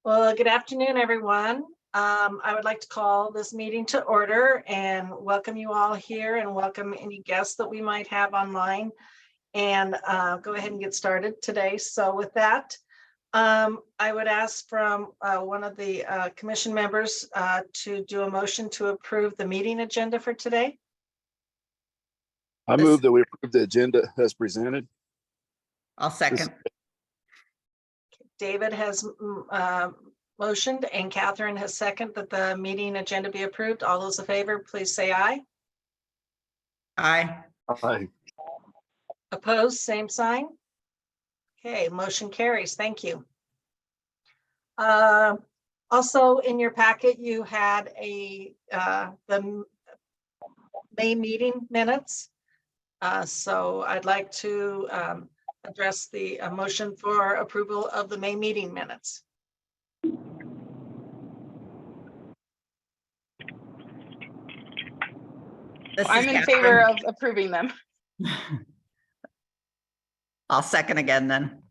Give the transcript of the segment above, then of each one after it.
Well, good afternoon, everyone. I would like to call this meeting to order and welcome you all here and welcome any guests that we might have online and go ahead and get started today. So with that, I would ask from one of the commission members to do a motion to approve the meeting agenda for today. I move that we approve the agenda as presented. I'll second. David has motioned and Catherine has seconded that the meeting agenda be approved. All those in favor, please say aye. Aye. Aye. Opposed, same sign. Okay, motion carries. Thank you. Also in your packet, you had the May meeting minutes. So I'd like to address the motion for approval of the May meeting minutes. I'm in favor of approving them. I'll second again then.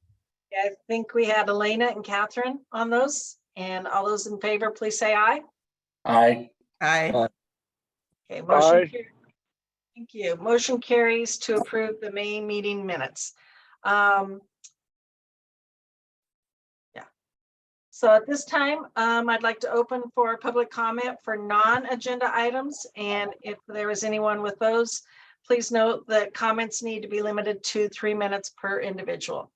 I think we had Elena and Catherine on those, and all those in favor, please say aye. Aye. Aye. Okay, motion carries. Thank you. Motion carries to approve the May meeting minutes. So at this time, I'd like to open for public comment for non-agenda items. And if there is anyone with those, please note that comments need to be limited to 3 minutes per individual.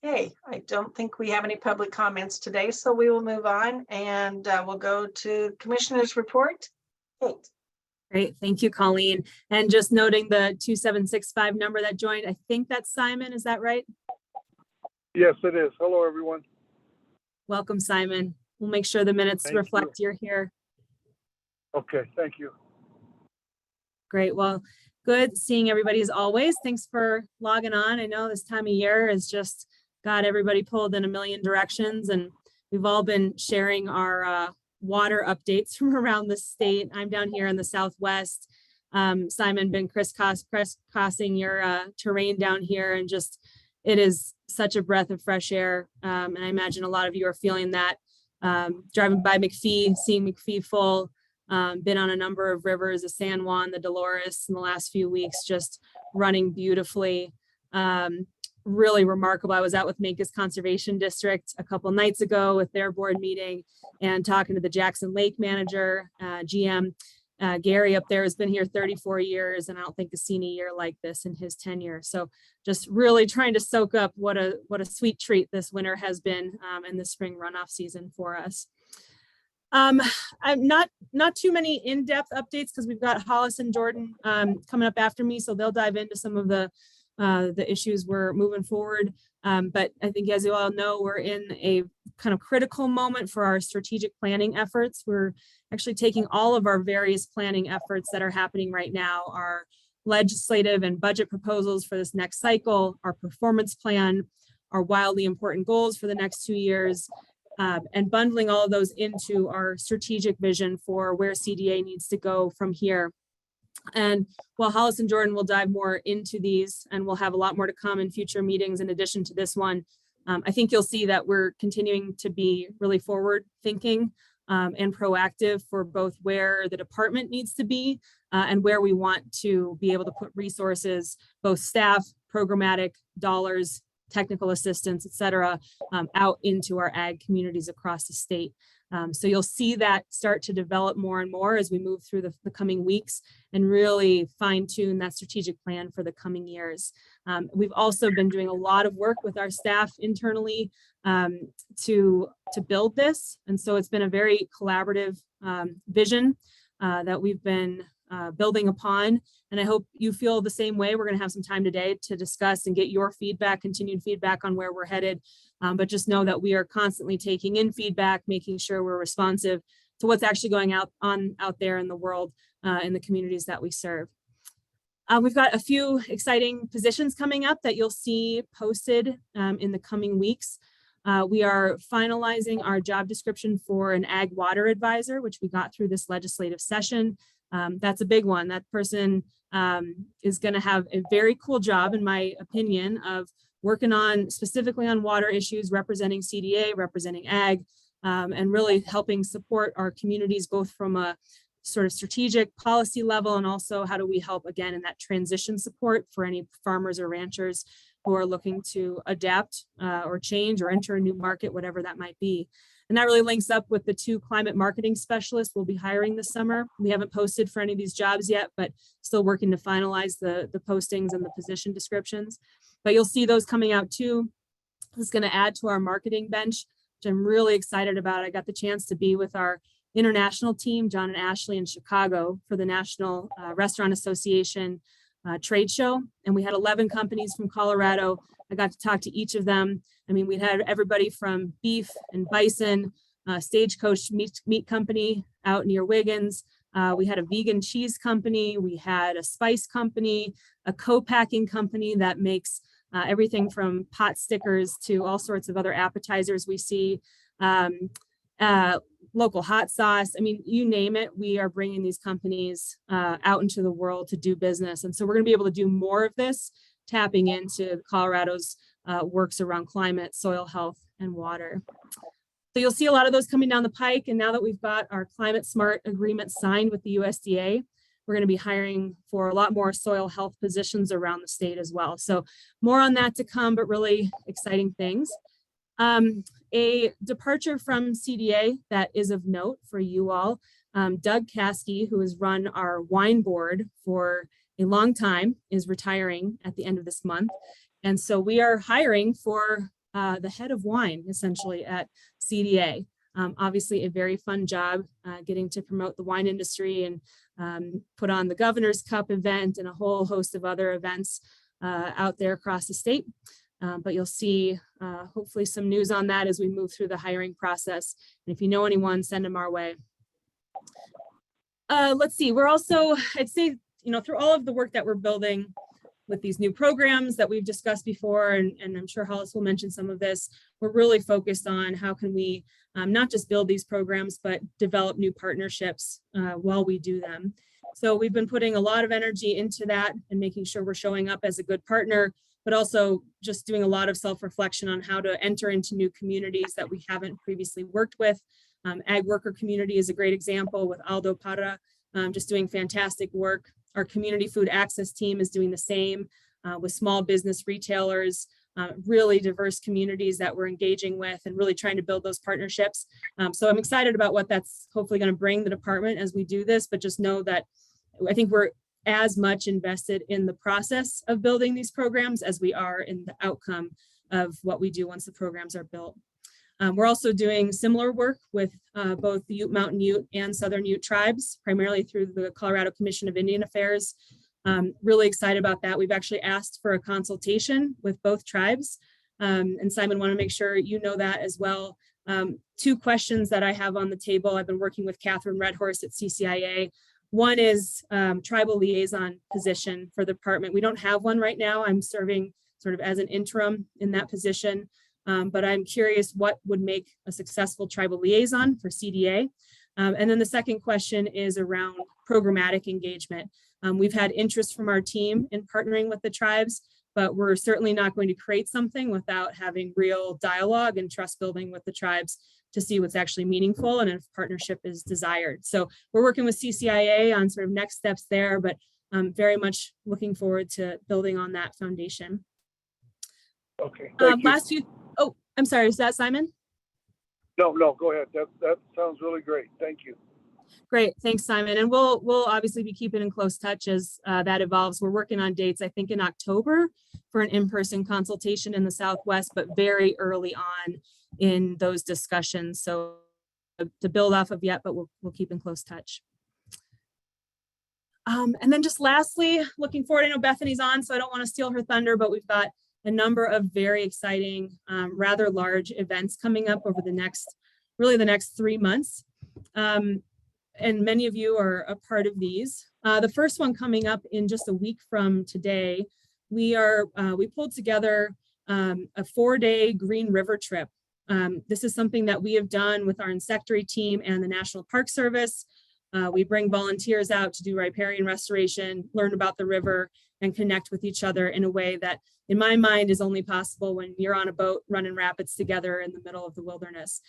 Okay, I don't think we have any public comments today, so we will move on and we'll go to Commissioner's report. Kate. Great, thank you, Colleen. And just noting the 2765 number that joined, I think that's Simon, is that right? Yes, it is. Hello, everyone. Welcome, Simon. We'll make sure the minutes Thank reflect you're here. Okay, thank you. Great, well, good seeing everybody as always. Thanks for logging on. I know this time of year has just got everybody pulled in a million directions, and we've all been sharing our water updates from around the state. I'm down here in the Southwest. Simon been crisscrossing your terrain down here, and just it is such a breath of fresh air. And I imagine a lot of you are feeling that. Driving by McPhee, seeing McPhee full, been on a number of rivers, the San Juan, the Dolores in the last few weeks, just running beautifully. Really remarkable. I was out with Mancos Conservation District a couple nights ago with their board meeting and talking to the Jackson Lake manager, GM. Gary up there has been here 34 years, and I don't think he's seen a year like this in his tenure. So just really trying to soak up what a sweet treat this winter has been, and the spring runoff season for us. I'm not too many in-depth updates because we've got Hollis and Jordan coming up after me, so they'll dive into some of the issues we're moving forward. But I think, as you all know, we're in a kind of critical moment for our strategic planning efforts. We're actually taking all of our various planning efforts that are happening right now, our legislative and budget proposals for this next cycle, our performance plan, our wildly important goals for the next 2 years, and bundling all of those into our strategic vision for where CDA needs to go from here. And while Hollis and Jordan will dive more into these, and we'll have a lot more to come in future meetings in addition to this one, I think you'll see that we're continuing to be really forward thinking and proactive for both where the department needs to be and where we want to be able to put resources, both staff, programmatic, dollars, technical assistance, et cetera, out into our ag communities across the state. So you'll see that start to develop more and more as we move through the coming weeks and really fine tune that strategic plan for the coming years. We've also been doing a lot of work with our staff internally to build this. And so it's been a very collaborative vision that we've been building upon. And I hope you feel the same way. We're going to have some time today to discuss and get your feedback, continued feedback on where we're headed. But just know that we are constantly taking in feedback, making sure we're responsive to what's actually going out there in the world, in the communities that we serve. We've got a few exciting positions coming up that you'll see posted in the coming weeks. We are finalizing our job description for an ag water advisor, which we got through this legislative session. That's a big one. That person is going to have a very cool job, in my opinion, of working on specifically on water issues, representing CDA, representing ag, and really helping support our communities, both from a sort of strategic policy level, and also how do we help again in that transition support for any farmers or ranchers who are looking to adapt or change or enter a new market, whatever that might be. And that really links up with the 2 climate marketing specialists we'll be hiring this summer. We haven't posted for any of these jobs yet, but still working to finalize the postings and the position descriptions. But you'll see those coming out too. This is going to add to our marketing bench, which I'm really excited about. I got the chance to be with our international team, John and Ashley, in Chicago for the National Restaurant Association trade show. And we had 11 companies from Colorado. I got to talk to each of them. I mean, we had everybody from beef and bison, Stagecoach meat company out near Wiggins. We had a vegan cheese company. We had a spice company, a co-packing company that makes everything from pot stickers to all sorts of other appetizers we see. Local hot sauce. I mean, you name it, we are bringing these companies out into the world to do business. And so we're going to be able to do more of this, tapping into Colorado's works around climate, soil health, and water. So you'll see a lot of those coming down the pike. And now that we've got our Climate Smart agreement signed with the USDA, we're going to be hiring for a lot more soil health positions around the state as well. So more on that to come, but really exciting things. A departure from CDA that is of note for you all, Doug Caskey, who has run our wine board for a long time, is retiring at the end of this month. And so we are hiring for the head of wine, essentially, at CDA. Obviously a very fun job getting to promote the wine industry and put on the Governor's Cup event and a whole host of other events out there across the state. But you'll see hopefully some news on that as we move through the hiring process. And if you know anyone, send them our way. Let's see, we're also, I'd say, you know, through all of the work that we're building with these new programs that we've discussed before, and I'm sure Hollis will mention some of this, we're really focused on how can we not just build these programs, but develop new partnerships while we do them. So we've been putting a lot of energy into that and making sure we're showing up as a good partner, but also just doing a lot of self-reflection on how to enter into new communities that we haven't previously worked with. Ag worker community is a great example with Aldo Parra, just doing fantastic work. Our community food access team is doing the same with small business retailers, really diverse communities that we're engaging with and really trying to build those partnerships. So I'm excited about what that's hopefully going to bring the department as we do this, but just know that I think we're as much invested in the process of building these programs as we are in the outcome of what we do once the programs are built. We're also doing similar work with both the Ute Mountain Ute and Southern Ute tribes, primarily through the Colorado Commission of Indian Affairs. Really excited about that. We've actually asked for a consultation with both tribes. And Simon, want to make sure you know that as well. 2 questions that I have on the table. I've been working with Catherine Redhorse at CCIA. One is tribal liaison position for the department. We don't have one right now. I'm serving sort of as an interim in that position. But I'm curious what would make a successful tribal liaison for CDA. And then the second question is around programmatic engagement. We've had interest from our team in partnering with the tribes, but we're certainly not going to create something without having real dialogue and trust building with the tribes to see what's actually meaningful and if partnership is desired. So we're working with CCIA on sort of next steps there, but very much looking forward to building on that foundation. Okay. Thank you. Last few, oh, I'm sorry, is that Simon? No, go ahead. That sounds really great. Thank you. Great, thanks, Simon. And we'll obviously be keeping in close touch as that evolves. We're working on dates, I think in October for an in-person consultation in the Southwest, but very early on in those discussions. So to build off of yet, but we'll keep in close touch. And then just lastly, looking forward, I know Bethany's on, so I don't want to steal her thunder, but we've got a number of very exciting, rather large events coming up over the next 3 months. And many of you are a part of these. The first one coming up in just a week from today, we pulled together a 4-day Green River trip. This is something that we have done with our insectary team and the National Park Service. We bring volunteers out to do riparian restoration, learn about the river, and connect with each other in a way that, in my mind, is only possible when you're on a boat running rapids together in the middle of the wilderness.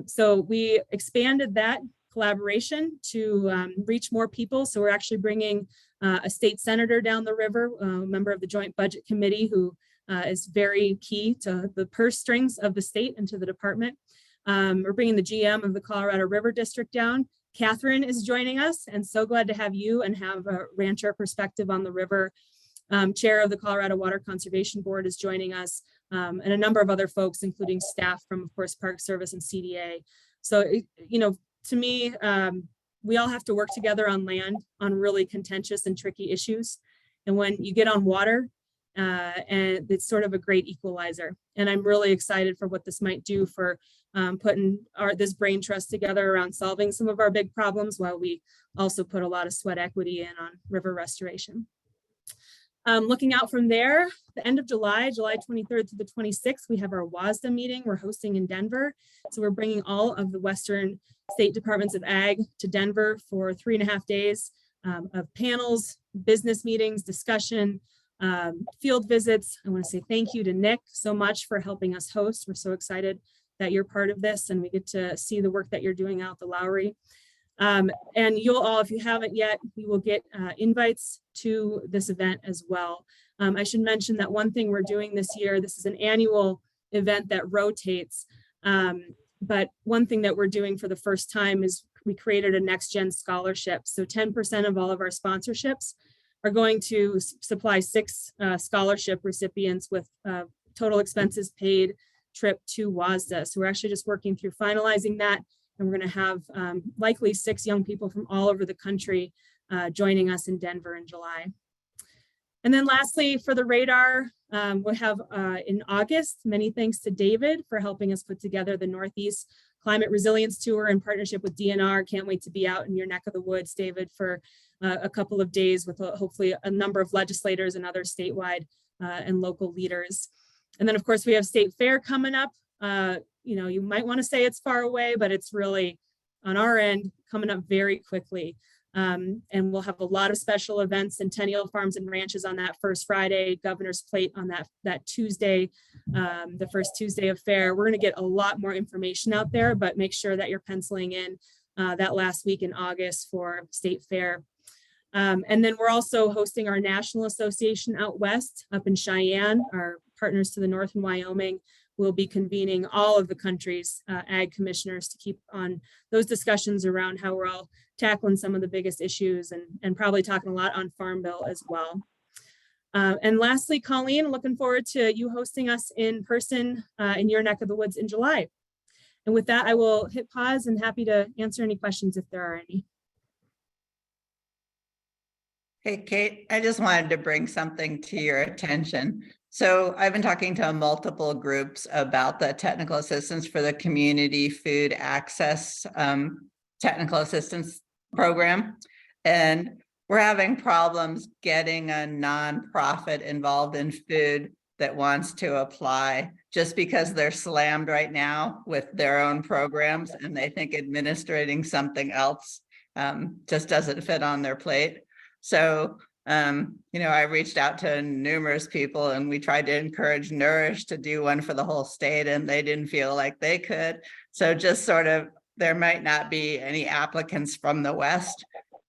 So we expanded that collaboration to reach more people. So we're actually bringing a state senator down the river, a member of the Joint Budget Committee, who is very key to the purse strings of the state and to the department. We're bringing the GM of the Colorado River District down. Catherine is joining us, and so glad to have you and have a rancher perspective on the river. Chair of the Colorado Water Conservation Board is joining us, and a number of other folks, including staff from, of course, Park Service and CDA. So, to me, we all have to work together on land on really contentious and tricky issues. And when you get on water, and it's sort of a great equalizer. And I'm really excited for what this might do for putting this brain trust together around solving some of our big problems, while we also put a lot of sweat equity in on river restoration. Looking out from there, the end of July 23rd to the 26th, we have our WASDA meeting we're hosting in Denver. So we're bringing all of the Western State Departments of Ag to Denver for 3.5 days of panels, business meetings, discussion, field visits. I want to say thank you to Nick so much for helping us host. We're so excited that you're part of this and we get to see the work that you're doing out the Lowry. And you'll all, if you haven't yet, you will get invites to this event as well. I should mention that one thing we're doing this year, this is an annual event that rotates, but one thing that we're doing for the first time is we created a Next Gen Scholarship. So 10% of all of our sponsorships are going to supply 6 scholarship recipients with total expenses paid trip to WASDA. So we're actually just working through finalizing that. And we're going to have likely 6 young people from all over the country joining us in Denver in July. And then lastly, for the radar, we'll have in August, many thanks to David for helping us put together the Northeast Climate Resilience Tour in partnership with DNR. Can't wait to be out in your neck of the woods, David, for a couple of days with hopefully a number of legislators and other statewide and local leaders. And then of course we have State Fair coming up. You might want to say it's far away, but it's really on our end coming up very quickly. And we'll have a lot of special events, Centennial Farms and Ranches on that first Friday, Governor's Plate on that Tuesday, the first Tuesday of fair. We're going to get a lot more information out there, but make sure that you're penciling in that last week in August for State Fair. And then we're also hosting our National Association out west up in Cheyenne. Our partners to the north in Wyoming will be convening all of the country's ag commissioners to keep on those discussions around how we're all tackling some of the biggest issues and probably talking a lot on Farm Bill as well. And lastly, Colleen, looking forward to you hosting us in person in your neck of the woods in July. And with that, I will hit pause and happy to answer any questions if there are any. Hey, Kate, I just wanted to bring something to your attention. So I've been talking to multiple groups about the technical assistance for the community food access technical assistance program. And we're having problems getting a nonprofit involved in food that wants to apply just because they're slammed right now with their own programs and they think administrating something else just doesn't fit on their plate. So, I reached out to numerous people and we tried to encourage Nourish to do one for the whole state and they didn't feel like they could. So just sort of, there might not be any applicants from the West.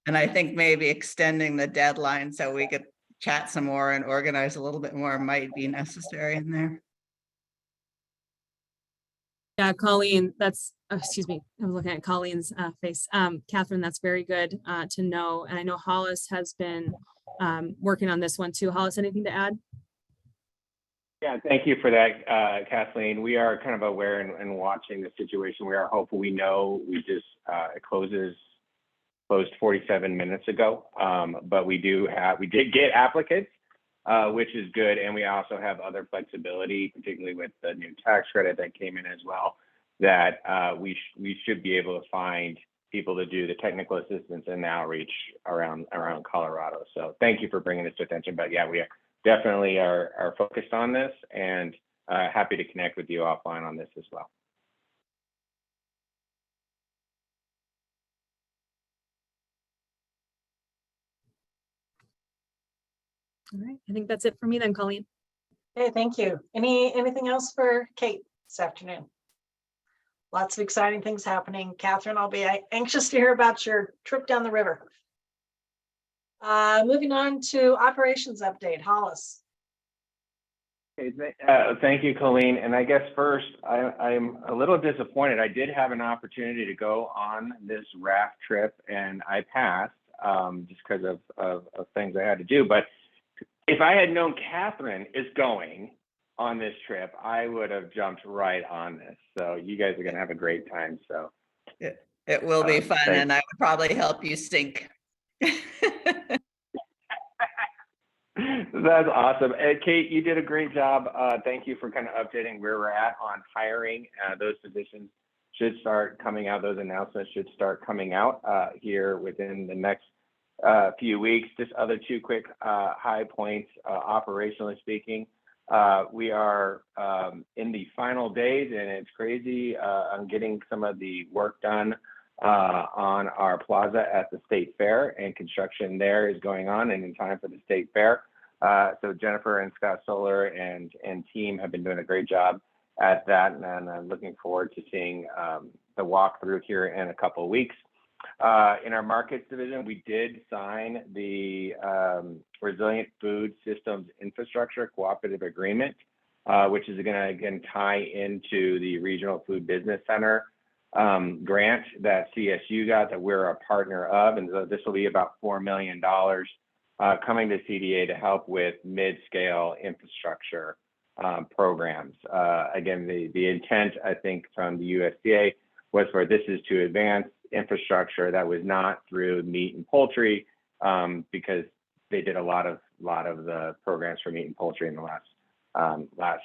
And I think maybe extending the deadline so we could chat some more and organize a little bit more might be necessary in there. Yeah, Colleen, excuse me, I was looking at Colleen's face. Catherine, that's very good to know. And I know Hollis has been working on this one too. Hollis, anything to add? Yeah, thank you for that, Kathleen. We are kind of aware and watching the situation. We are hopeful. We know we just, it closed 47 minutes ago, but we did get applicants, which is good. And we also have other flexibility, particularly with the new tax credit that came in as well, that we should be able to find people to do the technical assistance and outreach around Colorado. So thank you for bringing this to attention. But yeah, we definitely are focused on this and happy to connect with you offline on this as well. All right, I think that's it for me then, Colleen. Okay, thank you. Anything else for Kate this afternoon? Lots of exciting things happening. Catherine, I'll be anxious to hear about your trip down the river. Moving on to operations update, Hollis. Okay, thank you, Colleen. And I guess first, I'm a little disappointed. I did have an opportunity to go on this raft trip and I passed just because of things I had to do. But if I had known Catherine is going on this trip, I would have jumped right on this. So you guys are going to have a great time. So It will be fun, thanks. and I would probably help you sink. That's awesome. Kate, you did a great job. Thank you for kind of updating where we're at on hiring. Those positions should start coming out. Those announcements should start coming out here within the next few weeks. Just other two quick high points, operationally speaking. We are in the final days, and it's crazy. I'm getting some of the work done on our plaza at the State Fair, and construction there is going on and in time for the State Fair. So Jennifer and Scott Solar and team have been doing a great job at that, and I'm looking forward to seeing the walkthrough here in a couple of weeks. In our markets division, we did sign the Resilient Food Systems Infrastructure Cooperative Agreement, which is going to again tie into the Regional Food Business Center grant that CSU got, that we're a partner of. And so this will be about $4 million coming to CDA to help with mid-scale infrastructure programs. Again, the intent, I think, from the USDA was for this is to advance infrastructure that was not through meat and poultry, because they did a lot of the programs for meat and poultry in the last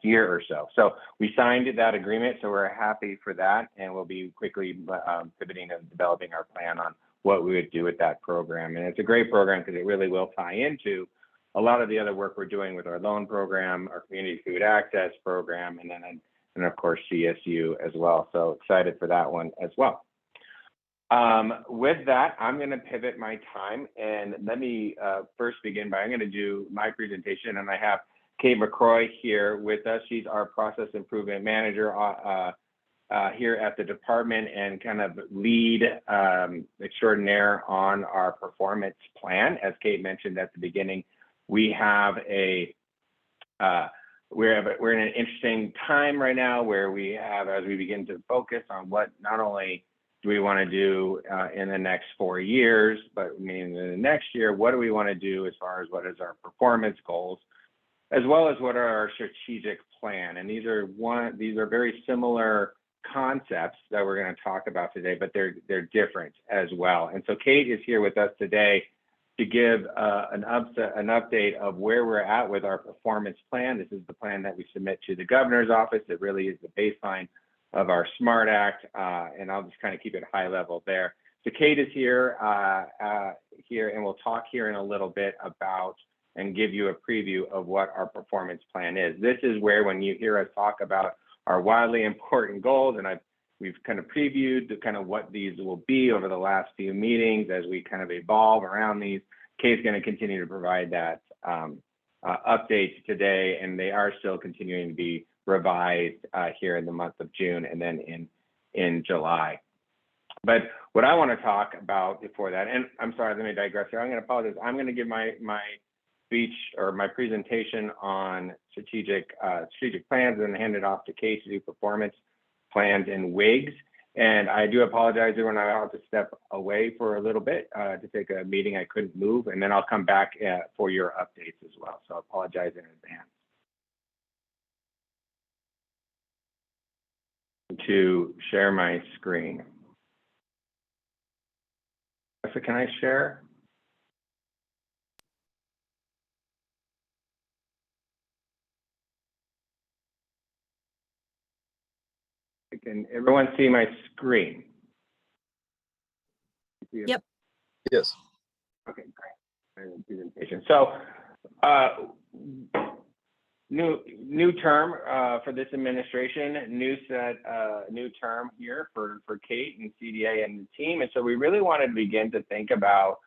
year or so. So we signed that agreement, so we're happy for that, and we'll be quickly pivoting and developing our plan on what we would do with that program. And it's a great program because it really will tie into a lot of the other work we're doing with our loan program, our community food access program, and of course CSU as well. So excited for that one as well. With that, I'm going to pivot my time, and let me first begin by, I'm going to do my presentation, and I have Kate McCroy here with us. She's our process improvement manager here at the department and kind of lead extraordinaire on our performance plan. As Kate mentioned at the beginning, we have we're in an interesting time right now where we have, as we begin to focus on what not only do we want to do in the next 4 years, but meaning in the next year, what do we want to do as far as what is our performance goals, as well as what are our strategic plan. And these are very similar concepts that we're going to talk about today, but they're different as well. And so Kate is here with us today to give an update of where we're at with our performance plan. This is the plan that we submit to the governor's office. It really is the baseline of our SMART Act, and I'll just kind of keep it high level there. So Kate is here, and we'll talk here in a little bit about and give you a preview of what our performance plan is. This is where, when you hear us talk about our wildly important goals, and we've kind of previewed kind of what these will be over the last few meetings as we kind of evolve around these. Kate's going to continue to provide that updates today, and they are still continuing to be revised here in the month of June and then in July. But what I want to talk about before that, and I'm sorry, let me digress here. I'm going to apologize. I'm going to give my speech or my presentation on strategic plans and hand it off to Kate to do performance plans and WIGs. And I do apologize when I have to step away for a little bit to take a meeting I couldn't move, and then I'll come back for your updates as well. So I apologize in advance. To share my screen. So can I share? Can everyone see my screen? Yep. Yes. Okay, great. Presentation. So new term for this administration, new term here for Kate and CDA and the team. And so we really wanted to begin to think about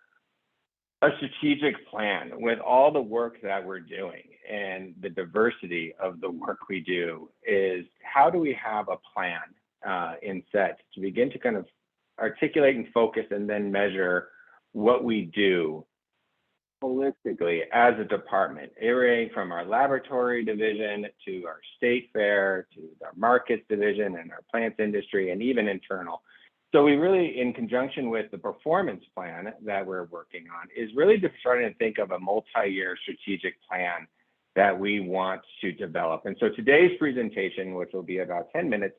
a strategic plan with all the work that we're doing and the diversity of the work we do is how do we have a plan in set to begin to kind of articulate and focus and then measure what we do holistically as a department, everything from our laboratory division to our state fair to our markets division and our plants industry and even internal. So we really, in conjunction with the performance plan that we're working on, is really just starting to think of a multi-year strategic plan that we want to develop. And so today's presentation, which will be about 10 minutes,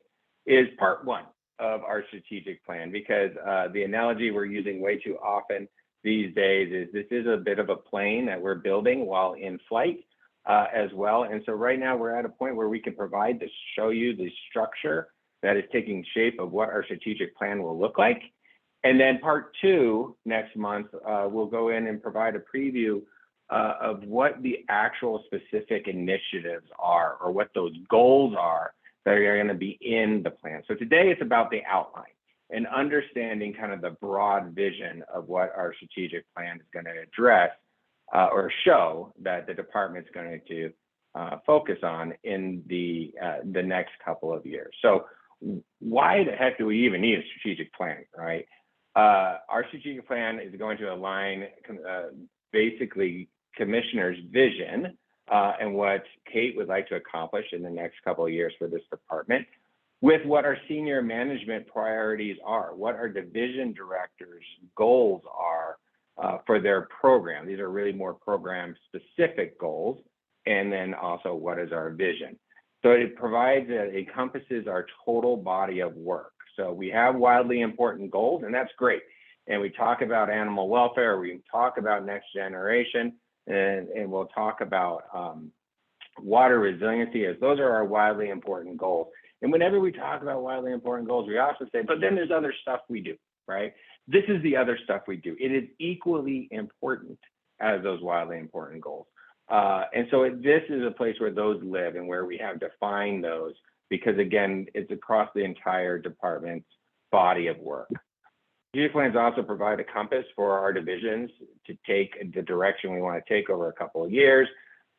is part one of our strategic plan, because the analogy we're using way too often these days is this is a bit of a plane that we're building while in flight as well. And so right now we're at a point where we can provide to show you the structure that is taking shape of what our strategic plan will look like. And then part two next month, we'll go in and provide a preview of what the actual specific initiatives are or what those goals are that are going to be in the plan. So today it's about the outline and understanding kind of the broad vision of what our strategic plan is going to address or show that the department's going to focus on in the next couple of years. So why the heck do we even need a strategic plan, right? Our strategic plan is going to align basically commissioner's vision and what Kate would like to accomplish in the next couple of years for this department with what our senior management priorities are, what our division directors' goals are for their program. These are really more program specific goals. And then also what is our vision? So it provides, it encompasses our total body of work. So we have wildly important goals, and that's great. And we talk about animal welfare, we talk about next generation, and we'll talk about water resiliency, as those are our wildly important goals. And whenever we talk about wildly important goals, we also say, but then there's other stuff we do, right? This is the other stuff we do. It is equally important as those wildly important goals. And so this is a place where those live and where we have defined those, because again, it's across the entire department's body of work. Strategic plans also provide a compass for our divisions to take the direction we want to take over a couple of years.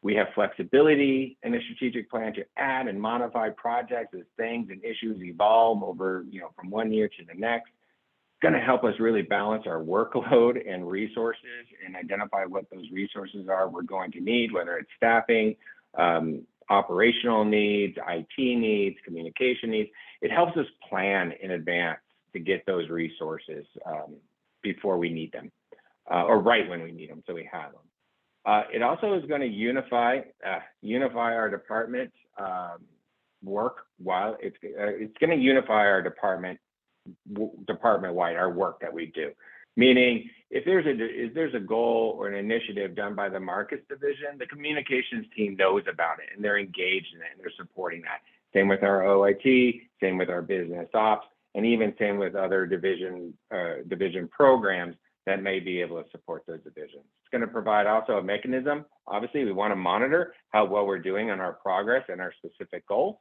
We have flexibility in the strategic plan to add and modify projects as things and issues evolve over, from one year to the next. It's going to help us really balance our workload and resources and identify what those resources are we're going to need, whether it's staffing, operational needs, IT needs, communication needs. It helps us plan in advance to get those resources before we need them or right when we need them, so we have them. It also is going to unify our department work while it's going to unify our department-wide, our work that we do. Meaning, if there's a goal or an initiative done by the markets division, the communications team knows about it and they're engaged in it and they're supporting that. Same with our OIT, same with our business ops, and even same with other division programs that may be able to support those divisions. It's going to provide also a mechanism. Obviously, we want to monitor how well we're doing on our progress and our specific goals.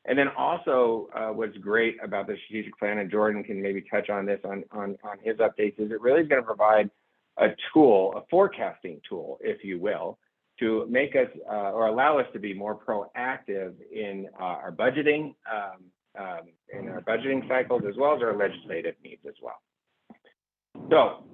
And then also what's great about the strategic plan, and Jordan can maybe touch on this on his updates, is it really is going to provide a tool, a forecasting tool, if you will, to make us or allow us to be more proactive in our budgeting, cycles, as well as our legislative needs as well. So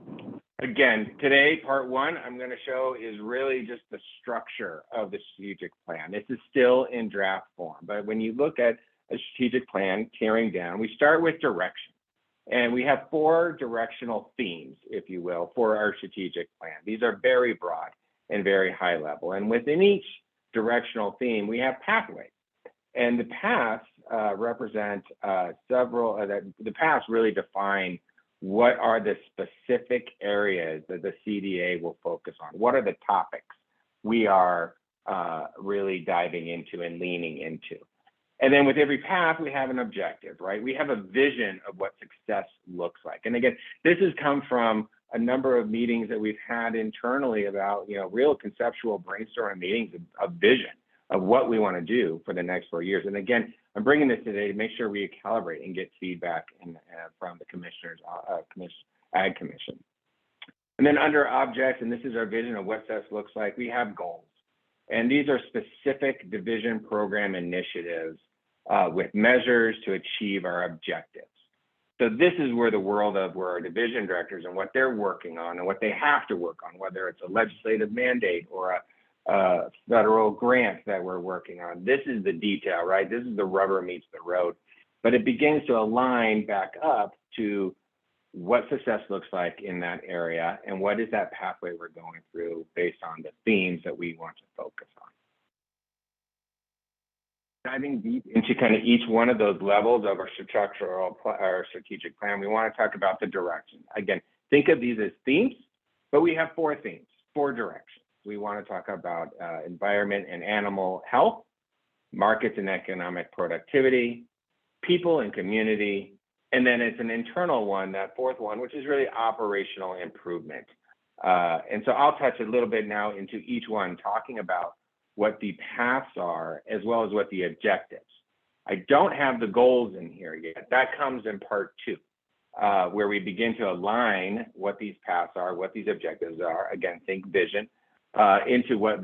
again, today, part one, I'm going to show is really just the structure of the strategic plan. This is still in draft form, but when you look at a strategic plan tearing down, we start with direction. And we have 4 directional themes, if you will, for our strategic plan. These are very broad and very high level. And within each directional theme, we have pathways. And the paths represent the paths really define what are the specific areas that the CDA will focus on? What are the topics we are really diving into and leaning into? And then with every path, we have an objective, right? We have a vision of what success looks like. And again, this has come from a number of meetings that we've had internally about, real conceptual brainstorming meetings of vision of what we want to do for the next 4 years. And again, I'm bringing this today to make sure we calibrate and get feedback from the commissioners, Ag Commission. And then under objects, and this is our vision of what success looks like, we have goals. And these are specific division program initiatives with measures to achieve our objectives. So this is where the world of where our division directors and what they're working on and what they have to work on, whether it's a legislative mandate or a federal grant that we're working on. This is the detail, right? This is the rubber meets the road. But it begins to align back up to what success looks like in that area and what is that pathway we're going through based on the themes that we want to focus on. Diving deep into kind of each one of those levels of our strategic plan, we want to talk about the direction. Again, think of these as themes, but we have 4 themes, 4 directions. We want to talk about environment and animal health, markets and economic productivity, people and community, and then it's an internal one, that 4th one, which is really operational improvement. And so I'll touch a little bit now into each one, talking about what the paths are, as well as what the objectives. I don't have the goals in here yet. That comes in part 2, where we begin to align what these paths are, what these objectives are. Again, think vision, into what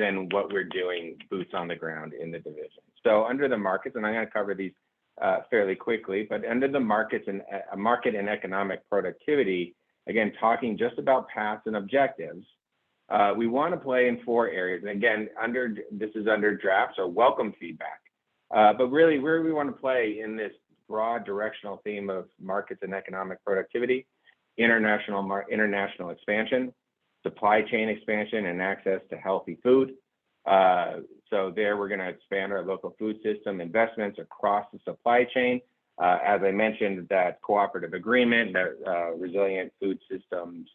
we're doing boots on the ground in the division. So under the markets, and I'm going to cover these fairly quickly, but under the markets and market and economic productivity, again, talking just about paths and objectives, we want to play in 4 areas. And again, this is under drafts or welcome feedback. But really where we want to play in this broad directional theme of markets and economic productivity, international expansion, supply chain expansion and access to healthy food. So there we're going to expand our local food system investments across the supply chain. As I mentioned, that cooperative agreement, that resilient food systems,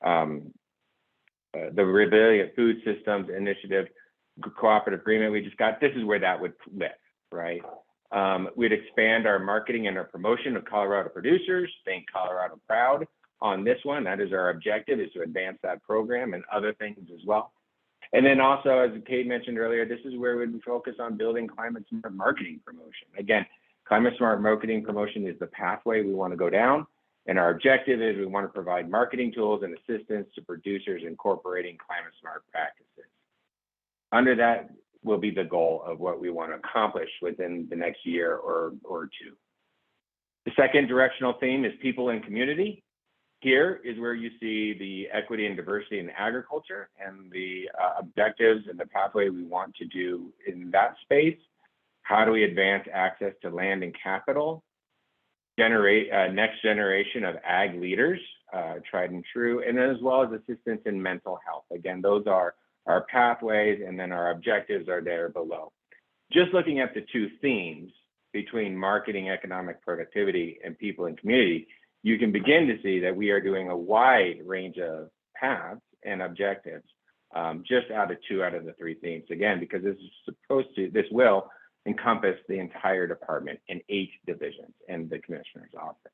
the Resilient Food Systems Initiative cooperative agreement we just got, this is where that would live, right? We'd expand our marketing and our promotion of Colorado producers, think Colorado proud on this one. That is our objective, is to advance that program and other things as well. And then also, as Kate mentioned earlier, this is where we'd focus on building climate smart marketing promotion. Again, climate smart marketing promotion is the pathway we want to go down. And our objective is we want to provide marketing tools and assistance to producers incorporating climate smart practices. Under that will be the goal of what we want to accomplish within the next year or 2. The second directional theme is people and community. Here is where you see the equity and diversity in agriculture and the objectives and the pathway we want to do in that space. How do we advance access to land and capital? Generate next generation of ag leaders, tried and true, and then as well as assistance in mental health. Again, those are our pathways, and then our objectives are there below. Just looking at the 2 themes between marketing, economic productivity, and people and community, you can begin to see that we are doing a wide range of paths and objectives, just out of 2 out of the 3 themes. Again, because this will encompass the entire department in 8 divisions and the commissioner's office.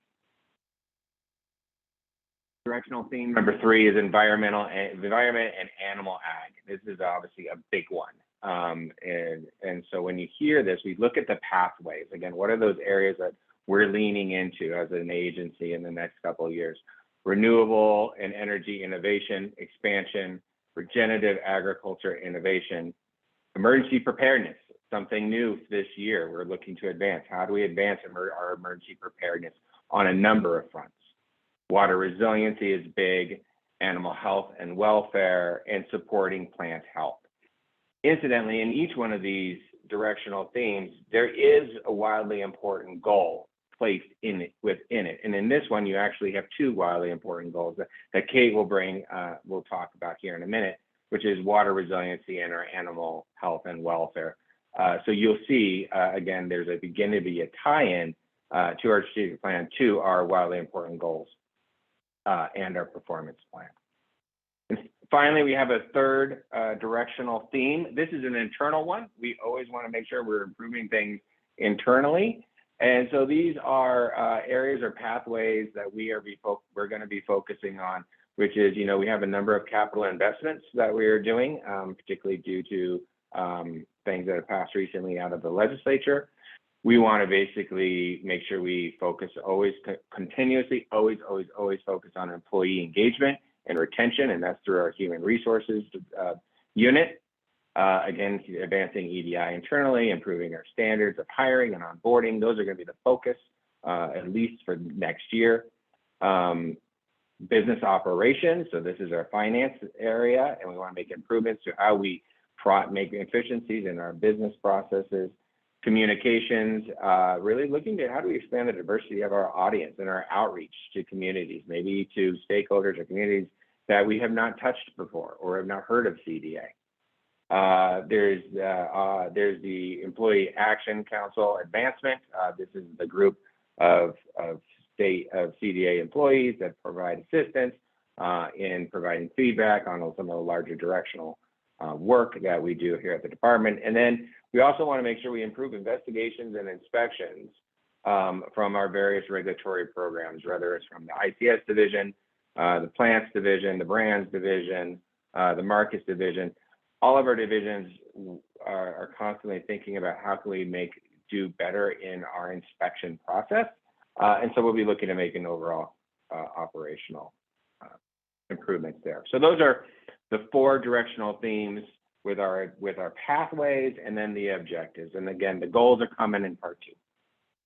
Directional theme number 3 is environment and animal ag. This is obviously a big one. And so when you hear this, we look at the pathways. Again, what are those areas that we're leaning into as an agency in the next couple of years? Renewable and energy innovation, expansion, regenerative agriculture innovation, emergency preparedness, something new this year we're looking to advance. How do we advance our emergency preparedness on a number of fronts? Water resiliency is big, animal health and welfare, and supporting plant health. Incidentally, in each one of these directional themes, there is a wildly important goal placed within it. And in this one, you actually have 2 wildly important goals that Kate will we'll talk about here in a minute, which is water resiliency and our animal health and welfare. So you'll see, again, there's beginning to be a tie-in to our strategic plan, to our wildly important goals and our performance plan. And finally, we have a 3rd directional theme. This is an internal one. We always want to make sure we're improving things internally. And so these are areas or pathways that we're going to be focusing on, which is, we have a number of capital investments that we are doing, particularly due to things that have passed recently out of the legislature. We want to basically make sure we focus continuously, always focus on employee engagement and retention, and that's through our human resources unit. Again, advancing EDI internally, improving our standards of hiring and onboarding. Those are going to be the focus, at least for next year. Business operations. So this is our finance area, and we want to make improvements to how we make efficiencies in our business processes. Communications, really looking at how do we expand the diversity of our audience and our outreach to communities, maybe to stakeholders or communities that we have not touched before or have not heard of CDA. There's the Employee Action Council Advancement. This is the group of CDA employees that provide assistance in providing feedback on some of the larger directional work that we do here at the department. And then we also want to make sure we improve investigations and inspections from our various regulatory programs, whether it's from the ICS division, the plants division, the brands division, the markets division. All of our divisions are constantly thinking about how can we do better in our inspection process. And so we'll be looking to make an overall operational improvements there. So those are the 4 directional themes with our pathways and then the objectives. And again, the goals are coming in part 2.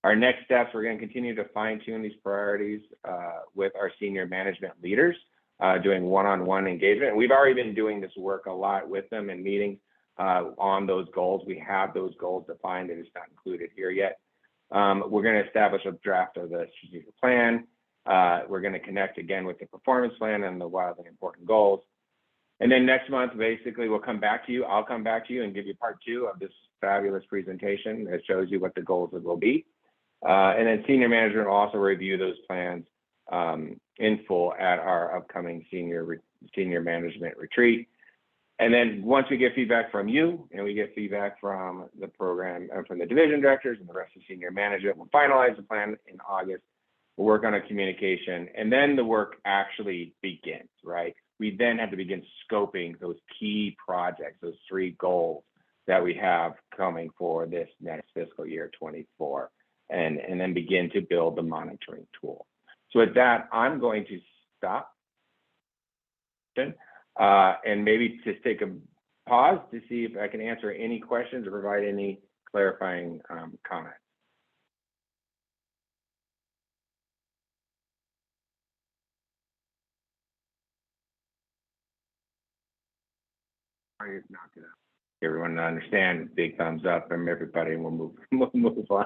Our next steps, we're going to continue to fine tune these priorities with our senior management leaders, doing one-on-one engagement. And we've already been doing this work a lot with them in meetings on those goals. We have those goals defined, and it's not included here yet. We're going to establish a draft of the strategic plan. We're going to connect again with the performance plan and the wildly important goals. And then next month, basically, we'll come back to you. I'll come back to you and give you part 2 of this fabulous presentation that shows you what the goals will be. And then senior management will also review those plans in full at our upcoming senior management retreat. And then once we get feedback from you and we get feedback from the program, from the division directors and the rest of senior management, we'll finalize the plan in August. We'll work on a communication, and then the work actually begins, right? We then have to begin scoping those key projects, those 3 goals that we have coming for this next fiscal year 24, and then begin to build the monitoring tool. So with that, I'm going to stop and maybe just take a pause to see if I can answer any questions or provide any clarifying comments. Everyone understand, big thumbs up from everybody, and we'll move on.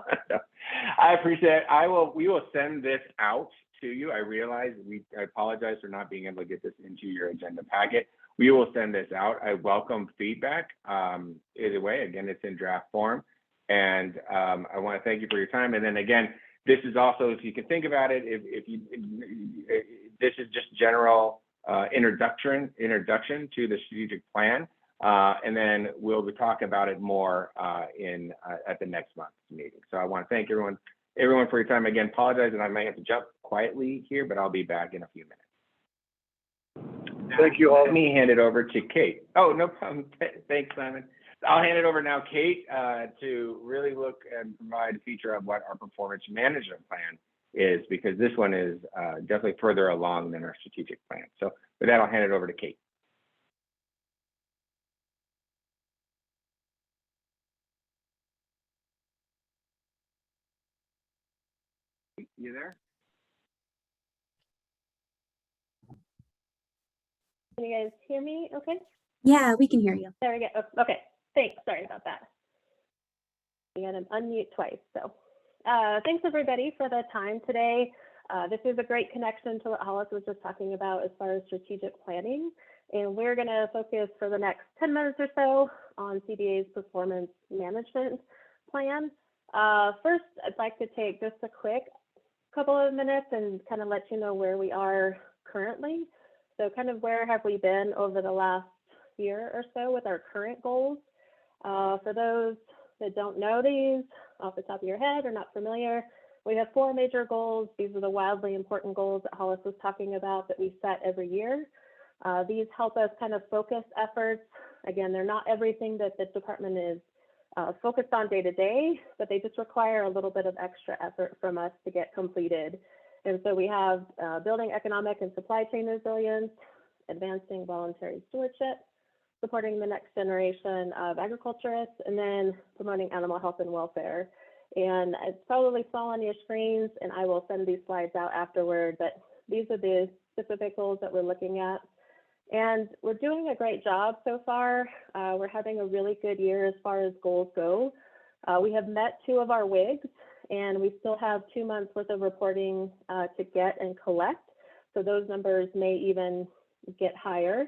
I appreciate it. We will send this out to you. I realize I apologize for not being able to get this into your agenda packet. We will send this out. I welcome feedback. Either way, again, it's in draft form. And I want to thank you for your time. And then again, this is also, if you can think about it, this is just general introduction to the strategic plan. And then we'll be talking about it more at the next month's meeting. So I want to thank everyone for your time. Again, apologize that I might have to jump quietly here, but I'll be back in a few minutes. Thank you all. Let me hand it over to Kate. Oh, no problem. Thanks, Simon. I'll hand it over now, Kate, to really look and provide a feature of what our performance management plan is, because this one is definitely further along than our strategic plan. So with that, I'll hand it over to Kate. You there? Can you guys hear me okay? Yeah, we can hear you. There we go. Oh, okay, thanks. Sorry about that. I got to unmute twice. So thanks everybody for the time today. This is a great connection to what Hollis was just talking about as far as strategic planning. And we're going to focus for the next 10 minutes or so on CDA's performance management plan. First, I'd like to take just a quick couple of minutes and kind of let you know where we are currently. So kind of where have we been over the last year or so with our current goals. For those that don't know these off the top of your head or not familiar, we have 4 major goals. These are the wildly important goals that Hollis was talking about that we set every year. These help us kind of focus efforts. Again, they're not everything that the department is focused on day to day, but they just require a little bit of extra effort from us to get completed. And so we have building economic and supply chain resilience, advancing voluntary stewardship, supporting the next generation of agriculturists, and then promoting animal health and welfare. And it's probably small on your screens, and I will send these slides out afterward, but these are the specific goals that we're looking at. And we're doing a great job so far. We're having a really good year as far as goals go. We have met 2 of our WIGs, and we still have 2 months worth of reporting to get and collect. So those numbers may even get higher.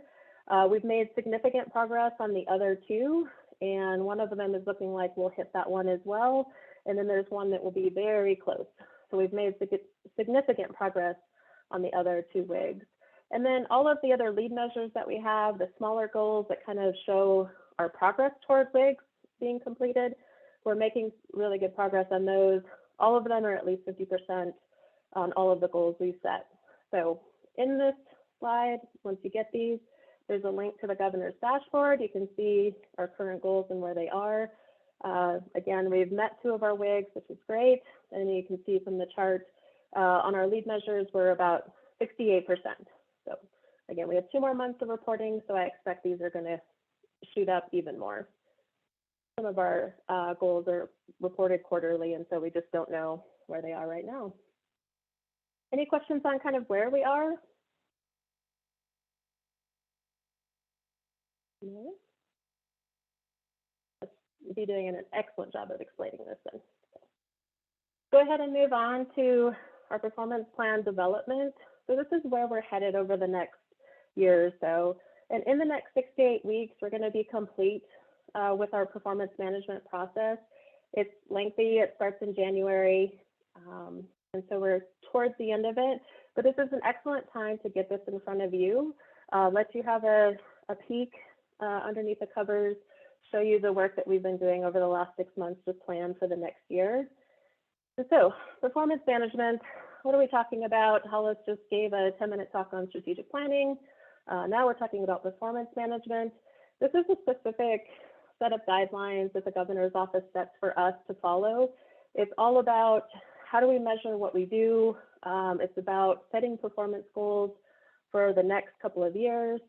We've made significant progress on the other 2, and one of them is looking like we'll hit that one as well. And then there's one that will be very close. So we've made significant progress on the other 2 WIGs. And then all of the other lead measures that we have, the smaller goals that kind of show our progress towards WIGs being completed, we're making really good progress on those. All of them are at least 50% on all of the goals we set. So in this slide, once you get these, there's a link to the governor's dashboard. You can see our current goals and where they are. Again, we've met 2 of our WIGs, which is great. And you can see from the chart on our lead measures, we're about 68%. So again, we have 2 more months of reporting, so I expect these are going to shoot up even more. Some of our goals are reported quarterly, and so we just don't know where they are right now. Any questions on kind of where we are? No? Let's be doing an excellent job of explaining this then. Go ahead and move on to our performance plan development. So this is where we're headed over the next year or so. And in the next 6 to 8 weeks, we're going to be complete with our performance management process. It's lengthy. It starts in January. And so we're towards the end of it. But this is an excellent time to get this in front of you, let you have a peek underneath the covers, show you the work that we've been doing over the last 6 months to plan for the next year. And so performance management, what are we talking about? Hollis just gave a 10-minute talk on strategic planning. Now we're talking about performance management. This is a specific set of guidelines that the governor's office sets for us to follow. It's all about how do we measure what we do. It's about setting performance goals for the next couple of years.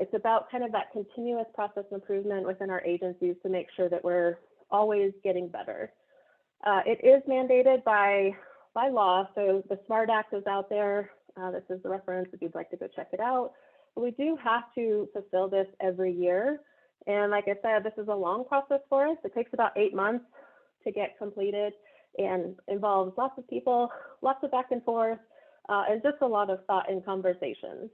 It's about kind of that continuous process improvement within our agencies to make sure that we're always getting better. It is mandated by law, so the SMART Act is out there. This is the reference if you'd like to go check it out. But we do have to fulfill this every year. And like I said, this is a long process for us. It takes about 8 months to get completed and involves lots of people, lots of back and forth, and just a lot of thought and conversations.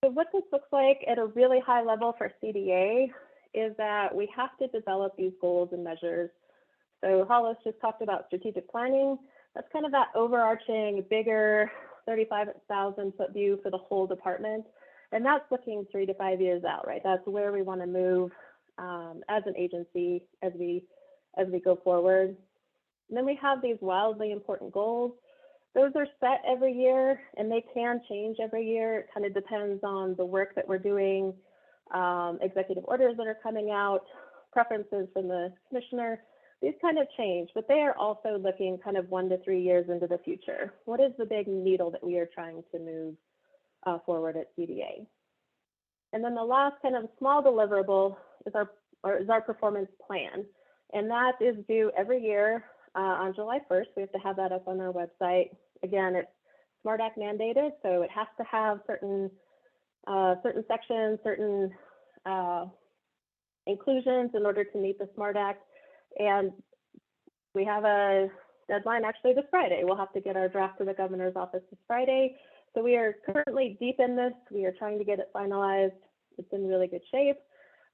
So what this looks like at a really high level for CDA is that we have to develop these goals and measures. So Hollis just talked about strategic planning. That's kind of that overarching, bigger 35,000 foot view for the whole department. And that's looking 3 to 5 years out, right? That's where we want to move as an agency as we go forward. And then we have these wildly important goals. Those are set every year and they can change every year. It kind of depends on the work that we're doing, executive orders that are coming out, preferences from the commissioner. These kind of change, but they are also looking kind of 1 to 3 years into the future. What is the big needle that we are trying to move forward at CDA? And then the last kind of small deliverable is our performance plan. And that is due every year on July 1st. We have to have that up on our website. Again, it's SMART Act mandated, so it has to have certain sections, certain inclusions in order to meet the SMART Act. And we have a deadline actually this Friday. We'll have to get our draft to the governor's office this Friday. So we are currently deep in this. We are trying to get it finalized. It's in really good shape.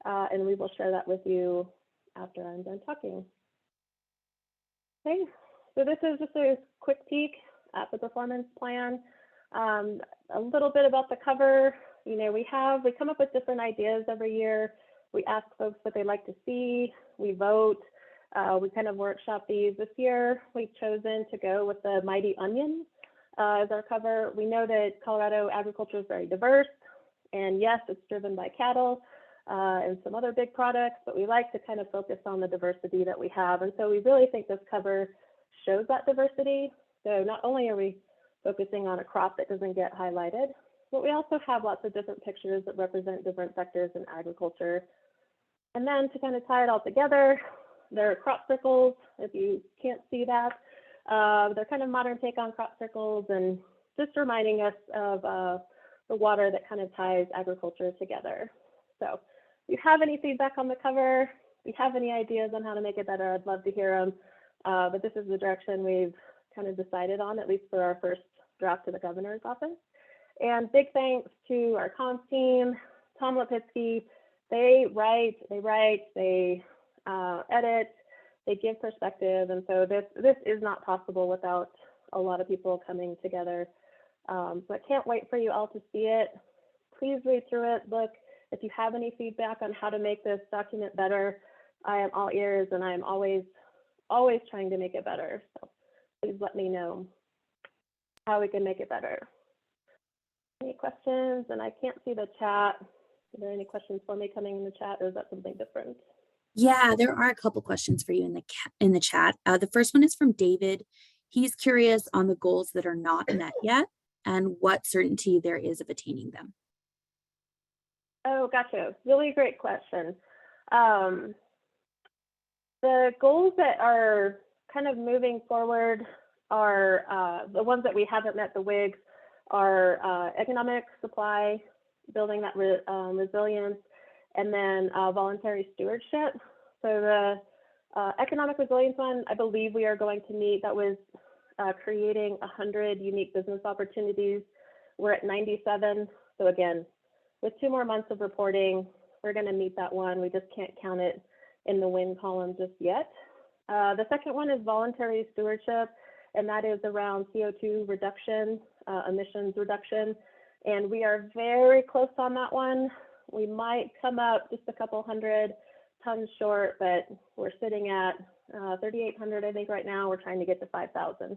And we will share that with you after I'm done talking. Okay, so this is just a quick peek at the performance plan. A little bit about the cover. You know, we come up with different ideas every year. We ask folks what they'd like to see. We vote. We kind of workshop these. This year, we've chosen to go with the Mighty Onion as our cover. We know that Colorado agriculture is very diverse. And yes, it's driven by cattle and some other big products, but we like to kind of focus on the diversity that we have. And so we really think this cover shows that diversity. So not only are we focusing on a crop that doesn't get highlighted, but we also have lots of different pictures that represent different sectors in agriculture. And then to kind of tie it all together, there are crop circles, if you can't see that. They're kind of modern take on crop circles and just reminding us of the water that kind of ties agriculture together. So if you have any feedback on the cover, if you have any ideas on how to make it better, I'd love to hear them. But this is the direction we've kind of decided on, at least for our first draft to the governor's office. And big thanks to our comms team, Tom Lipitsky. They write, they edit, they give perspective. And so this is not possible without a lot of people coming together. So I can't wait for you all to see it. Please read through it. Look, if you have any feedback on how to make this document better, I am all ears and I am always trying to make it better. So please let me know how we can make it better. Any questions? And I can't see the chat. Are there any questions for me coming in the chat, or is that something different? Yeah, there are a couple questions for you in the chat. The first one is from David. He's curious on the goals that are not met yet and what certainty there is of attaining them. Oh, gotcha. Really great question. The goals that are kind of moving forward are the ones that we haven't met, the WIGs, are economic supply, building that resilience, and then voluntary stewardship. So the economic resilience one, I believe we are going to meet. That was creating 100 unique business opportunities. We're at 97. So again, with 2 more months of reporting, we're going to meet that one. We just can't count it in the win column just yet. The second one is voluntary stewardship, and that is around CO2 reduction, emissions reduction. And we are very close on that one. We might come up just a couple hundred tons short, but we're sitting at 3,800, I think, right now. We're trying to get to 5,000.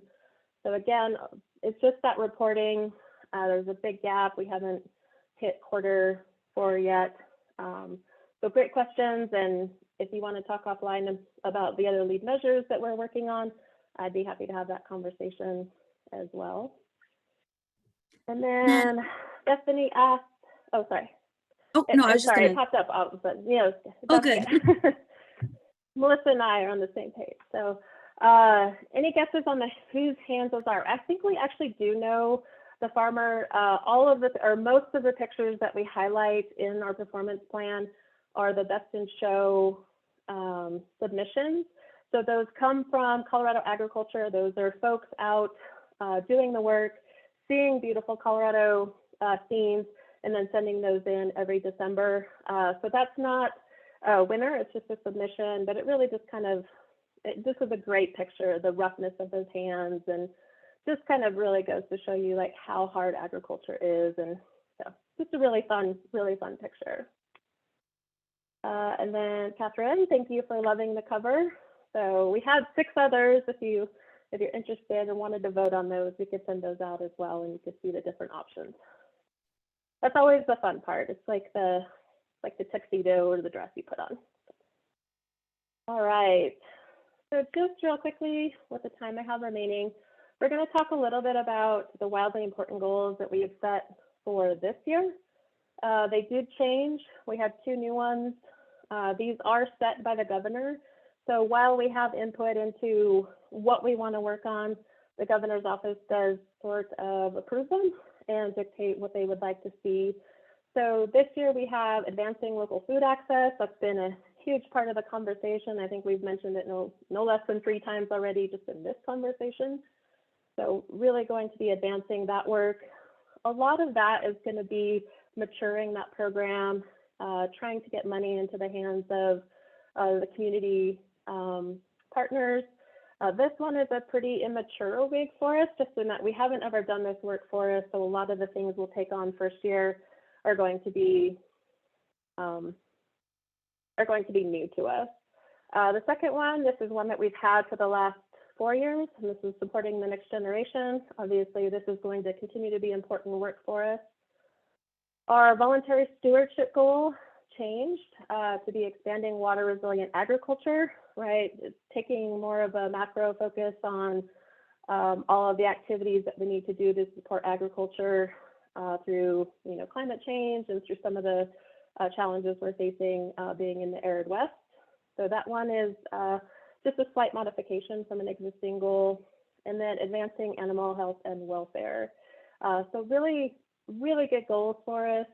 So again, it's just that reporting. There's a big gap. We haven't hit Q4 yet. So great questions. And if you want to talk offline about the other lead measures that we're working on, I'd be happy to have that conversation as well. And then Stephanie asked, oh, sorry. Oh, no, I was just sorry, gonna... it popped up, but you know, Oh, good. Melissa and I are on the same page. So any guesses on whose hands those are? I think we actually do know the farmer. All of the, or most of the pictures that we highlight in our performance plan are the best in show submissions. So those come from Colorado Agriculture. Those are folks out doing the work, seeing beautiful Colorado scenes, and then sending those in every December. So that's not a winner, it's just a submission, but it really just kind of, this is a great picture, the roughness of those hands, and just kind of really goes to show you like how hard agriculture is. And so just a really fun picture. And then Catherine, thank you for loving the cover. So we had 6 others. If you're interested and wanted to vote on those, we could send those out as well, and you could see the different options. That's always the fun part. It's like the tuxedo or the dress you put on. All right. So just real quickly, with the time I have remaining, we're going to talk a little bit about the wildly important goals that we have set for this year. They did change. We have 2 new ones. These are set by the governor. So while we have input into what we want to work on, the governor's office does sort of approve them and dictate what they would like to see. So this year we have advancing local food access. That's been a huge part of the conversation. I think we've mentioned it no less than 3 times already just in this conversation. So really going to be advancing that work. A lot of that is going to be maturing that program, trying to get money into the hands of the community partners. This one is a pretty immature WIG for us, just in that we haven't ever done this work for us. So a lot of the things we'll take on first year are going to be new to us. The second one, this is one that we've had for the last 4 years, and this is supporting the next generation. Obviously, this is going to continue to be important work for us. Our voluntary stewardship goal changed to be expanding water resilient agriculture, right? It's taking more of a macro focus on all of the activities that we need to do to support agriculture. through, climate change and through some of the challenges we're facing being in the arid West. So that one is just a slight modification from an existing goal. And then advancing animal health and welfare. So really, really good goals for us.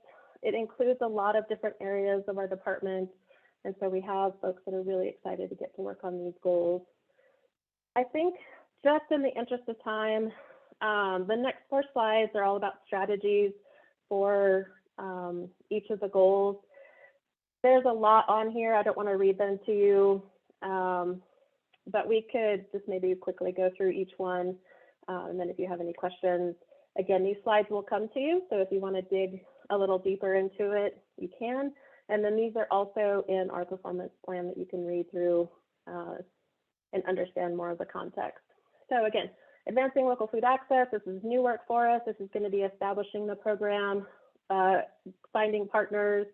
It includes a lot of different areas of our department. And so we have folks that are really excited to get to work on these goals. I think just in the interest of time, the next 4 slides are all about strategies for each of the goals. There's a lot on here. I don't want to read them to you, but we could just maybe quickly go through each one. And then if you have any questions, again, these slides will come to you. So if you want to dig a little deeper into it, you can. And then these are also in our performance plan that you can read through and understand more of the context. So again, advancing local food access, this is new work for us. This is going to be establishing the program, finding partners,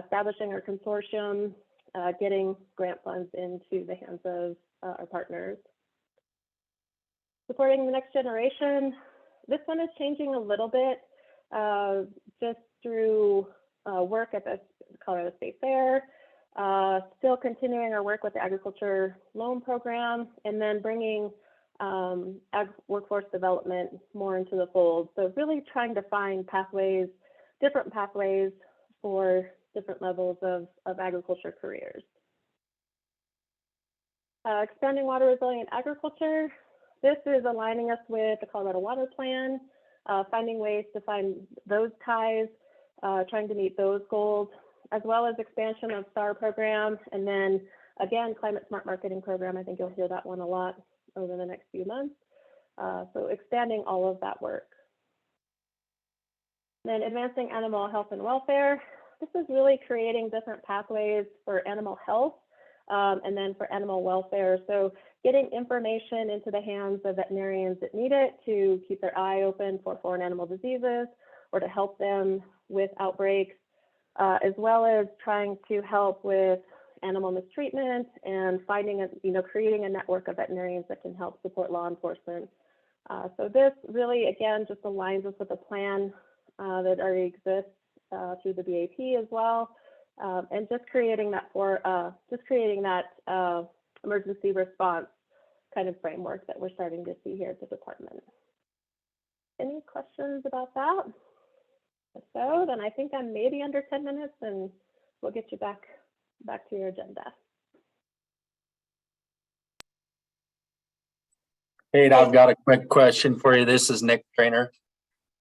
establishing our consortium, getting grant funds into the hands of our partners. Supporting the next generation. This one is changing a little bit just through work at the Colorado State Fair, still continuing our work with the agriculture loan program, and then bringing workforce development more into the fold. So really trying to find pathways, different pathways for different levels of agriculture careers. Expanding water resilient agriculture. This is aligning us with the Colorado Water Plan, finding ways to find those ties, trying to meet those goals, as well as expansion of STAR program, and then again, climate smart marketing program. I think you'll hear that one a lot over the next few months. So expanding all of that work. Then advancing animal health and welfare. This is really creating different pathways for animal health and then for animal welfare. So getting information into the hands of veterinarians that need it to keep their eye open for foreign animal diseases or to help them with outbreaks, as well as trying to help with animal mistreatment and finding, creating a network of veterinarians that can help support law enforcement. So this really, again, just aligns us with a plan that already exists through the BAP as well, and just creating that emergency response kind of framework that we're starting to see here at the department. Any questions about that? If so, then I think I'm maybe under 10 minutes, and we'll get you back to your agenda. Kate, I've got a quick question for you. This is Nick Trainer.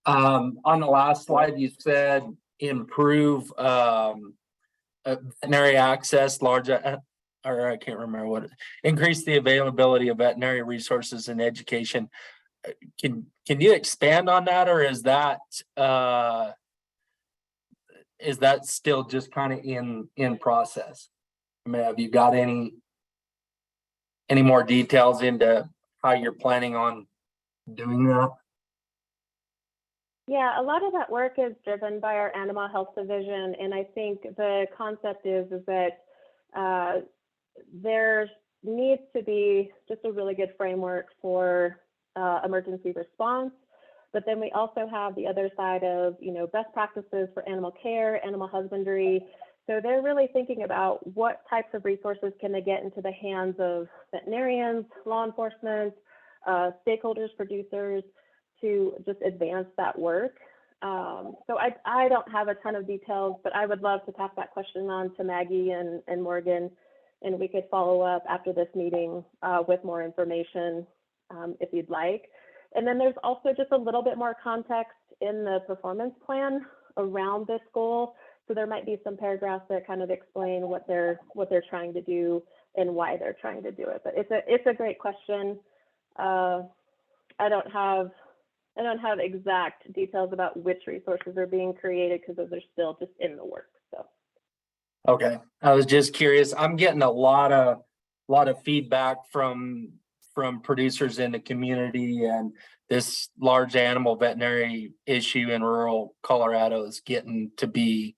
On the last slide, you said improve veterinary access, or I can't remember increase the availability of veterinary resources and education. Can you expand on that, or is that still just kind of in process? I mean, have you got any more details into how you're planning on doing that? Yeah, a lot of that work is driven by our animal health division, and I think the concept is that there needs to be just a really good framework for emergency response. But then we also have the other side of, best practices for animal care, animal husbandry. So they're really thinking about what types of resources can they get into the hands of veterinarians, law enforcement, stakeholders, producers, to just advance that work. So I don't have a ton of details, but I would love to pass that question on to Maggie and Morgan, and we could follow up after this meeting with more information if you'd like. And then there's also just a little bit more context in the performance plan around this goal. So there might be some paragraphs that kind of explain what they're trying to do and why they're trying to do it. But it's a great question. I don't have exact details about which resources are being created because those are still just in the works. So. Okay, I was just curious. I'm getting a lot of feedback from producers in the community, and this large animal veterinary issue in rural Colorado is getting to be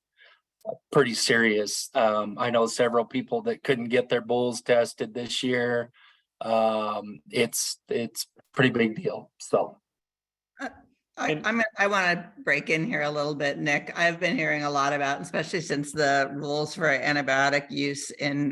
pretty serious. I know several people that couldn't get their bulls tested this year. It's a pretty big deal. So I want to break in here a little bit, Nick. I've been hearing a lot about, especially since the rules for antibiotic use in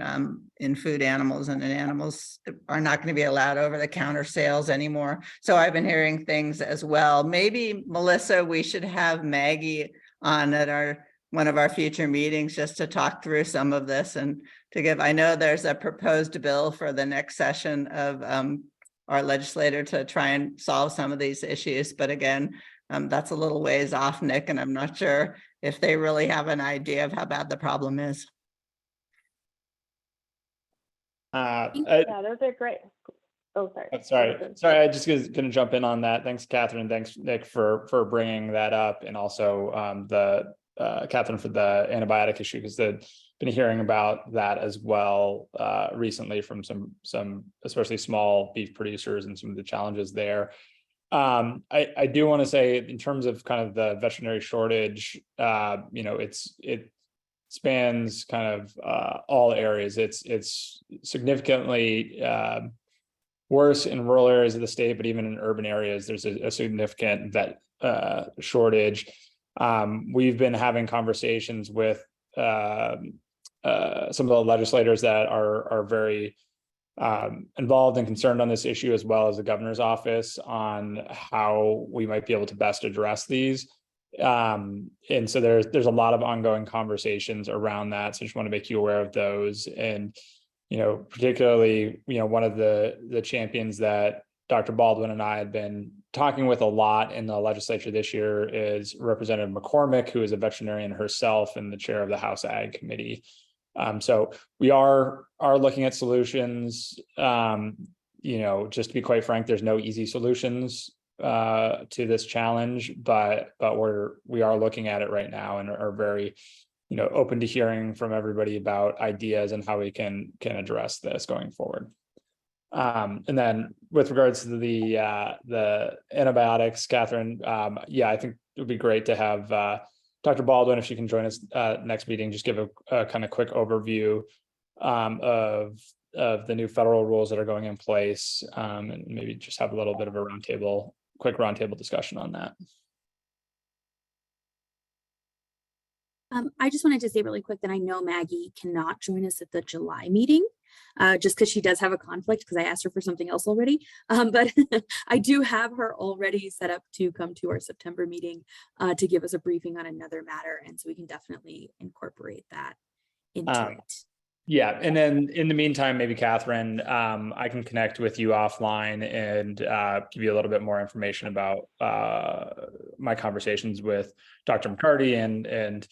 food animals and in animals are not going to be allowed over the counter sales anymore. So I've been hearing things as well. Maybe, Melissa, we should have Maggie on at one of our future meetings just to talk through some of this and to give, I know there's a proposed bill for the next session of our legislator to try and solve some of these issues. But again, that's a little ways off, Nick, and I'm not sure if they really have an idea of how bad the problem is. Yeah, those are great. Oh, sorry. Sorry. I just was going to jump in on that. Thanks, Catherine. Thanks, Nick, for bringing that up, and also Catherine for the antibiotic issue, because they've been hearing about that as well recently from some especially small beef producers and some of the challenges there. I do want to say, in terms of kind of the veterinary shortage, it spans kind of all areas. It's significantly worse in rural areas of the state, but even in urban areas, there's a significant vet shortage. We've been having conversations with some of the legislators that are very involved and concerned on this issue, as well as the governor's office, on how we might be able to best address these. And so there's a lot of ongoing conversations around that. So I just want to make you aware of those. And, particularly, one of the champions that Dr. Baldwin and I had been talking with a lot in the legislature this year is Representative McCormick, who is a veterinarian herself and the chair of the House Ag Committee. So we are looking at solutions. Just to be quite frank, there's no easy solutions to this challenge, but we are looking at it right now and are very open to hearing from everybody about ideas and how we can address this going forward. And then with regards to the antibiotics, Catherine, I think it would be great to have Dr. Baldwin, if she can join us next meeting, just give a kind of quick overview of the new federal rules that are going in place, and maybe just have a little bit of a quick roundtable discussion on that. I just wanted to say really quick that I know Maggie cannot join us at the July meeting, just because she does have a conflict, because I asked her for something else already. But I do have her already set up to come to our September meeting to give us a briefing on another matter. And so we can definitely incorporate that into it. Yeah, and then in the meantime, maybe Catherine, I can connect with you offline and give you a little bit more information about my conversations with Dr. McCarty and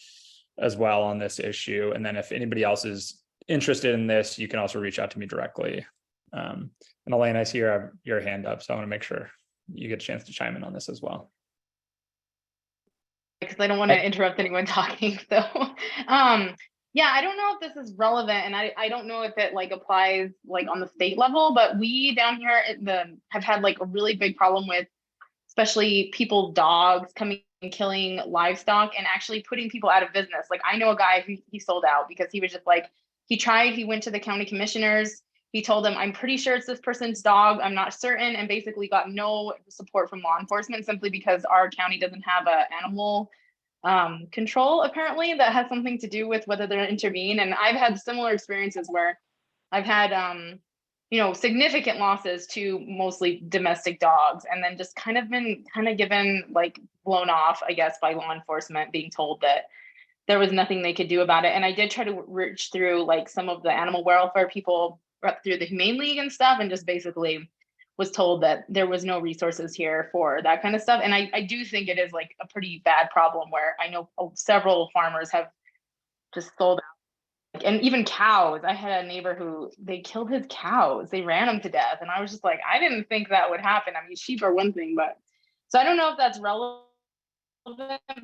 as well on this issue. And then if anybody else is interested in this, you can also reach out to me directly. And Elaine, I see your hand up, so I want to make sure you get a chance to chime in on this as well. Because I don't want to interrupt anyone talking. So, yeah, I don't know if this is relevant, and I don't know if it applies on the state level, but we down here have had a really big problem with, especially dogs coming and killing livestock and actually putting people out of business. I know a guy who he sold out because he was just he went to the county commissioners. He told them, I'm pretty sure it's this person's dog, I'm not certain, and basically got no support from law enforcement simply because our county doesn't have an animal control, apparently, that has something to do with whether they're intervene. And I've had similar experiences where I've had significant losses to mostly domestic dogs, and then just been given blown off, I guess, by law enforcement, being told that there was nothing they could do about it. And I did try to reach through some of the animal welfare people up through the Humane League and stuff, and just basically was told that there was no resources here for that kind of stuff. And I do think it is a pretty bad problem, where I know several farmers have just sold out. And even cows. I had a neighbor who they killed his cows. They ran them to death. And I was just I didn't think that would happen. I mean, sheep are one thing, but so I don't know if that's relevant,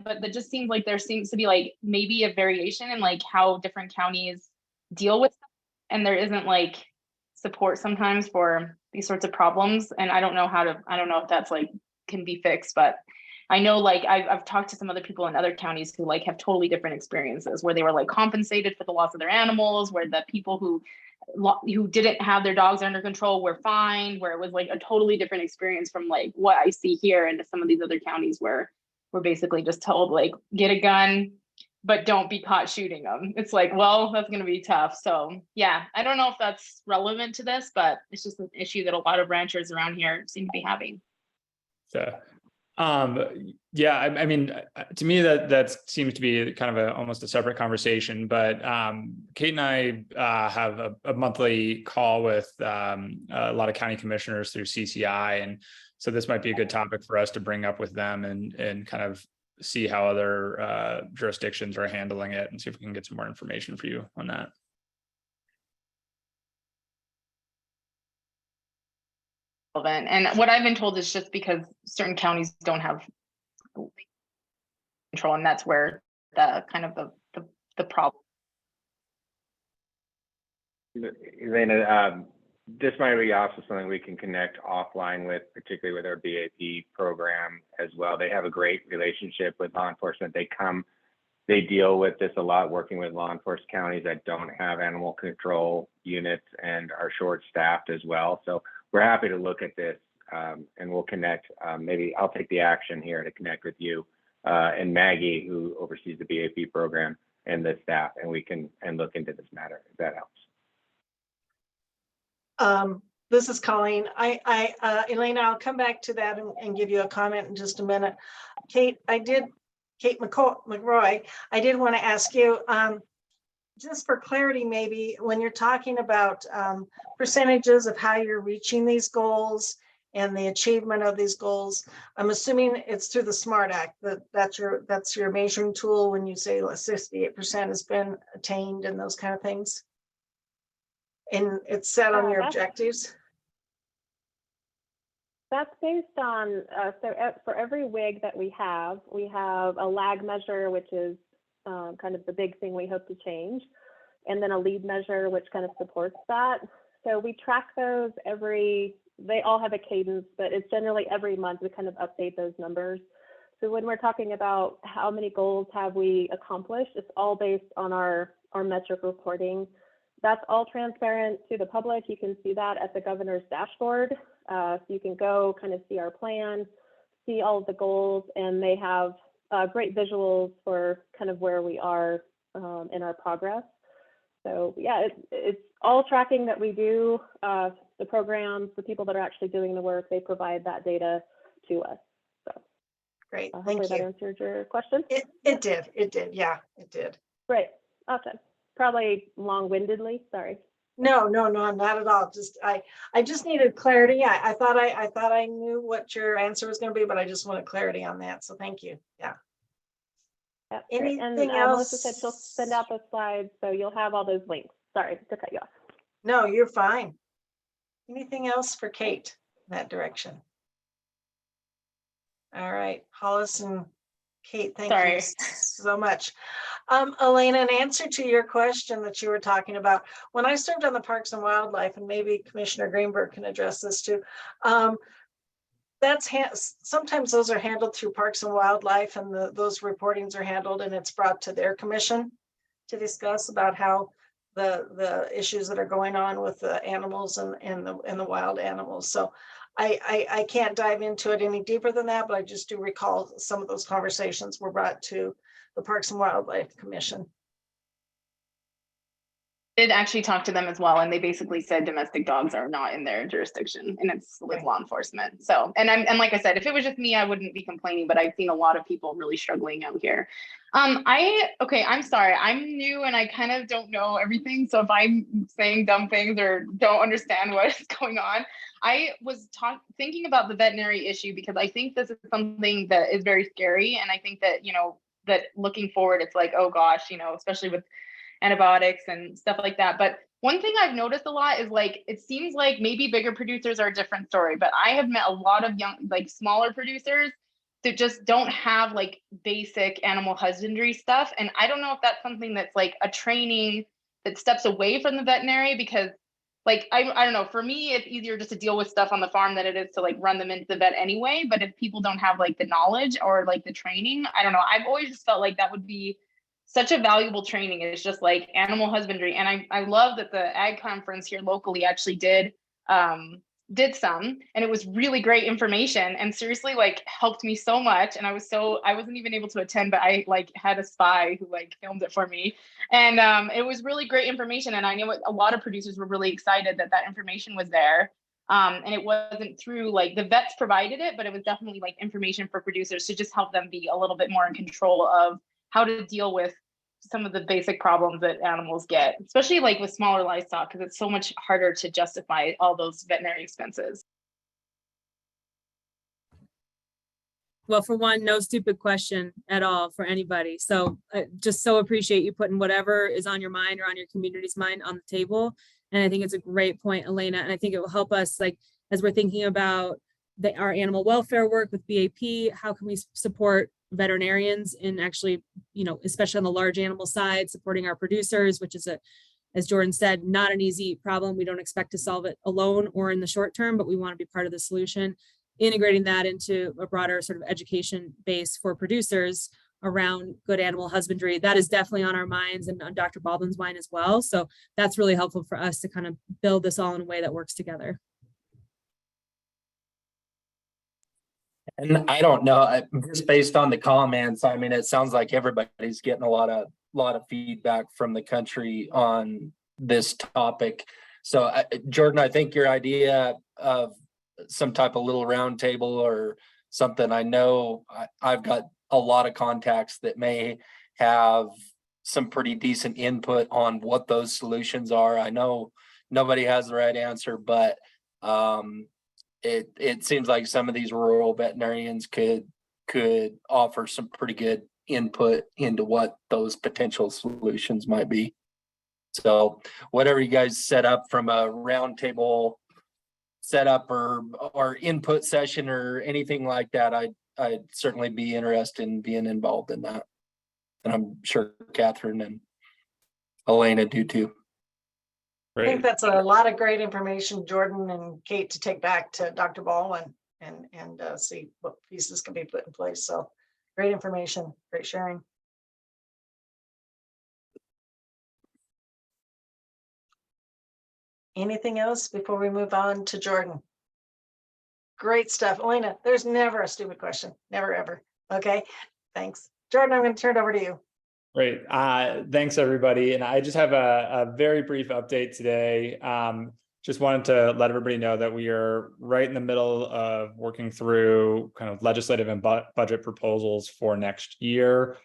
but that just seems there seems to be maybe a variation in how different counties deal with stuff. And there isn't support sometimes for these sorts of problems. And I don't know if that's can be fixed, but I know like I've talked to some other people in other counties who like have totally different experiences where they were like compensated for the loss of their animals, where the people who didn't have their dogs under control were fined, where it was like a totally different experience from like what I see here into some of these other counties where we're basically just told like, get a gun, but don't be caught shooting them. It's like, well, that's going to be tough. So yeah, I don't know if that's relevant to this, but it's just an issue that a lot of ranchers around here seem to be having. So, yeah, I mean, to me, that seems to be kind of almost a separate conversation, but Kate and I have a monthly call with a lot of county commissioners through CCI. And so this might be a good topic for us to bring up with them and kind of see how other jurisdictions are handling it and see if we can get some more information for you on that. And what I've been told is just because certain counties don't have control, and that's where the kind of the problem. Elena, this might be also something we can connect offline with, particularly with our BAP program as well. They have a great relationship with law enforcement. They deal with this a lot, working with law enforcement counties that don't have animal control units and are short-staffed as well. So we're happy to look at this and we'll connect. Maybe I'll take the action here to connect with you and Maggie, who oversees the BAP program, and the staff, and we can look into this matter if that helps. This is Colleen. Elena, I'll come back to that and give you a comment in just a minute. Kate McRoy, I did want to ask you, just for clarity, maybe when you're talking about percentages of how you're reaching these goals and the achievement of these goals, I'm assuming it's through the SMART Act, that's your measuring tool when you say 68% has been attained and those kind of things. And it's set on your objectives? That's based on, for every WIG that we have a lag measure, which is kind of the big thing we hope to change, and then a lead measure, which kind of supports that. So we track those they all have a cadence, but it's generally every month we kind of update those numbers. So when we're talking about how many goals have we accomplished, it's all based on our metric reporting. That's all transparent to the public. You can see that at the governor's dashboard. So you can go kind of see our plan, see all of the goals, and they have great visuals for kind of where we are in our progress. So yeah, it's all tracking that we do. The programs, the people that are actually doing the work, they provide that data to us. So great, thank hopefully you. That answered your question. It did, yeah, it did. Great, awesome. Probably long-windedly, sorry. No, not at all. I just needed clarity. I thought I knew what your answer was going to be, but I just wanted clarity on that. So thank you. Yeah. Yep. Anything And else? Melissa said she'll send out the slides, so you'll have all those links. Sorry to cut you off. No, you're fine. Anything else for Kate in that direction? All right, Hollis and Kate, thank you so much. Elena, in answer to your question that you were talking about, when I served on the Parks and Wildlife, and maybe Commissioner Greenberg can address this too, sometimes those are handled through Parks and Wildlife, and those reportings are handled, and it's brought to their commission to discuss about how the issues that are going on with the animals and the wild animals. So I can't dive into it any deeper than that, but I just do recall some of those conversations were brought to the Parks and Wildlife Commission. Did actually talk to them as well, and they basically said domestic dogs are not in their jurisdiction, and it's with law enforcement. So, and like I said, if it was just me, I wouldn't be complaining, but I've seen a lot of people really struggling out here. I'm sorry, I'm new and I kind of don't know everything. So if I'm saying dumb things or don't understand what is going on, I was thinking about the veterinary issue because I think this is something that is very scary, and I think that that looking forward, it's like, oh gosh, especially with antibiotics and stuff like that. But one thing I've noticed a lot is like, it seems like maybe bigger producers are a different story, but I have met a lot of young, like smaller producers that just don't have like basic animal husbandry stuff. And I don't know if that's something that's like a training that steps away from the veterinary, because like, I don't know, for me, it's easier just to deal with stuff on the farm than it is to like run them into the vet anyway. But if people don't have like the knowledge or like the training, I don't know. I've always just felt like that would be such a valuable training. It's just like animal husbandry. And I love that the ag conference here locally actually did some, and it was really great information and seriously like helped me so much. And I wasn't even able to attend, but I like had a spy who like filmed it for me. And it was really great information. And I know a lot of producers were really excited that that information was there. And it wasn't through like the vets provided it, but it was definitely like information for producers to just help them be a little bit more in control of how to deal with some of the basic problems that animals get, especially like with smaller livestock, because it's so much harder to justify all those veterinary expenses. Well, for one, no stupid question at all for anybody. So just so appreciate you putting whatever is on your mind or on your community's mind on the table. And I think it's a great point, Elena. And I think it will help us, like, as we're thinking about our animal welfare work with BAP, how can we support veterinarians in actually, you know, especially on the large animal side, supporting our producers, which is as Jordan said, not an easy problem. We don't expect to solve it alone or in the short term, but we want to be part of the solution. Integrating that into a broader sort of education base for producers around good animal husbandry, that is definitely on our minds and on Dr. Baldwin's mind as well. So that's really helpful for us to kind of build this all in a way that works together. And I don't know, just based on the comments, I mean, it sounds like everybody's getting a lot of feedback from the country on this topic. So Jordan, I think your idea of some type of little round table or something, I know I've got a lot of contacts that may have some pretty decent input on what those solutions are. I know nobody has the right answer, but it seems like some of these rural veterinarians could offer some pretty good input into what those potential solutions might be. So whatever you guys set up from a roundtable setup or input session or anything like that, I'd certainly be interested in being involved in that. And I'm sure Catherine and Elena do too. I think that's a lot of great information, Jordan and Kate, to take back to Dr. Baldwin and see what pieces can be put in place. So great information, great sharing. Anything else before we move on to Jordan? Great stuff. Elena, there's never a stupid question. Never, ever. Okay, thanks. Jordan, I'm going to turn it over to you. Great. Thanks, everybody. And I just have a very brief update today. Just wanted to let everybody know that we are right in the middle of working through kind of legislative and budget proposals for next year.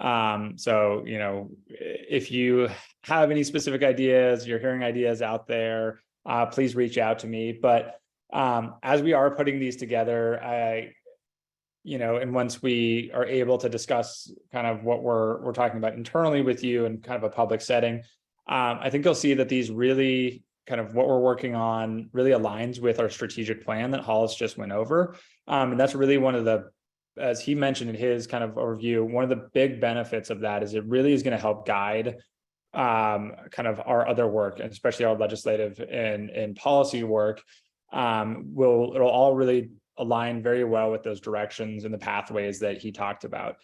So, you know, if you have any specific ideas, you're hearing ideas out there, please reach out to me. But as we are putting these together, you know, and once we are able to discuss kind of what we're talking about internally with you in kind of a public setting, I think you'll see that these really kind of what we're working on really aligns with our strategic plan that Hollis just went over. And that's really one of the, as he mentioned in his kind of overview, one of the big benefits of that is it really is going to help guide kind of our other work, and especially our legislative and policy work. It'll all really align very well with those directions and the pathways that he talked about.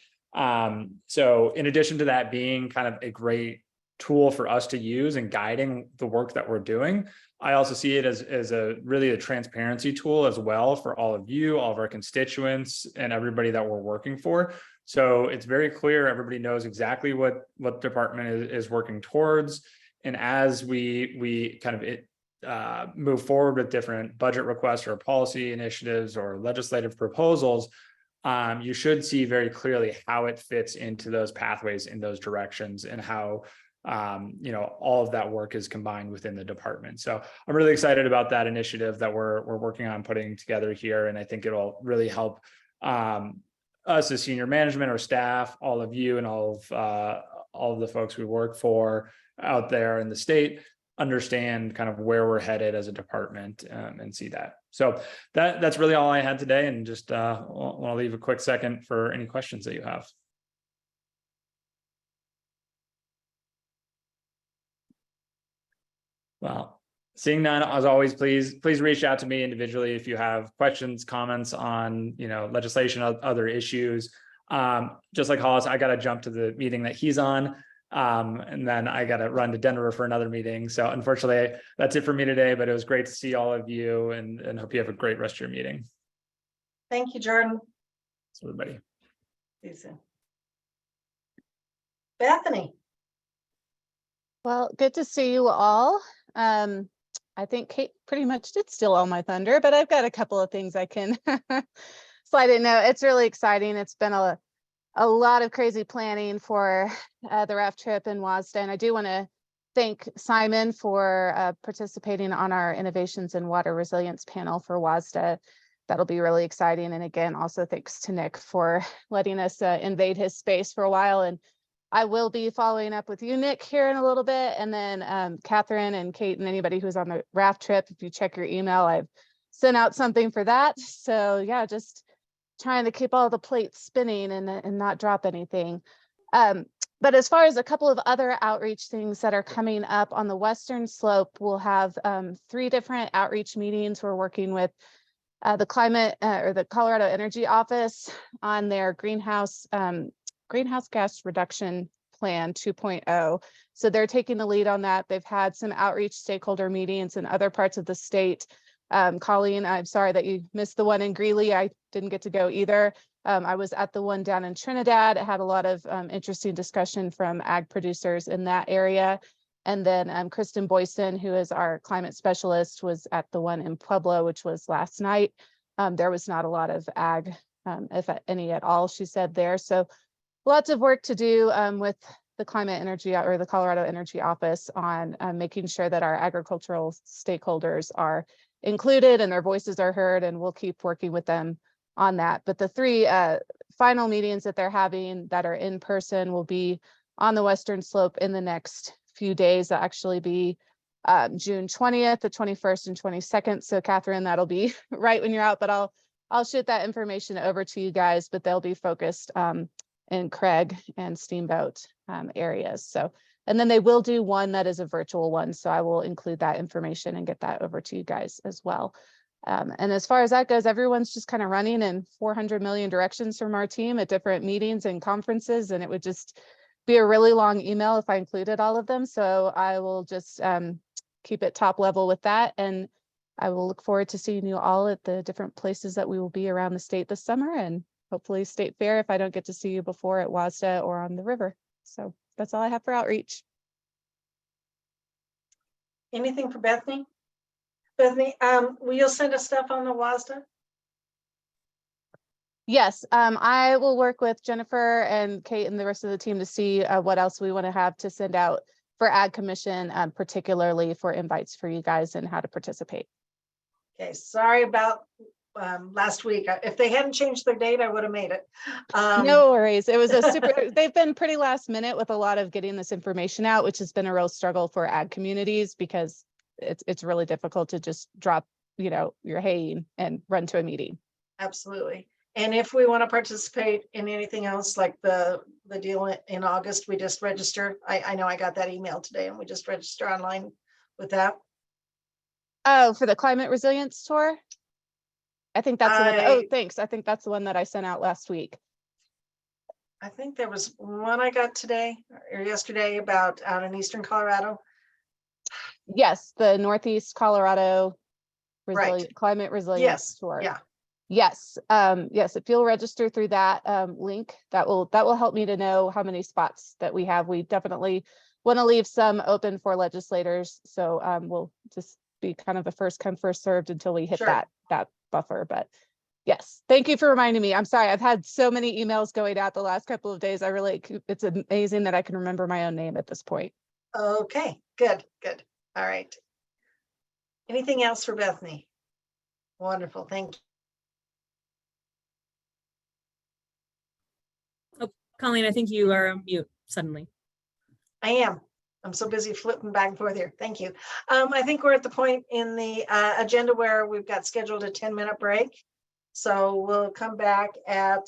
So in addition to that being kind of a great tool for us to use in guiding the work that we're doing, I also see it as really a transparency tool as well for all of you, all of our constituents, and everybody that we're working for. So it's very clear, everybody knows exactly what department is working towards. And as we kind of move forward with different budget requests or policy initiatives or legislative proposals, you should see very clearly how it fits into those pathways in those directions and how you know, all of that work is combined within the department. So I'm really excited about that initiative that we're working on putting together here. And I think it'll really help us as senior management or staff, all of you and all of the folks we work for out there in the state, understand kind of where we're headed as a department and see that. So that's really all I had today. And just want to leave a quick second for any questions that you have. Well, Seeing none, as always, please reach out to me individually if you have questions, comments on, legislation, other issues. Just like Hollis, I got to jump to the meeting that he's on. And then I got to run to Denver for another meeting. So unfortunately, that's it for me today, but it was great to see all of you and hope you have a great rest of your meeting. Thank you, Jordan. Thanks, everybody. See you soon. Bethany. Well, good to see you all. I think Kate pretty much did steal all my thunder, but I've got a couple of things I can slide in. No, it's really exciting. It's been a lot of crazy planning for the raft trip in WASDA. And I do want to thank Simon for participating on our Innovations in Water Resilience panel for WASDA. That'll be really exciting. And again, also thanks to Nick for letting us invade his space for a while. And I will be following up with you, Nick, here in a little bit. And then Catherine and Kate and anybody who's on the raft trip, if you check your email, I've sent out something for that. So yeah, just trying to keep all the plates spinning and not drop anything. But as far as a couple of other outreach things that are coming up on the Western Slope, we'll have 3 different outreach meetings. We're working with the the Colorado Energy Office on their greenhouse gas reduction plan 2.0. So they're taking the lead on that. They've had some outreach stakeholder meetings in other parts of the state. Colleen, I'm sorry that you missed the one in Greeley. I didn't get to go either. I was at the one down in Trinidad. It had a lot of interesting discussion from ag producers in that area. And then Kristen Boyson, who is our climate specialist, was at the one in Pueblo, which was last night. There was not a lot of ag, if any at all, she said there. So lots of work to do with the Climate Energy or the Colorado Energy Office on making sure that our agricultural stakeholders are included and their voices are heard, and we'll keep working with them on that. But the 3 final meetings that they're having that are in person will be on the Western Slope in the next few days. That'll actually be June 20th, the 21st and 22nd. So Catherine, that'll be right when you're out, but I'll shoot that information over to you guys, but they'll be focused in Craig and Steamboat areas. So, and then they will do one that is a virtual one. So I will include that information and get that over to you guys as well. And as far as that goes, everyone's just kind of running in 400 million directions from our team at different meetings and conferences. And it would just be a really long email if I included all of them. So I will just keep it top level with that. And I will look forward to seeing you all at the different places that we will be around the state this summer, and hopefully State Fair if I don't get to see you before at WASDA or on the river. So that's all I have for outreach. Anything for Bethany? Bethany, will you send us stuff on the WASDA? Yes, I will work with Jennifer and Kate and the rest of the team to see what else we want to have to send out for Ag Commission, particularly for invites for you guys and how to participate. Okay, sorry about last week. If they hadn't changed their date, I would have made it. No worries. It was a super, they've been pretty last minute with a lot of getting this information out, which has been a real struggle for ag communities because it's really difficult to just drop, your hay and run to a meeting. Absolutely. And if we want to participate in anything else like the deal in August, we just register. I know I got that email today and we just register online with that. Oh, for the climate resilience tour? I think that's the one. Oh, thanks. I think that's the one that I sent out last week. I think there was one I got today or yesterday about out in Eastern Colorado. Yes, the Northeast Colorado Right. Climate Resilience Yes. Tour. Yeah. Yes. Yes. If you'll register through that link, that will help me to know how many spots that we have. We definitely want to leave some open for legislators. So we'll just be kind of a first come, first served until we hit Sure. that buffer. But yes, thank you for reminding me. I'm sorry. I've had so many emails going out the last couple of days. It's amazing that I can remember my own name at this point. Okay, good. All right. Anything else for Bethany? Wonderful, thank you. Colleen, I think you are on mute suddenly. I am. I'm so busy flipping back and forth here. Thank you. I think we're at the point in the agenda where we've got scheduled a 10-minute break. So we'll come back at,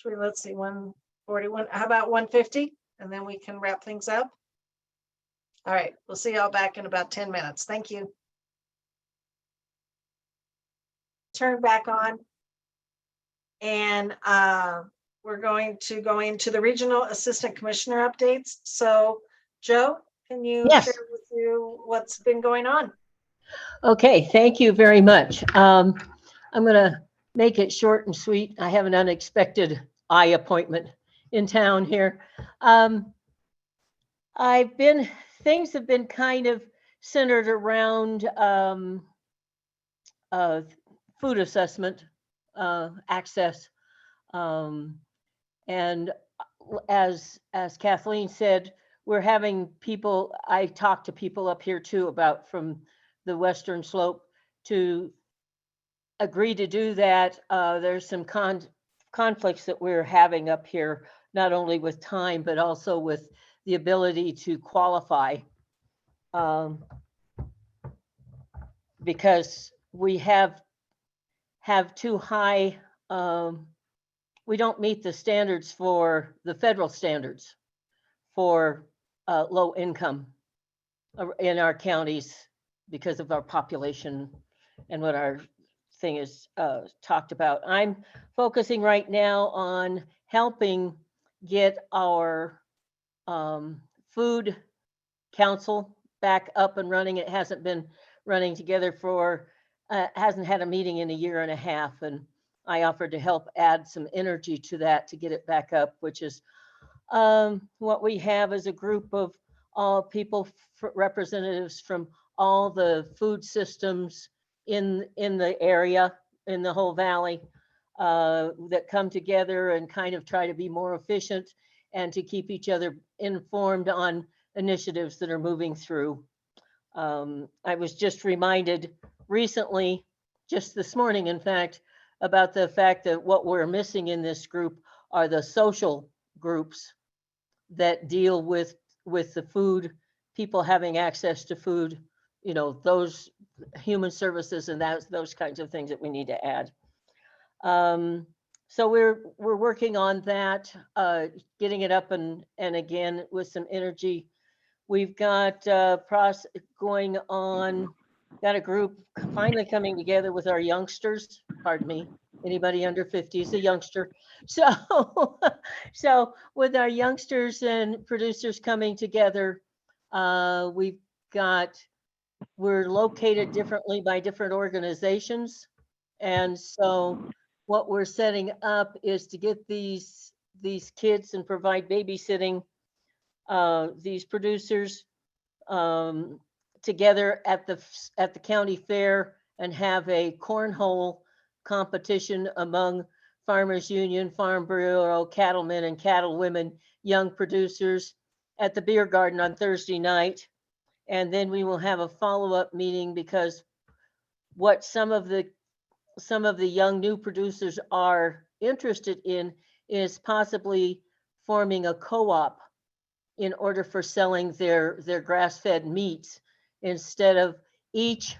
let's see, 1:41. How about 1:50? And then we can wrap things up. All right, we'll see y'all back in about 10 minutes. Thank you. Turn back on. And we're going to go into the regional assistant commissioner updates. So Joe, can you Yes. share with you what's been going on? Okay, thank you very much. I'm going to make it short and sweet. I have an unexpected eye appointment in town here. Things have been kind of centered around food assessment, access. And as Kathleen said, we're having people, I talked to people up here too about from the Western Slope to agree to do that. There's some conflicts that we're having up here, not only with time, but also with the ability to qualify. Because we have too high, we don't meet the standards for the federal standards for low income in our counties because of our population and what our thing is talked about. I'm focusing right now on helping get our food council back up and running. It hasn't been running together for, hasn't had a meeting in a year and a half. And I offered to help add some energy to that to get it back up, which is what we have is a group of all people, representatives from all the food systems in the area, in the whole valley, that come together and kind of try to be more efficient and to keep each other informed on initiatives that are moving through. I was just reminded recently, just this morning, in fact, about the fact that what we're missing in this group are the social groups that deal with the food, people having access to food, you know, those human services and those kinds of things that we need to add. So we're working on that, getting it up and again with some energy. We've got process going on, got a group finally coming together with our youngsters, pardon me, anybody under 50 is a youngster. So, so with our youngsters and producers coming together, we're located differently by different organizations. And so what we're setting up is to get these kids and provide babysitting, these producers together at the county fair and have a cornhole competition among Farmers Union, Farm Bureau, cattlemen and cattlewomen, young producers at the beer garden on Thursday night. And then we will have a follow-up meeting because what some of the young new producers are interested in is possibly forming a co-op in order for selling their grass-fed meats instead of each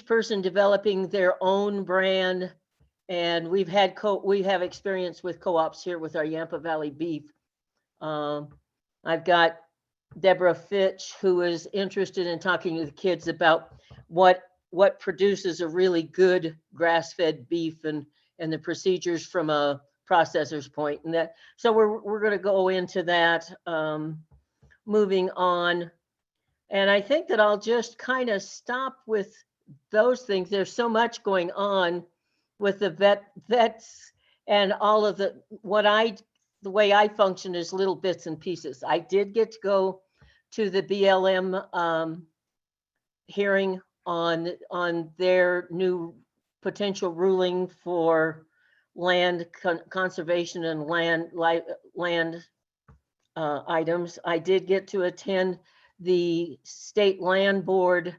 person developing their own brand. And we have experience with co-ops here with our Yampa Valley beef. I've got Deborah Fitch, who is interested in talking to the kids about what produces a really good grass-fed beef and the procedures from a processor's point. And that, so we're going to go into that, moving on. And I think that I'll just kind of stop with those things. There's so much going on with the vets and all of the way I function is little bits and pieces. I did get to go to the BLM hearing on their new potential ruling for land conservation and land items. I did get to attend the State Land Board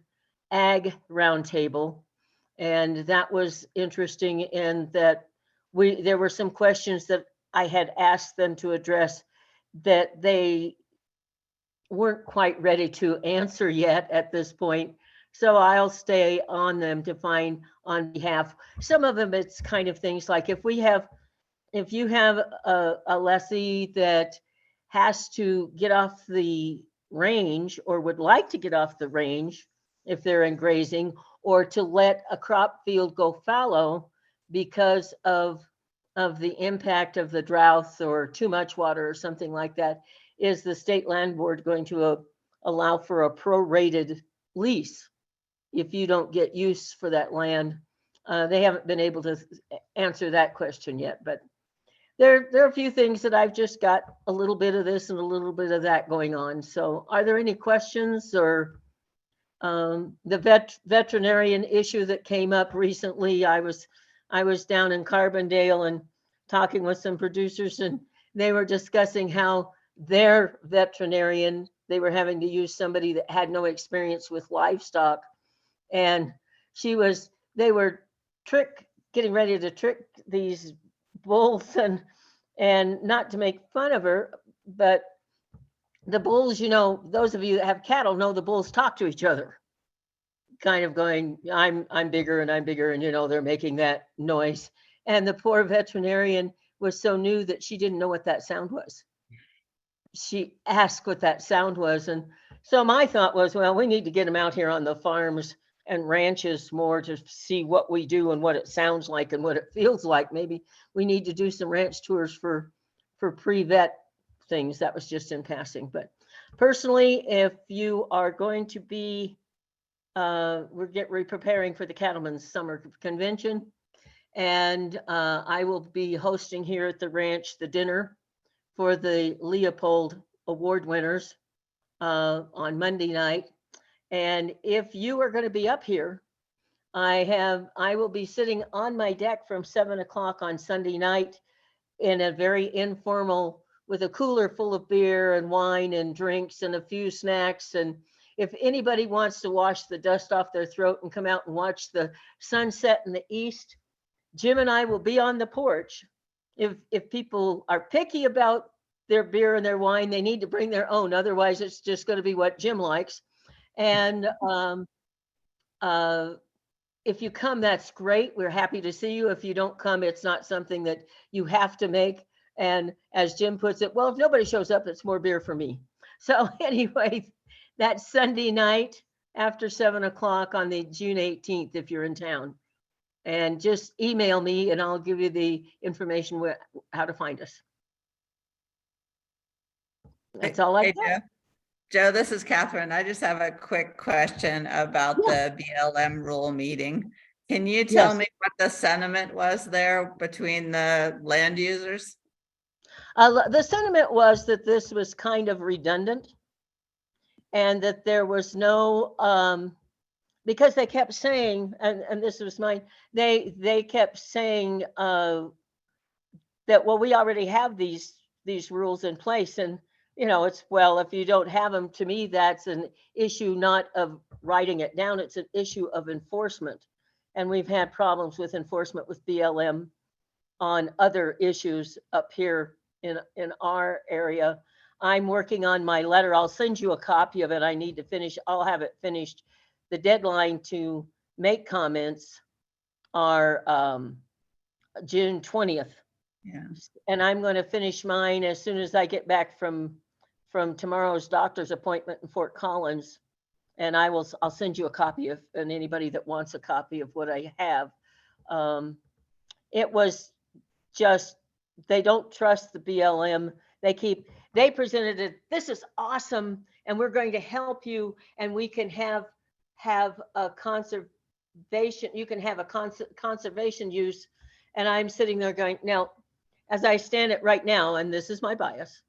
Ag Roundtable, and that was interesting in that there were some questions that I had asked them to address that they weren't quite ready to answer yet at this point. So I'll stay on them to find on behalf. Some of them, it's kind of things like if you have a lessee that has to get off the range or would like to get off the range if they're in grazing, or to let a crop field go fallow because of the impact of the droughts or too much water or something like that, is the state land board going to allow for a prorated lease if you don't get use for that land? They haven't been able to answer that question yet, but there are a few things that I've just got a little bit of this and a little bit of that going on. So are there any questions? Or the veterinarian issue that came up recently? I was down in Carbondale and talking with some producers, and they were discussing how their veterinarian, they were having to use somebody that had no experience with livestock. And they were getting ready to trick these bulls, and not to make fun of her, but the bulls, those of you that have cattle know the bulls talk to each other, kind of going, I'm bigger and I'm bigger, and they're making that noise. And the poor veterinarian was so new that she didn't know what that sound was. She asked what that sound was. And so my thought was, well, we need to get them out here on the farms and ranches more to see what we do and what it sounds like and what it feels like. Maybe we need to do some ranch tours for pre-vet things. That was just in passing. But personally, if you are going to be, we're preparing for the Cattlemen's Summer Convention, and I will be hosting here at the ranch the dinner for the Leopold Award winners on Monday night. And if you are going to be up here, I will be sitting on my deck from 7 o'clock on Sunday night in a very informal, with a cooler full of beer and wine and drinks and a few snacks. And if anybody wants to wash the dust off their throat and come out and watch the sunset in the east, Jim and I will be on the porch. If people are picky about their beer and their wine, they need to bring their own. Otherwise, it's just going to be what Jim likes. And if you come, that's great. We're happy to see you. If you don't come, it's not something that you have to make. And as Jim puts it, well, if nobody shows up, it's more beer for me. So anyway, that's Sunday night after 7 o'clock on the June 18th, if you're in town. And just email me and I'll give you the information how to find us. That's all I got. Joe, this is Catherine. I just have a quick question about the BLM rule meeting. Can you tell me what the sentiment was there between the land users? The sentiment was that this was kind of redundant, and that there was no, because they kept saying, and this was mine, they kept saying that, well, we already have these rules in place. And it's, well, if you don't have them, to me, that's an issue not of writing it down. It's an issue of enforcement. And we've had problems with enforcement with BLM on other issues up here in our area. I'm working on my letter. I'll send you a copy of it. I need to finish. I'll have it finished. The deadline to make comments are June 20th. Yeah. And I'm going to finish mine as soon as I get back from tomorrow's doctor's appointment in Fort Collins. And I'll send you a copy of, and anybody that wants a copy of what I have. It was just, they don't trust the BLM. They presented it, this is awesome, and we're going to help you, and we can have a conservation, you can have a conservation use. And I'm sitting there going, now, as I stand it right now, and this is my bias.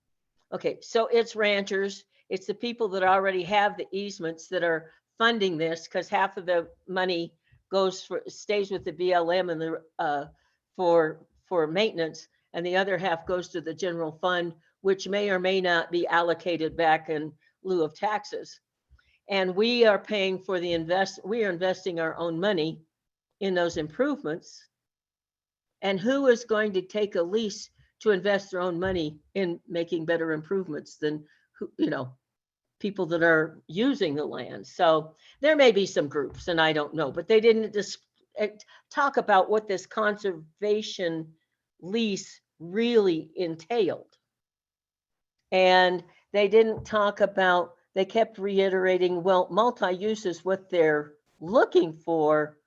Okay, so it's ranchers, it's the people that already have the easements that are funding this, because half of the money stays with the BLM and the for maintenance, and the other half goes to the general fund, which may or may not be allocated back in lieu of taxes. And we are paying for we are investing our own money in those improvements. And who is going to take a lease to invest their own money in making better improvements than people that are using the land? So there may be some groups, and I don't know, but they didn't just talk about what this conservation lease really entailed. And they didn't talk about they kept reiterating, well, multi-use is what they're looking for,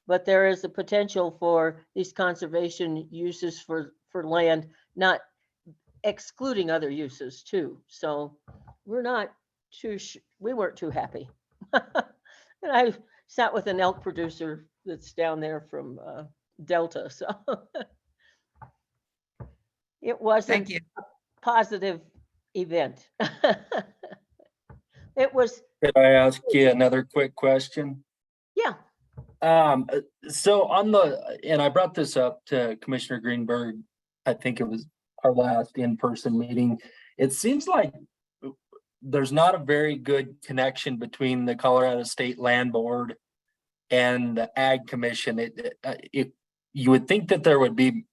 but there is a potential for these conservation uses for land, not excluding other uses too. So we're not too, we weren't too happy. And I sat with an elk producer that's down there from Delta, so it wasn't Thank you. a positive event. It was, Could I ask you another quick question? yeah, So on and I brought this up to Commissioner Greenberg, I think it was our last in-person meeting. It seems like there's not a very good connection between the Colorado State Land Board and the Ag Commission. You would think that there would be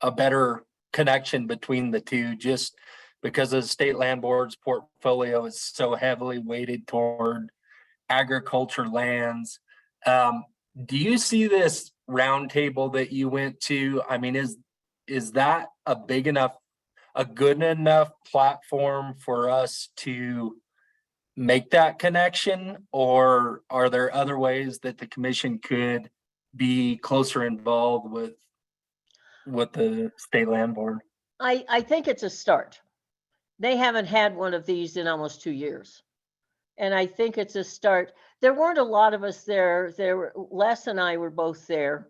a better connection between the two, just because the State Land Board's portfolio is so heavily weighted toward agriculture lands. Do you see this roundtable that you went to? I mean, is that a good enough platform for us to make that connection? Or are there other ways that the commission could be closer involved with the State Land Board? I think it's a start. They haven't had one of these in almost 2 years. And I think it's a start. There weren't a lot of us there. Les and I were both there.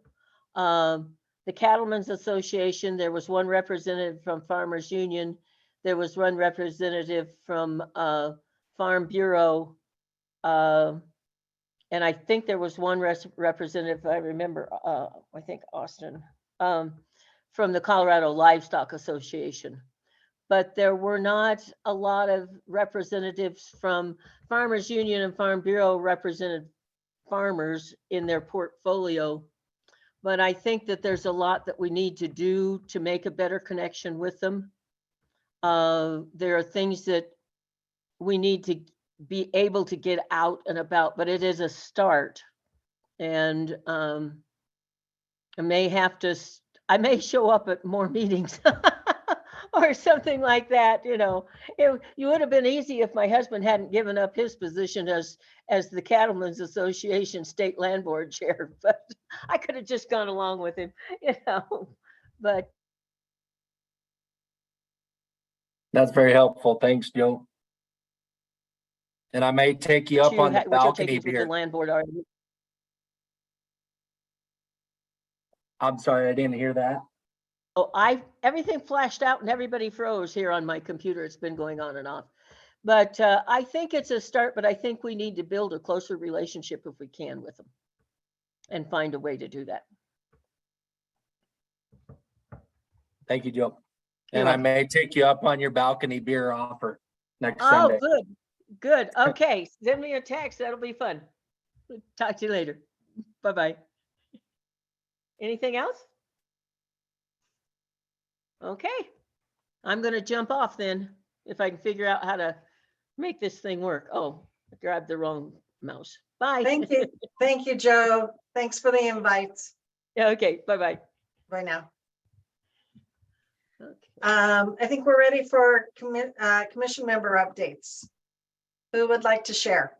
The Cattlemen's Association, there was one representative from Farmers Union. There was one representative from Farm Bureau. And I think there was one representative, I remember, I think Austin, from the Colorado Livestock Association. But there were not a lot of representatives from Farmers Union, and Farm Bureau represented farmers in their portfolio. But I think that there's a lot that we need to do to make a better connection with them. There are things that we need to be able to get out and about, but it is a start. And I may show up at more meetings or something like that. You know, you would have been easy if my husband hadn't given up his position as the Cattlemen's Association State Land Board chair, but I could have just gone along with him, you know. But That's very helpful. Thanks, Joe. And I may take you up on the what you're balcony taking to the beer. land board already. I'm sorry, I didn't hear that. Oh, everything flashed out and everybody froze here on my computer. It's been going on and off. But I think it's a start, but I think we need to build a closer relationship if we can with them and find a way to do that. Thank you, Joe. And I may take you up on your balcony beer offer next Oh, Sunday. good. Okay, send me a text. That'll be fun. Talk to you later. Bye-bye. Anything else? Okay, I'm going to jump off then if I can figure out how to make this thing work. Oh, I grabbed the wrong mouse. Bye. Thank you. Thank you, Joe. Thanks for the invites. Yeah, okay, bye-bye. Bye now. Okay. I think we're ready for commission member updates. Who would like to share?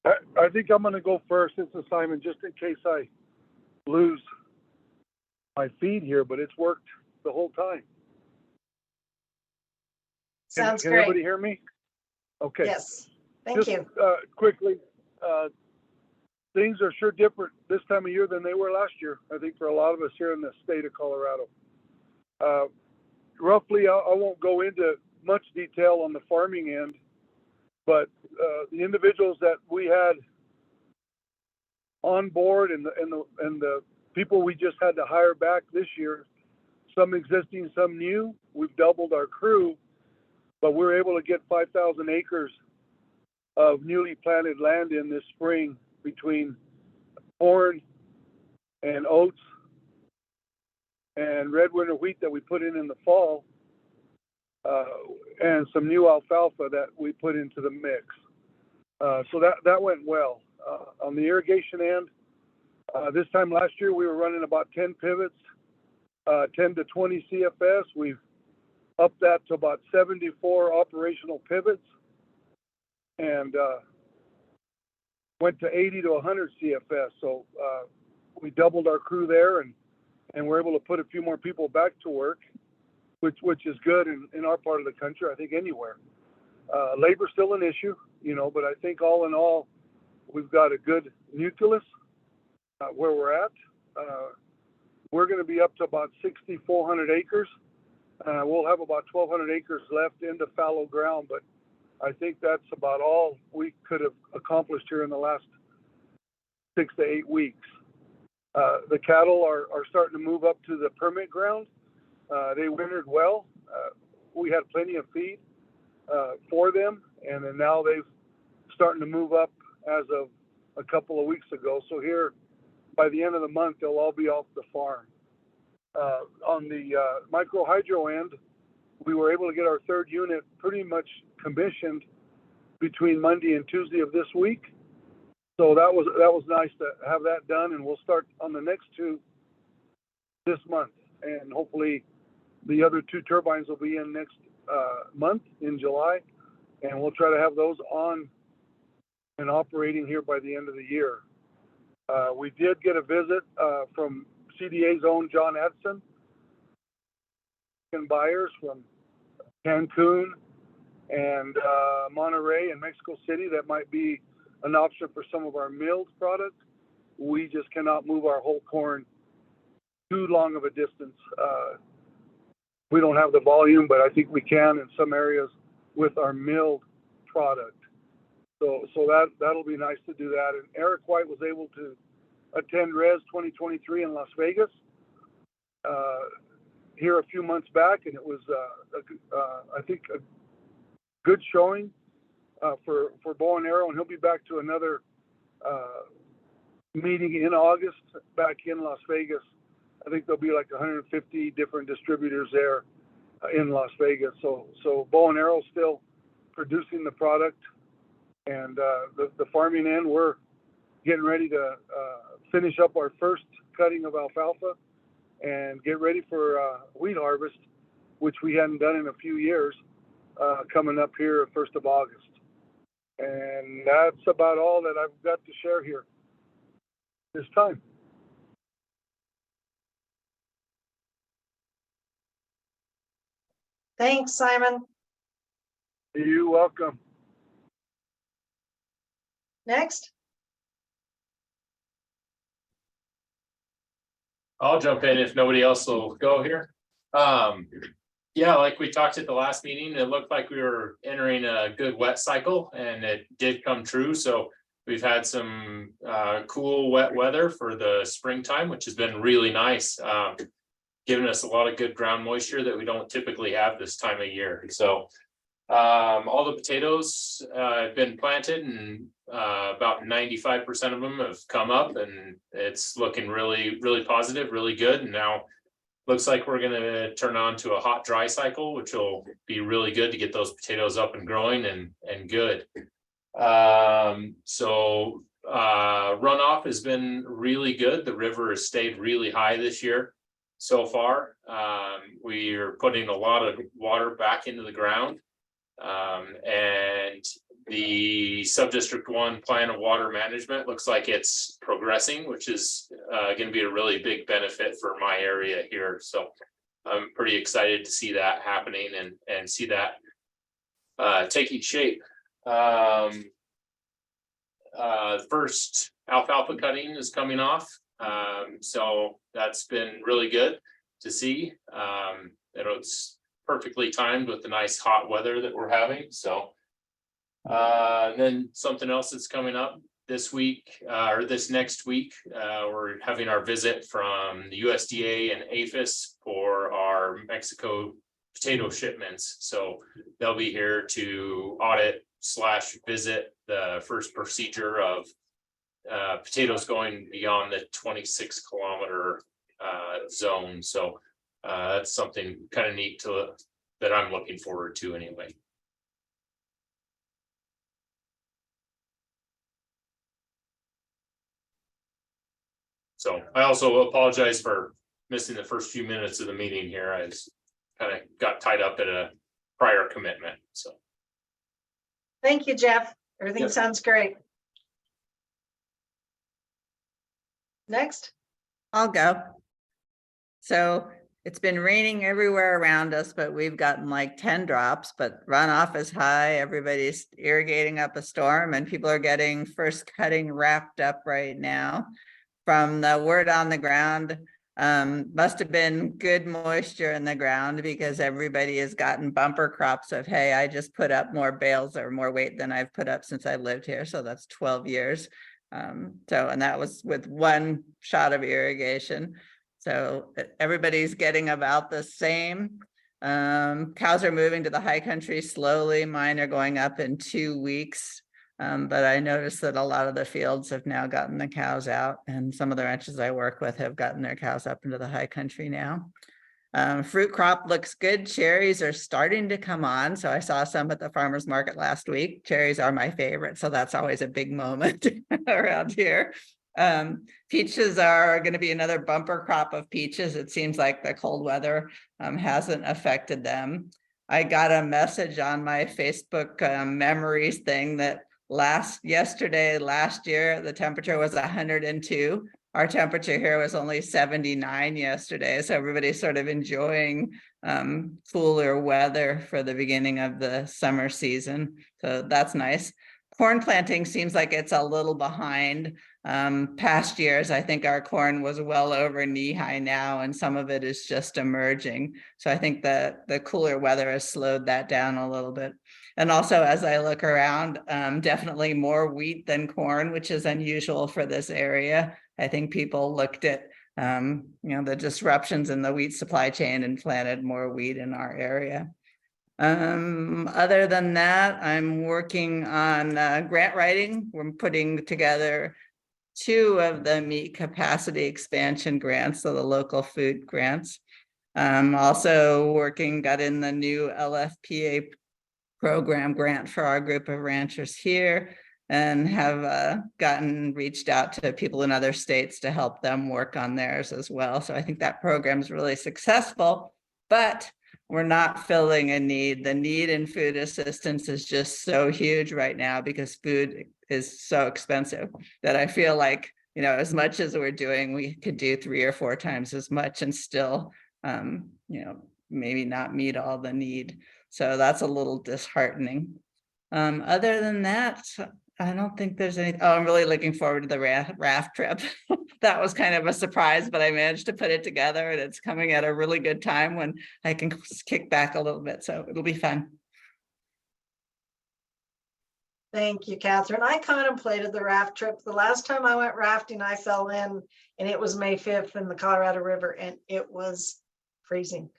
I think I'm going to go first. It's Simon, just in case I lose my feed here, but it's worked the whole time. Sounds Can great. everybody hear me? Okay. Yes, thank you. Quickly, things are sure different this time of year than they were last year, I think, for a lot of us here in the state of Colorado. Roughly, I won't go into much detail on the farming end, but the individuals that we had on board and the people we just had to hire back this year, some existing, some new, we've doubled our crew, but we were able to get 5,000 acres of newly planted land in this spring between corn and oats and red winter wheat that we put in the fall, and some new alfalfa that we put into the mix. So that went well. On the irrigation end, this time last year we were running about 10 pivots, 10 to 20 CFS. We've upped that to about 74 operational pivots, and went to 80 to 100 CFS. So we doubled our crew there, and we're able to put a few more people back to work, which is good in our part of the country, I think anywhere. Labor's still an issue, you know, but I think all in all, we've got a good nucleus where we're at. We're going to be up to about 6,400 acres. We'll have about 1,200 acres left into fallow ground, but I think that's about all we could have accomplished here in the last 6 to 8 weeks. The cattle are starting to move up to the permit ground. They wintered well. We had plenty of feed for them, and then now they've starting to move up as of a couple of weeks ago. So here, by the end of the month, they'll all be off the farm. On the micro hydro end, we were able to get our third unit pretty much commissioned between Monday and Tuesday of this week. So that was nice to have that done, and we'll start on the next two this month, and hopefully the other 2 turbines will be in next month in July, and we'll try to have those on and operating here by the end of the year. We did get a visit from CDA's own John Edson and buyers from Cancun and Monterey and Mexico City. That might be an option for some of our milled product. We just cannot move our whole corn too long of a distance. We don't have the volume, but I think we can in some areas with our milled product. So that'll be nice to do that. And Eric White was able to attend RES 2023 in Las Vegas here a few months back, and it was I think a good showing for bow and arrow, and he'll be back to another meeting in August back in Las Vegas. I think there'll be like 150 different distributors there in Las Vegas. So bow and arrow still producing the product, and the farming end, we're getting ready to finish up our first cutting of alfalfa and get ready for wheat harvest, which we hadn't done in a few years, coming up here 1st of August. And that's about all that I've got to share here this time. Thanks, Simon. You're welcome. Next. I'll jump in if nobody else will go here. Yeah, like we talked at the last meeting, it looked like we were entering a good wet cycle, and it did come true. So we've had some cool wet weather for the springtime, which has been really nice, giving us a lot of good ground moisture that we don't typically have this time of year. So all the potatoes have been planted, and about 95% of them have come up, and it's looking really, really positive, really good. And now looks like we're going to turn on to a hot dry cycle, which will be really good to get those potatoes up and growing and good. So runoff has been really good. The river has stayed really high this year so far. We are putting a lot of water back into the ground. And the Subdistrict 1 plan of water management looks like it's progressing, which is going to be a really big benefit for my area here. So I'm pretty excited to see that happening and see that taking shape. First alfalfa cutting is coming off. So that's been really good to see. It's perfectly timed with the nice hot weather that we're having. So then something else that's coming up this week or this next week, we're having our visit from the USDA and APHIS for our Mexico potato shipments. So they'll be here to audit / visit the first procedure of potatoes going beyond the 26-kilometer zone. So that's something kind of neat that I'm looking forward to anyway. So I also apologize for missing the first few minutes of the meeting here. I was kind of got tied up in a prior commitment, so. Thank you, Jeff. Everything Yep. sounds great. Next. I'll go. So it's been raining everywhere around us, but we've gotten like 10 drops, but runoff is high. Everybody's irrigating up a storm and people are getting first cutting wrapped up right now. From the word on the ground, must have been good moisture in the ground because everybody has gotten bumper crops of, hey, I just put up more bales or more weight than I've put up since I lived here. So that's 12 years. And that was with one shot of irrigation. So everybody's getting about the same. Cows are moving to the high country slowly. Mine are going up in 2 weeks. But I noticed that a lot of the fields have now gotten the cows out, and some of the ranches I work with have gotten their cows up into the high country now. Fruit crop looks good. Cherries are starting to come on. So I saw some at the farmer's market last week. Cherries are my favorite. So that's always a big moment around here. Peaches are going to be another bumper crop of peaches. It seems like the cold weather hasn't affected them. I got a message on my Facebook memories thing that last year, the temperature was 102. Our temperature here was only 79 yesterday. So everybody's sort of enjoying cooler weather for the beginning of the summer season. So that's nice. Corn planting seems like it's a little behind. Past years, I think our corn was well over knee high now, and some of it is just emerging. So I think that the cooler weather has slowed that down a little bit. And also, as I look around, definitely more wheat than corn, which is unusual for this area. I think people looked at the disruptions in the wheat supply chain and planted more wheat in our area. Other than that, I'm working on grant writing. We're putting together 2 of the meat capacity expansion grants, so the local food grants. Also got in the new LFPA program grant for our group of ranchers here, and have reached out to people in other states to help them work on theirs as well. So I think that program is really successful, but we're not filling a need. The need in food assistance is just so huge right now because food is so expensive that I feel like, as much as we're doing, we could do 3 or 4 times as much and still, maybe not meet all the need. So that's a little disheartening. Other than that, I don't think there's any. Oh, I'm really looking forward to the raft trip. That was kind of a surprise, but I managed to put it together, and it's coming at a really good time when I can kick back a little bit. So it'll be fun. Thank you, Catherine. I contemplated the raft trip. The last time I went rafting, I fell in, and it was May 5th in the Colorado River, and it was freezing.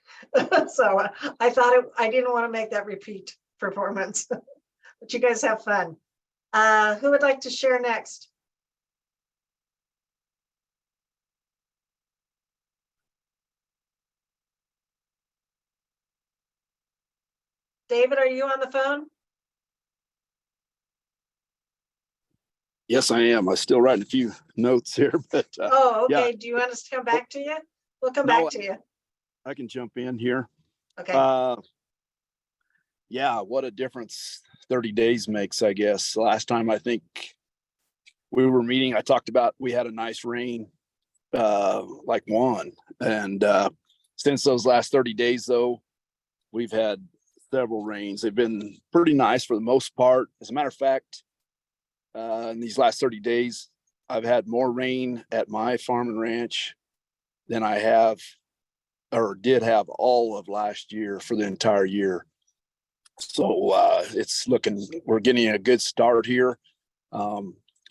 So I thought I didn't want to make that repeat performance, but you guys have fun. Who would like to share next? David, are you on the phone? Yes, I am. I'm still writing a few notes here, but Oh, okay. yeah. Do you want us to come back to you? We'll come No, back to you. I can jump in here. Okay. Yeah, what a difference 30 days makes, I guess. Last time I think we were meeting, I talked about we had a nice rain, like one. And since those last 30 days, though, we've had several rains. They've been pretty nice for the most part. As a matter of fact, in these last 30 days, I've had more rain at my farm and ranch than I have or did have all of last year for the entire year. So it's looking, we're getting a good start here.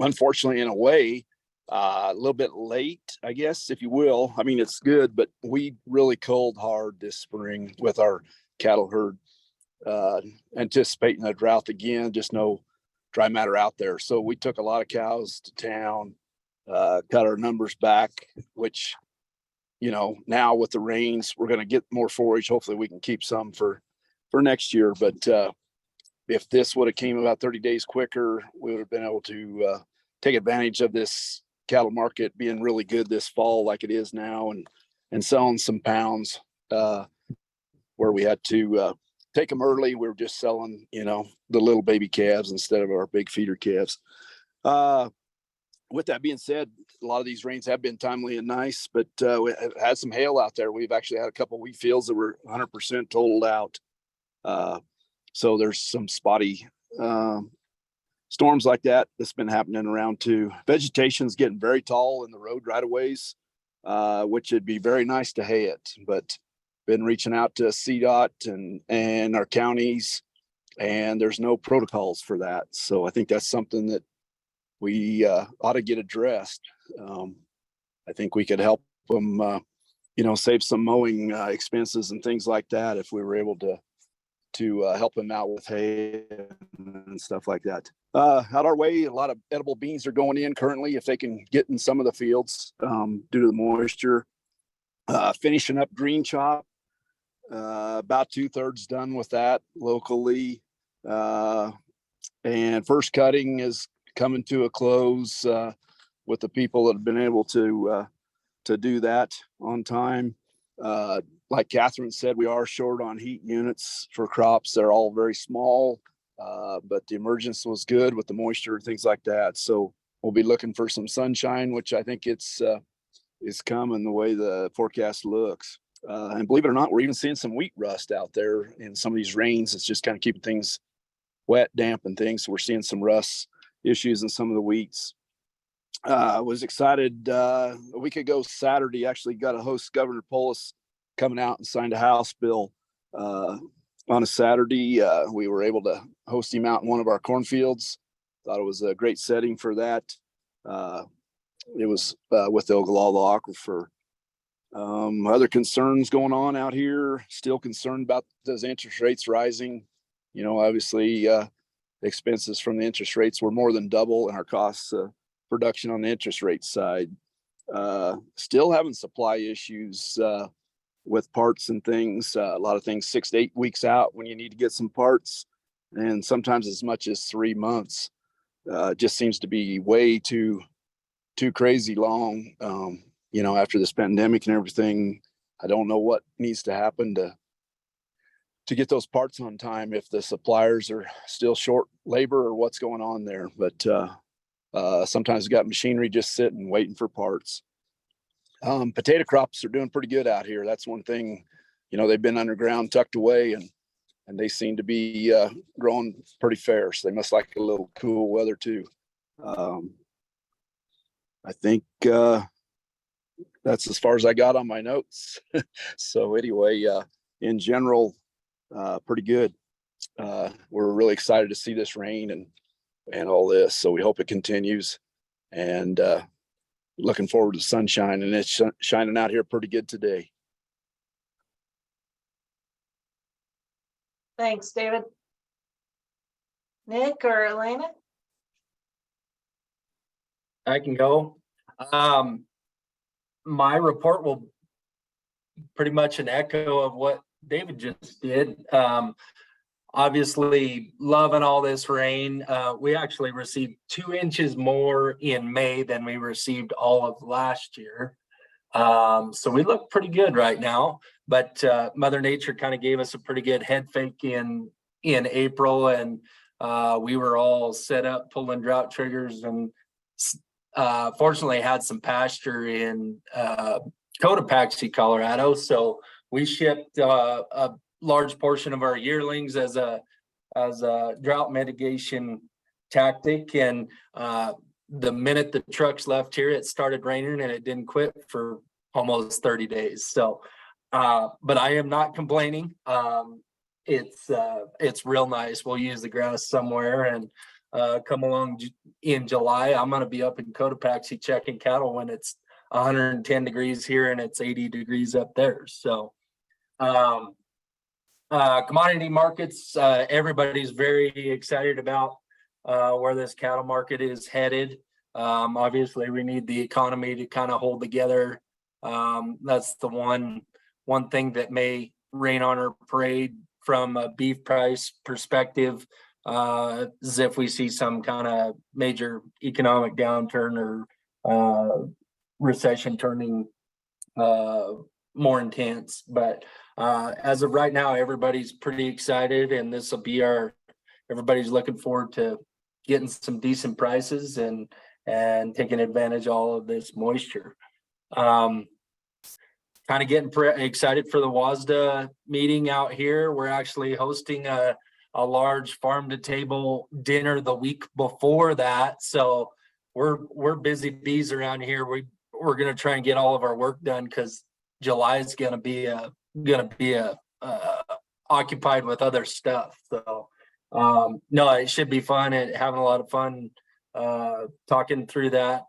Unfortunately, in a way, a little bit late, I guess, if you will. I mean, it's good, but we really culled hard this spring with our cattle herd, anticipating a drought again, just no dry matter out there. So we took a lot of cows to town, cut our numbers back, which, now with the rains, we're going to get more forage. Hopefully we can keep some for next year. But if this would have came about 30 days quicker, we would have been able to take advantage of this cattle market being really good this fall like it is now, and selling some pounds. where we had to take them early. We were just selling, the little baby calves instead of our big feeder calves. With that being said, a lot of these rains have been timely and nice, but we have had some hail out there. We've actually had a couple of wheat fields that were 100% totaled out. So there's some spotty storms like that that's been happening around too. Vegetation's getting very tall in the road right of ways, which would be very nice to hay it, but been reaching out to CDOT and our counties, and there's no protocols for that. So I think that's something that we ought to get addressed. I think we could help them, save some mowing expenses and things like that if we were able to help them out with hay and stuff like that. Out our way, a lot of edible beans are going in currently if they can get in some of the fields due to the moisture. Finishing up green chop, about 2/3 done with that locally. And first cutting is coming to a close with the people that have been able to do that on time. Like Catherine said, we are short on heat units for crops. They're all very small, but the emergence was good with the moisture and things like that. So we'll be looking for some sunshine, which I think is coming the way the forecast looks. And believe it or not, we're even seeing some wheat rust out there in some of these rains. It's just kind of keeping things wet, damp, and things. So we're seeing some rust issues in some of the wheats. I was excited a week ago Saturday, actually got to host Governor Polis coming out and signed a House bill on a Saturday. We were able to host him out in one of our cornfields. Thought it was a great setting for that. It was with the Ogallala Aquifer. Other concerns going on out here, still concerned about those interest rates rising. Obviously expenses from the interest rates were more than double, and our costs of production on the interest rate side. Still having supply issues with parts and things. A lot of things 6 to 8 weeks out when you need to get some parts, and sometimes as much as 3 months. Just seems to be way too crazy long. After this pandemic and everything, I don't know what needs to happen to get those parts on time, if the suppliers are still short labor or what's going on there. But sometimes we got machinery just sitting, waiting for parts. Potato crops are doing pretty good out here. That's one thing, they've been underground, tucked away, and they seem to be growing pretty fair. So they must like a little cool weather too. I think that's as far as I got on my notes. So anyway, in general, pretty good. We're really excited to see this rain and all this. So we hope it continues, and looking forward to sunshine, and it's shining out here pretty good today. Thanks, David. Nick or Elena? I can go. My report will pretty much an echo of what David just did. Obviously loving all this rain. We actually received 2 inches more in May than we received all of last year. So we look pretty good right now, but Mother Nature kind of gave us a pretty good head fake in April, and we were all set up pulling drought triggers, and fortunately had some pasture in Cotopaxi, Colorado. So we shipped a large portion of our yearlings as a drought mitigation tactic. And the minute the trucks left here, it started raining, and it didn't quit for almost 30 days. So, but I am not complaining. It's real nice. We'll use the grass somewhere, and come along in July. I'm going to be up in Cotopaxi checking cattle when it's 110 degrees here and it's 80 degrees up there. So commodity markets, everybody's very excited about where this cattle market is headed. Obviously we need the economy to kind of hold together. That's the one thing that may rain on our parade from a beef price perspective, as if we see some kind of major economic downturn or recession turning more intense. But as of right now, everybody's pretty excited, and this will be everybody's looking forward to getting some decent prices and taking advantage of all of this moisture. Kind of getting excited for the WASDA meeting out here. We're actually hosting a large farm to table dinner the week before that. So we're busy bees around here. We're going to try and get all of our work done because July is going to be occupied with other stuff. So no, it should be fun and having a lot of fun talking through that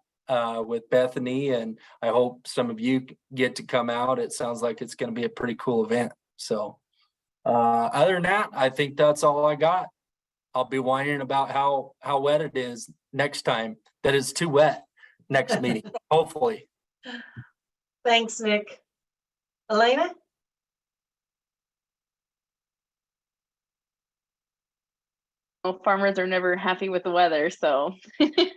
with Bethany, and I hope some of you get to come out. It sounds like it's going to be a pretty cool event. So other than that, I think that's all I got. I'll be whining about how wet it is next time. That is too wet next meeting, hopefully. Thanks, Nick. Elena? Well, farmers are never happy with the weather, so it's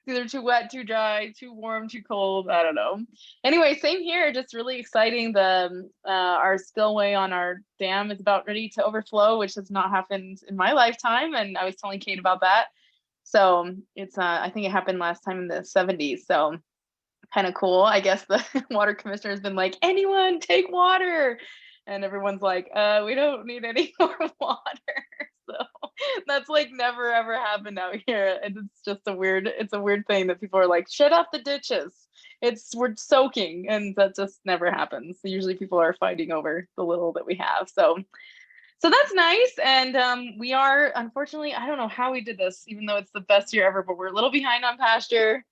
either too wet, too dry, too warm, too cold. I don't know. Anyway, same here. Just really exciting. Our spillway on our dam is about ready to overflow, which has not happened in my lifetime. And I was telling Kate about that. So it's I think it happened last time in the 70s. So kind of cool. I guess the water commissioner has been like, anyone take water. And everyone's like, we don't need any more water. So that's like never ever happened out here. And it's just a weird thing that people are like, shut up the ditches. We're soaking, and that just never happens. Usually people are fighting over the little that we have. So that's nice. And we are, unfortunately, I don't know how we did this, even though it's the best year ever, but we're a little behind on pasture.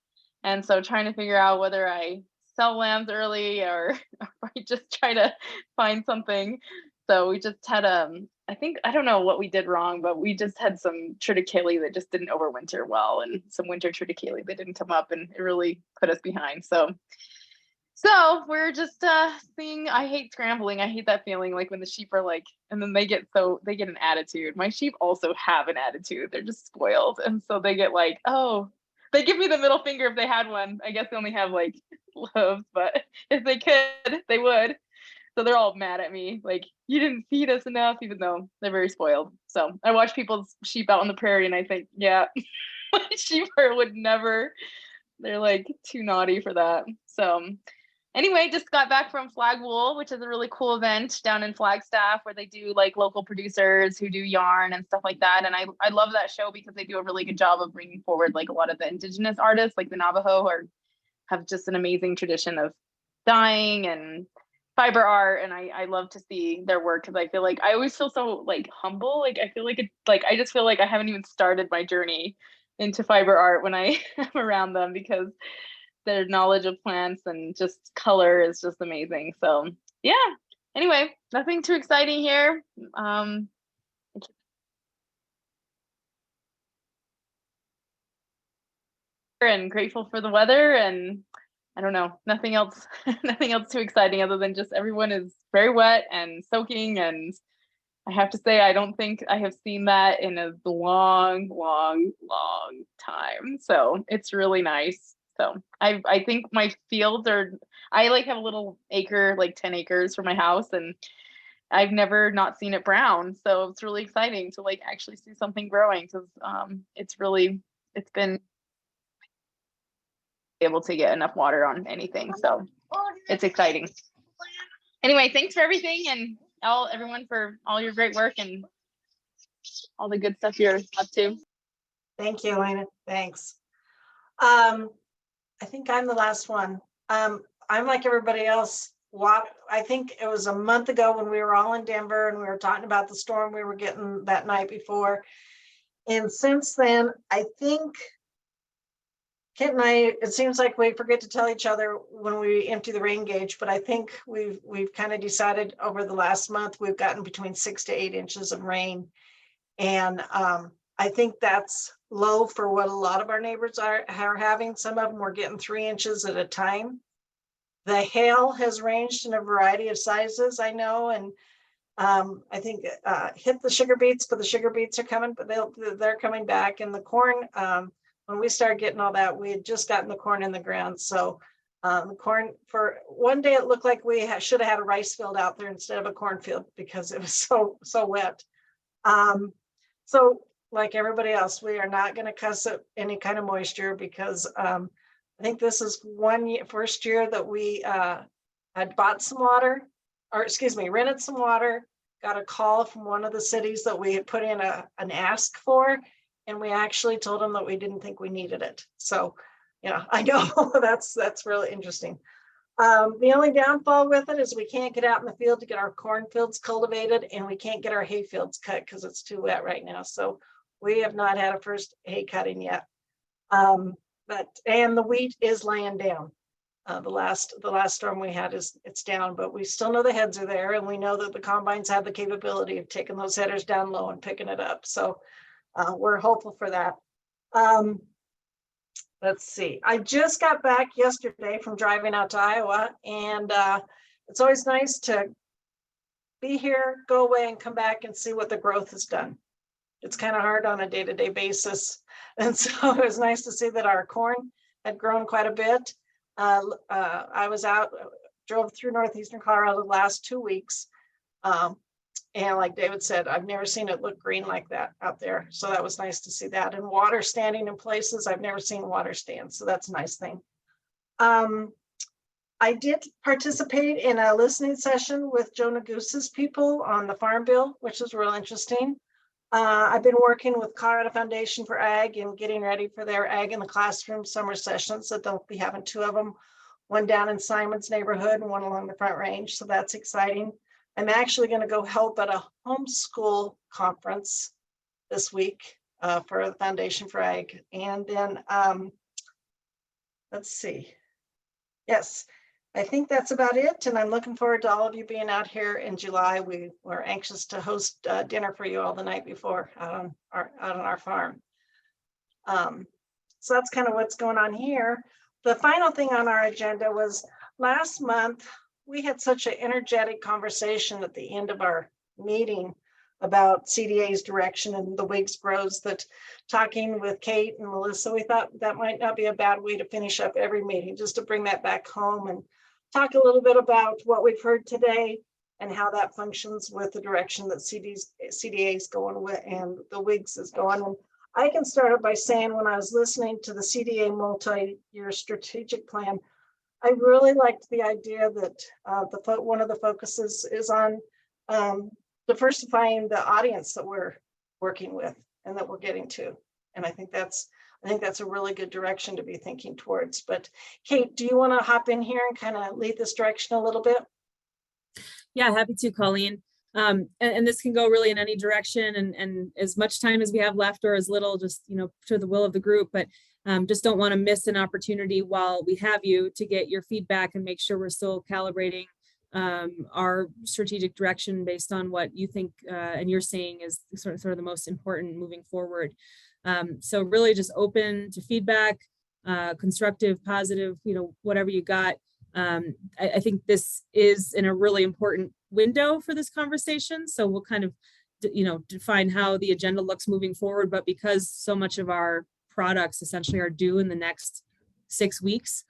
And so trying to figure out whether I sell lambs early or I just try to find something. So we just had I don't know what we did wrong, but we just had some triticale that just didn't overwinter well, and some winter triticale that didn't come up, and it really put us behind. So we're just seeing. I hate scrambling. I hate that feeling, like when the sheep are like, and then they get an attitude. My sheep also have an attitude. They're just spoiled, and so they get like, oh, they give me the middle finger if they had one. I guess they only have like loaves, but if they could, they would. So they're all mad at me, like, you didn't feed us enough, even though they're very spoiled. So I watch people's sheep out on the prairie and I think, yeah, my sheep would never, they're like too naughty for that. So anyway, just got back from Flag Wool, which is a really cool event down in Flagstaff where they do like local producers who do yarn and stuff like that. And I love that show because they do a really good job of bringing forward like a lot of the indigenous artists, like the Navajo, have just an amazing tradition of dyeing and fiber art, and I love to see their work because I feel like I always feel so like humble. Like I feel like I just feel like I haven't even started my journey into fiber art when I am around them, because their knowledge of plants and just color is just amazing. So yeah. Anyway, nothing too exciting here. And grateful for the weather, and I don't know, nothing else too exciting other than just everyone is very wet and soaking. And I have to say, I don't think I have seen that in a long time. So it's really nice. So I think my fields I like have a little acre, like 10 acres for my house, and I've never not seen it brown. So it's really exciting to like actually see something growing, because it's been able to get enough water on anything. So it's exciting. Anyway, thanks for everything, and everyone for all your great work and all the good stuff you're up to. Thank you, Elena. Thanks. I think I'm the last one. I'm like everybody else. I think it was a month ago when we were all in Denver and we were talking about the storm we were getting that night before. And since then, I think Kent and I, it seems like we forget to tell each other when we empty the rain gauge, but I think we've kind of decided over the last month, we've gotten between 6 to 8 inches of rain. And I think that's low for what a lot of our neighbors are having. Some of them were getting 3 inches at a time. The hail has ranged in a variety of sizes, I know, and I think hit the sugar beets, but the sugar beets are coming, but they're coming back. And the corn, when we started getting all that, we had just gotten the corn in the ground. So Corn, for one day, it looked like we should have had a rice field out there instead of a cornfield because it was so wet. So like everybody else, we are not going to cuss at any kind of moisture because I think this is first year that we had bought some water, or excuse me, rented some water, got a call from one of the cities that we had put in an ask for, and we actually told them that we didn't think we needed it. So, yeah, I know that's really interesting. The only downfall with it is we can't get out in the field to get our cornfields cultivated, and we can't get our hay fields cut because it's too wet right now. So we have not had a first hay cutting yet. And the wheat is laying down. The last storm we had it's down, but we still know the heads are there, and we know that the combines have the capability of taking those headers down low and picking it up. So we're hopeful for that. Let's see. I just got back yesterday from driving out to Iowa, and it's always nice to be here, go away, and come back and see what the growth has done. It's kind of hard on a day-to-day basis, and so it was nice to see that our corn had grown quite a bit. I was out, drove through northeastern Colorado the last 2 weeks. And like David said, I've never seen it look green like that out there. So that was nice to see that. And water standing in places I've never seen water stand. So that's a nice thing. I did participate in a listening session with Joe Negus's people on the Farm Bill, which was real interesting. I've been working with Colorado Foundation for Ag and getting ready for their Ag in the Classroom summer sessions. So they'll be having 2 of them, one down in Simon's neighborhood and one along the Front Range. So that's exciting. I'm actually going to go help at a homeschool conference this week for the Foundation for Ag. And then let's see. Yes, I think that's about it. And I'm looking forward to all of you being out here in July. We were anxious to host dinner for you all the night before out on our farm. So that's kind of what's going on here. The final thing on our agenda was last month, we had such an energetic conversation at the end of our meeting about CDA's direction and the WIGS grows, that talking with Kate and Melissa, we thought that might not be a bad way to finish up every meeting, just to bring that back home and talk a little bit about what we've heard today and how that functions with the direction that CDA is going with and the WIGS is going. And I can start it by saying, when I was listening to the CDA multi-year strategic plan, I really liked the idea that one of the focuses is on diversifying the audience that we're working with and that we're getting to. And I think that's a really good direction to be thinking towards. But Kate, do you want to hop in here and kind of lead this direction a little bit? Yeah, happy to, Colleen. And this can go really in any direction, and as much time as we have left or as little, just, to the will of the group, but just don't want to miss an opportunity while we have you to get your feedback and make sure we're still calibrating our strategic direction based on what you think and you're saying is sort of the most important moving forward. So really just open to feedback, constructive, positive, whatever you got. I think this is in a really important window for this conversation. So we'll kind of, define how the agenda looks moving forward. But because so much of our products essentially are due in the next 6 weeks,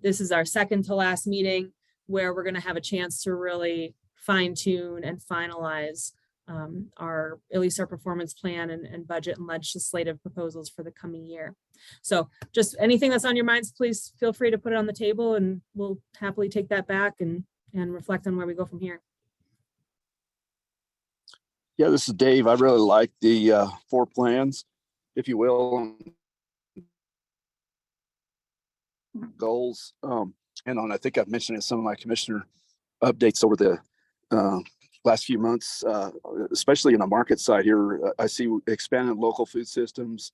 this is our second to last meeting where we're going to have a chance to really fine tune and finalize at least our performance plan and budget and legislative proposals for the coming year. So just anything that's on your minds, please feel free to put it on the table and we'll happily take that back and reflect on where we go from here. Yeah, this is Dave. I really like the 4 plans, if you will, goals. And I think I've mentioned in some of my commissioner updates over the last few months, especially in the market side here. I see expanded local food systems,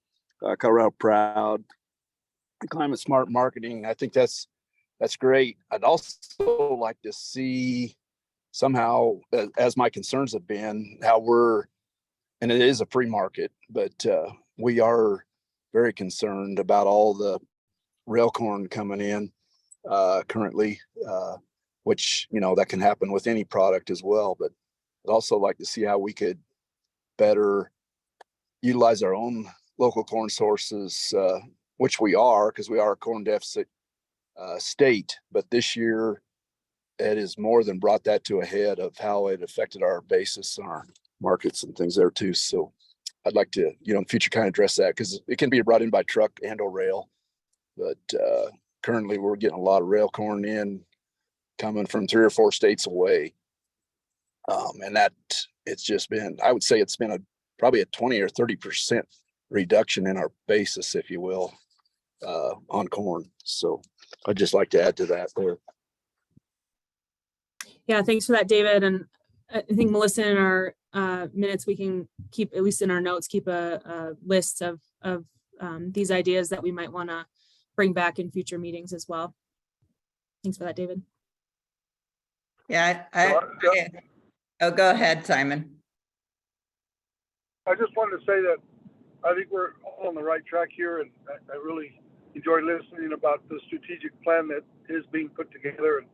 Colorado Proud, climate smart marketing. I think that's great. I'd also like to see somehow, as my concerns have been, how and it is a free market, but we are very concerned about all the rail corn coming in currently, which, that can happen with any product as well. But I'd also like to see how we could better utilize our own local corn sources, which we are, because we are a corn deficit state, but this year it has more than brought that to a head of how it affected our basis and our markets and things there too. So I'd like to, in the future kind of address that because it can be brought in by truck and or rail. But currently we're getting a lot of rail corn in coming from 3 or 4 states away. And that it's just been, I would say it's been probably a 20 or 30% reduction in our basis, if you will, on corn. So I'd just like to add to that there. Yeah, thanks for that, David. And I think Melissa, in our minutes, we can keep, at least in our notes, keep a list of these ideas that we might want to bring back in future meetings as well. Thanks for that, David. Yeah, oh, go ahead, Simon. I just wanted to say that I think we're all on the right track here, and I really enjoyed listening about the strategic plan that is being put together and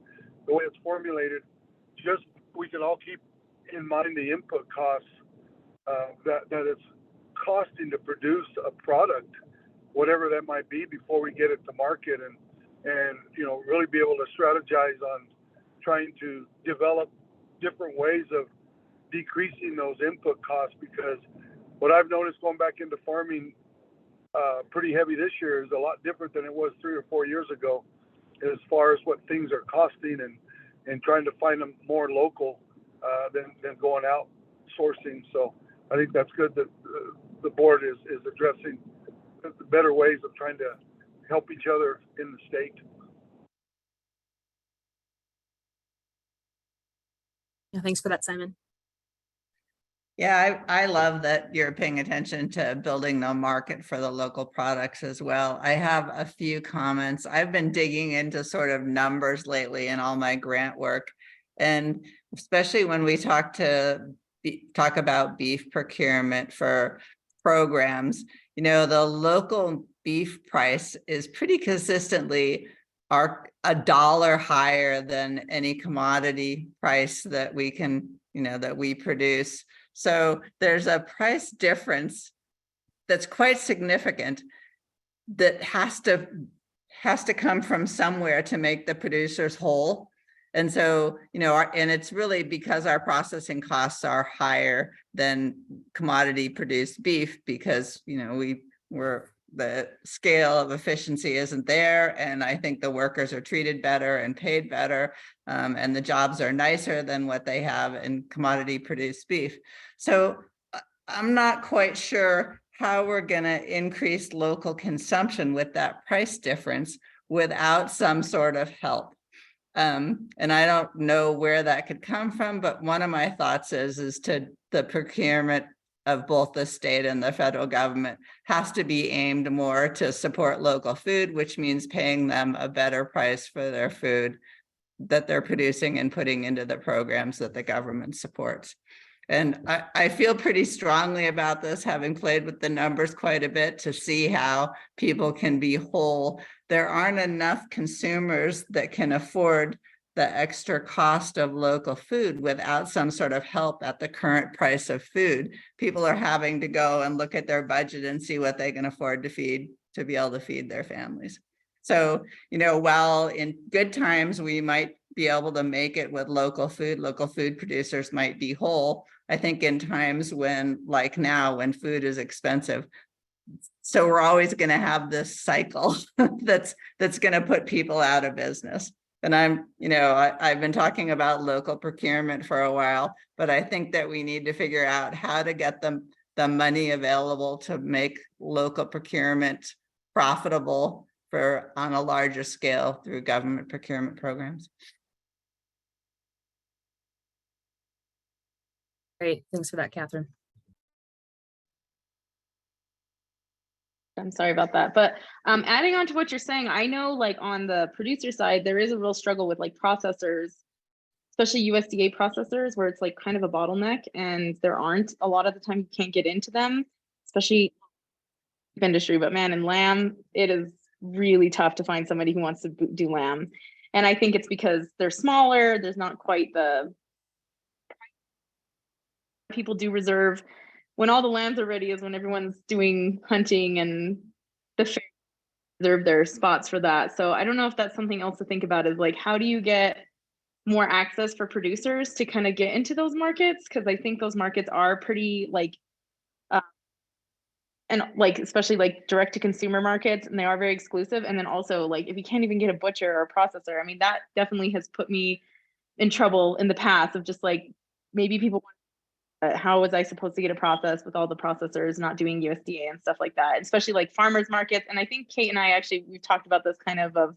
the way it's formulated. Just we can all keep in mind the input costs that it's costing to produce a product, whatever that might be, before we get it to market, and really be able to strategize on trying to develop different ways of decreasing those input costs. Because what I've noticed going back into farming pretty heavy this year is a lot different than it was 3 or 4 years ago, as far as what things are costing and trying to find them more local than going out sourcing. So I think that's good that the board is addressing the better ways of trying to help each other in the state. Yeah, thanks for that, Simon. Yeah, I love that you're paying attention to building the market for the local products as well. I have a few comments. I've been digging into sort of numbers lately in all my grant work, and especially when we talk about beef procurement for programs, the local beef price is pretty consistently $1 higher than any commodity price that we can, that we produce. So there's a price difference that's quite significant that has to come from somewhere to make the producers whole. And so, and it's really because our processing costs are higher than commodity produced beef, because, the scale of efficiency isn't there. And I think the workers are treated better and paid better. And the jobs are nicer than what they have in commodity produced beef. So I'm not quite sure how we're going to increase local consumption with that price difference without some sort of help. And I don't know where that could come from, but one of my thoughts is to the procurement of both the state and the federal government has to be aimed more to support local food, which means paying them a better price for their food that they're producing and putting into the programs that the government supports. And I feel pretty strongly about this, having played with the numbers quite a bit to see how people can be whole. There aren't enough consumers that can afford the extra cost of local food without some sort of help at the current price of food. People are having to go and look at their budget and see what they can afford to feed to be able to feed their families. So, while in good times we might be able to make it with local food producers might be whole. I think in times when, like now, when food is expensive, so we're always going to have this cycle that's going to put people out of business. And I've been talking about local procurement for a while, but I think that we need to figure out how to get the money available to make local procurement profitable on a larger scale through government procurement programs. Great, thanks for that, Catherine. I'm sorry about that, but adding on to what you're saying, I know like on the producer side, there is a real struggle with like processors, especially USDA processors, where it's like kind of a bottleneck, and there aren't a lot of the time you can't get into them, especially industry. But man, in lamb, it is really tough to find somebody who wants to do lamb, and I think it's because they're smaller. There's not quite the people do reserve. When all the lambs are ready is when everyone's doing hunting and the fair. reserve their spots for that. So I don't know if that's something else to think about, is like, how do you get more access for producers to kind of get into those markets? Because I think those markets are pretty like, and like, especially like direct to consumer markets, and they are very exclusive. And then also like, if you can't even get a butcher or a processor, I mean, that definitely has put me in trouble in the past of just like, maybe people how was I supposed to get a process with all the processors not doing USDA and stuff like that, especially like farmers markets. And I think Kate and I actually, we've talked about this kind of,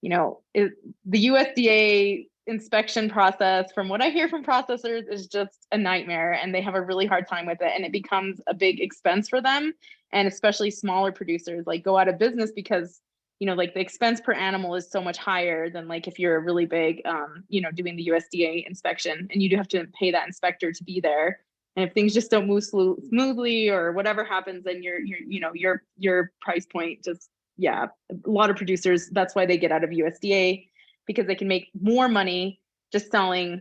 you know, the USDA inspection process, from what I hear from processors, is just a nightmare, and they have a really hard time with it, and it becomes a big expense for them. And especially smaller producers like go out of business because, you know, like the expense per animal is so much higher than like if you're a really big, you know, doing the USDA inspection, and you do have to pay that inspector to be there. And if things just don't move smoothly or whatever happens, then you know, your price point just, yeah, a lot of producers, that's why they get out of USDA, because they can make more money just selling,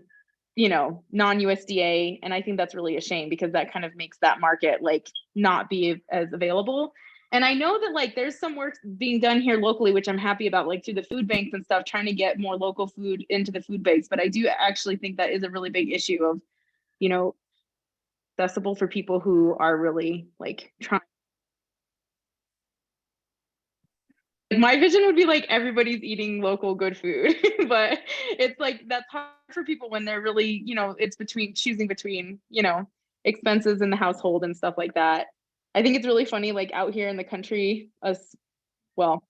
you know, non-USDA. And I think that's really a shame, because that kind of makes that market like not be as available. And I know that like there's some work being done here locally, which I'm happy about, like through the food banks and stuff, trying to get more local food into the food banks. But I do actually think that is a really big issue of, you know, accessible for people who are really like trying. My vision would be like everybody's eating local good food, but it's like that's hard for people when they're really, you know, it's between choosing between, you know, expenses in the household and stuff like that. I think it's really funny, like out here in the country, us, well,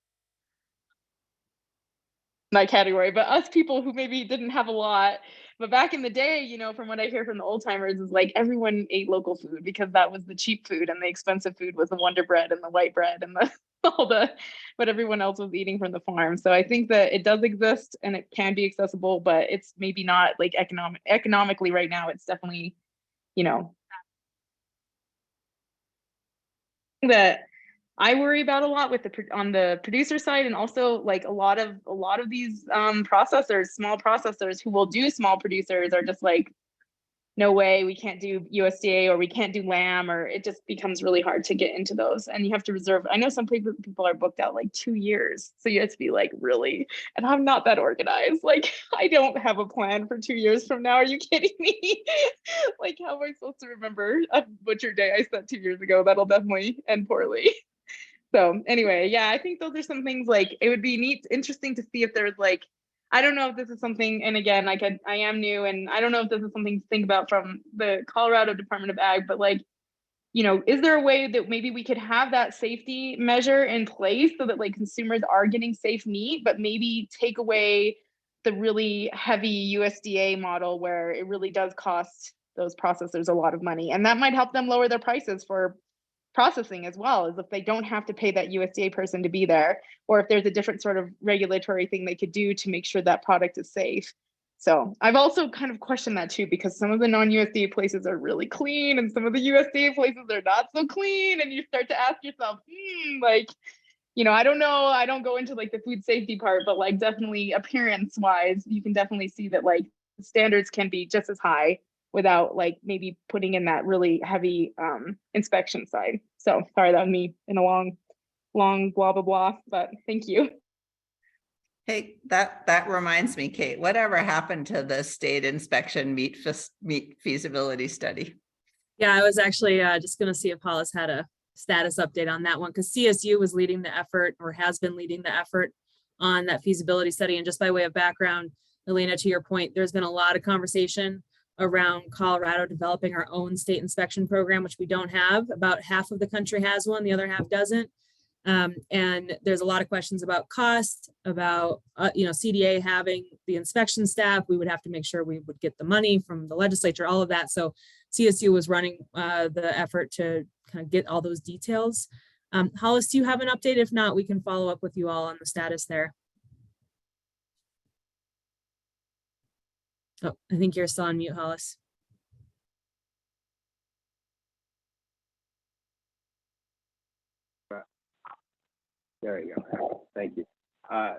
my category, but us people who maybe didn't have a lot. But back in the day, you know, from what I hear from the old timers, is like everyone ate local food because that was the cheap food, and the expensive food was the Wonder Bread and the white bread and the all the what everyone else was eating from the farm. So I think that it does exist and it can be accessible, but it's maybe not like economically right now. It's definitely, you know, that I worry about a lot with on the producer side, and also like a lot of these processors, small processors who will do small producers, are just like, no way, we can't do USDA, or we can't do lamb, or it just becomes really hard to get into those. And you have to reserve. I know some people are booked out like 2 years. So you have to be like, really? And I'm not that organized. Like, I don't have a plan for 2 years from now. Are you kidding me? Like, how am I supposed to remember a butcher day I spent 2 years ago? That'll definitely end poorly. So anyway, yeah, I think those are some things like it would be interesting to see if there's like, I don't know if this is something, and again, I am new, and I don't know if this is something to think about from the Colorado Department of Ag, but like, you know, is there a way that maybe we could have that safety measure in place so that like consumers are getting safe meat, but maybe take away the really heavy USDA model where it really does cost those processors a lot of money, and that might help them lower their prices for processing as well, as if they don't have to pay that USDA person to be there, or if there's a different sort of regulatory thing they could do to make sure that product is safe. So I've also kind of questioned that too, because some of the non-USDA places are really clean and some of the USDA places are not so clean, and you start to ask yourself, like, you know, I don't know, I don't go into like the food safety part, but like definitely appearance wise, you can definitely see that like standards can be just as high without like maybe putting in that really heavy inspection side. So sorry, that was me in a long blah, blah, blah, but thank you. Hey, that reminds me, Kate, whatever happened to the state inspection meat feasibility study? Yeah, I was actually just going to see if Hollis had a status update on that one, because CSU was leading the effort, or has been leading the effort on that feasibility study. And just by way of background, Elena, to your point, there's been a lot of conversation around Colorado developing our own state inspection program, which we don't have. About half of the country has one, the other half doesn't. And there's a lot of questions about cost, about, you know, CDA having the inspection staff. We would have to make sure we would get the money from the legislature, all of that. So CSU was running the effort to kind of get all those details. Hollis, do you have an update? If not, we can follow up with you all on the status there. Oh, I think you're still on mute, Hollis. There you go. Thank you.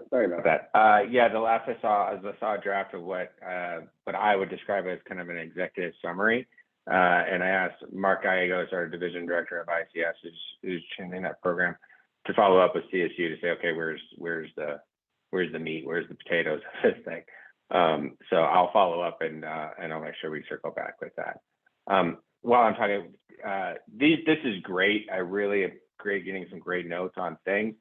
Sorry about that. Yeah, the last I saw a draft of what I would describe as kind of an executive summary. And I asked Mark Gallegos, our division director of ICS, who's chairing that program, to follow up with CSU to say, okay, where's the meat, where's the potatoes of this thing. So I'll follow up and I'll make sure we circle back with that. While I'm talking, this is great. I really great getting some great notes on things.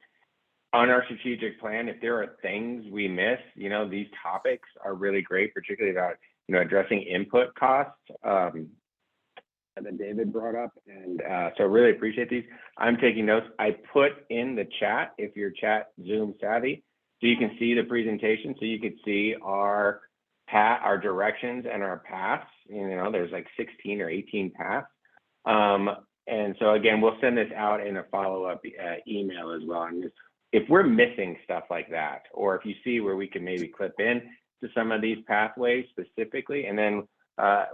On our strategic plan, if there are things we miss, you know, these topics are really great, particularly about, you know, addressing input costs that David brought up. And so I really appreciate these. I'm taking notes. I put in the chat, if you're chat Zoom savvy, so you can see the presentation, so you can see our directions and our paths. You know, there's like 16 or 18 paths. And so again, we'll send this out in a follow-up email as well. And if we're missing stuff like that, or if you see where we can maybe clip in to some of these pathways specifically, and then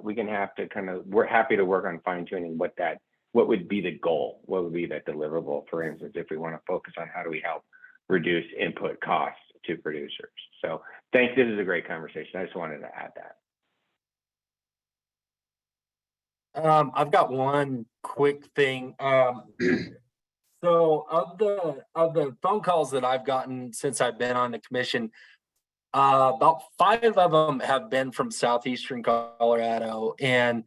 we can have to we're happy to work on fine tuning what would be the goal, what would be that deliverable, for instance, if we want to focus on how do we help reduce input costs to producers. So thanks, this is a great conversation. I just wanted to add that. I've got one quick thing. So of the phone calls that I've gotten since I've been on the commission, about 5 of them have been from southeastern Colorado, and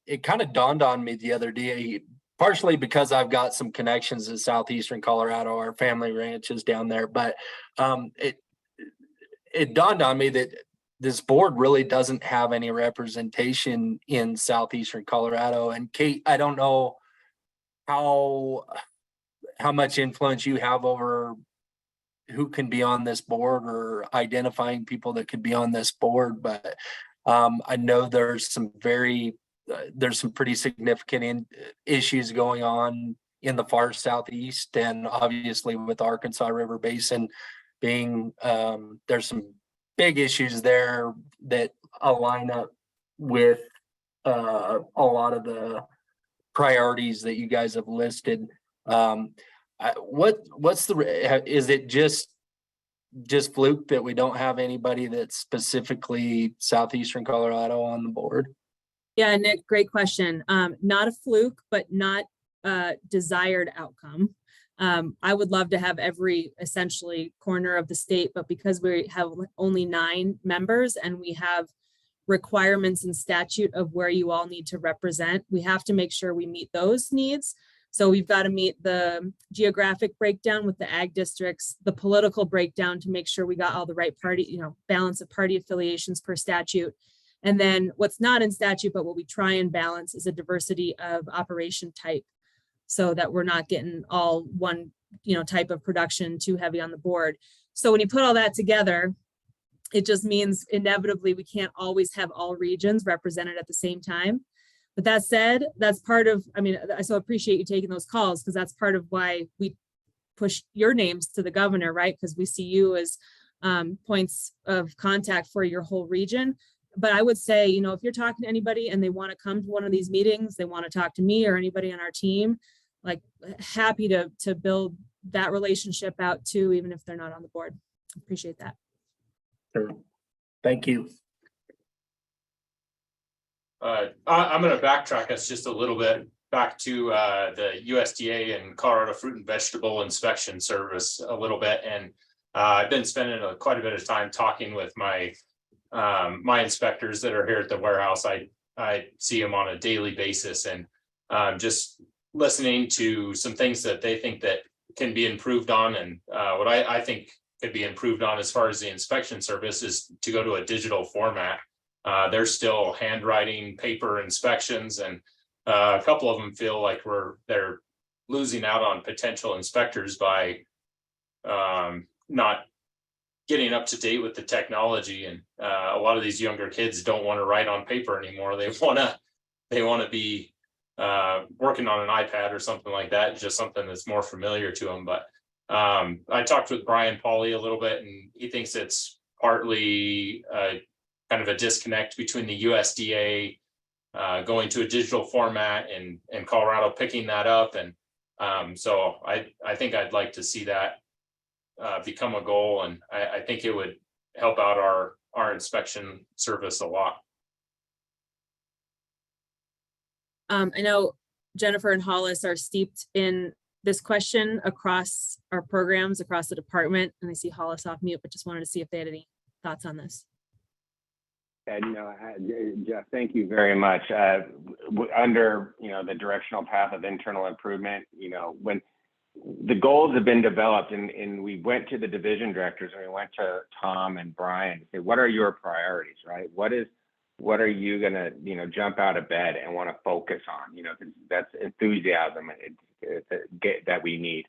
it kind of dawned on me the other day, partially because I've got some connections in southeastern Colorado, our family ranch is down there, but it dawned on me that this board really doesn't have any representation in southeastern Colorado. And Kate, I don't know how much influence you have over who can be on this board or identifying people that could be on this board, but I know there's some pretty significant issues going on in the far southeast, and obviously with Arkansas River Basin being there's some big issues there that align up with a lot of the priorities that you guys have listed. Is it just fluke that we don't have anybody that's specifically southeastern Colorado on the board? Yeah, Nick, great question. Not a fluke, but not a desired outcome. I would love to have every essentially corner of the state, but because we have only 9 members and we have requirements in statute of where you all need to represent, we have to make sure we meet those needs. So we've got to meet the geographic breakdown with the ag districts, the political breakdown to make sure we got all the right party, balance of party affiliations per statute. And then what's not in statute, but what we try and balance is a diversity of operation type, so that we're not getting all one, type of production too heavy on the board. So when you put all that together, it just means inevitably we can't always have all regions represented at the same time. But that said, that's part of, I so appreciate you taking those calls, because that's part of why we push your names to the governor, right? Because we see you as points of contact for your whole region. But I would say, if you're talking to anybody and they want to come to one of these meetings, they want to talk to me or anybody on our team, like happy to build that relationship out too, even if they're not on the board. Appreciate that. Sure. Thank you. I'm going to backtrack us just a little bit back to the USDA and Colorado Fruit and Vegetable Inspection Service a little bit. And I've been spending quite a bit of time talking with my inspectors that are here at the warehouse. I see them on a daily basis, and just listening to some things that they think that can be improved on. And what I think could be improved on as far as the inspection service is to go to a digital format. They're still handwriting paper inspections, and a couple of them feel like they're losing out on potential inspectors by not getting up to date with the technology. And a lot of these younger kids don't want to write on paper anymore. They want to be working on an iPad or something like that, just something that's more familiar to them. But I talked with Brian Pauly a little bit, and he thinks it's partly kind of a disconnect between the USDA going to a digital format and Colorado picking that up. And so I think I'd like to see that become a goal, and I think it would help out our inspection service a lot. I know Jennifer and Hollis are steeped in this question across our programs, across the department, and I see Hollis off mute, but just wanted to see if they had any thoughts on this. And Jeff, thank you very much. Under the directional path of internal improvement, when the goals have been developed, and we went to the division directors and we went to Tom and Brian to say, what are your priorities, right? What are you gonna jump out of bed and want to focus on? That's enthusiasm that we need.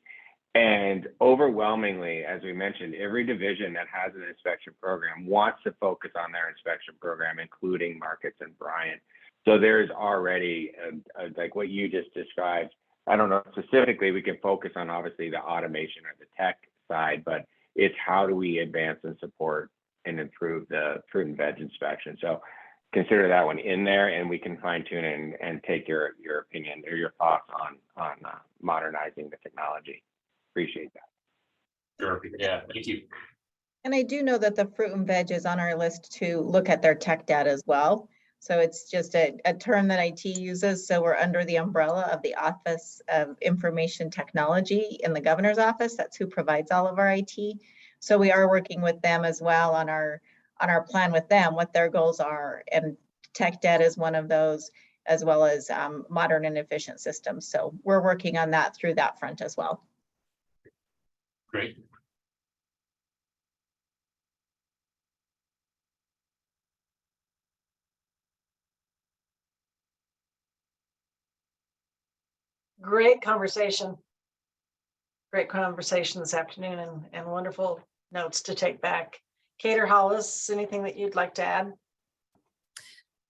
And overwhelmingly, as we mentioned, every division that has an inspection program wants to focus on their inspection program, including Marcus and Brian. So there's already, like what you just described, I don't know specifically, we can focus on obviously the automation or the tech side, but it's how do we advance and support and improve the fruit and veg inspection. So consider that one in there, and we can fine tune and take your opinion or your thoughts on modernizing the technology. Appreciate that. Sure. Yeah, thank you. And I do know that the fruit and veg is on our list to look at their tech data as well. So it's just a term that IT uses. So we're under the umbrella of the Office of Information Technology in the governor's office. That's who provides all of our IT. So we are working with them as well on our plan with them, what their goals are. And tech data is one of those, as well as modern and efficient systems. So we're working on that through that front as well. Great. Great conversation. Great conversation this afternoon, and wonderful notes to take back. Kate or Hollis, anything that you'd like to add?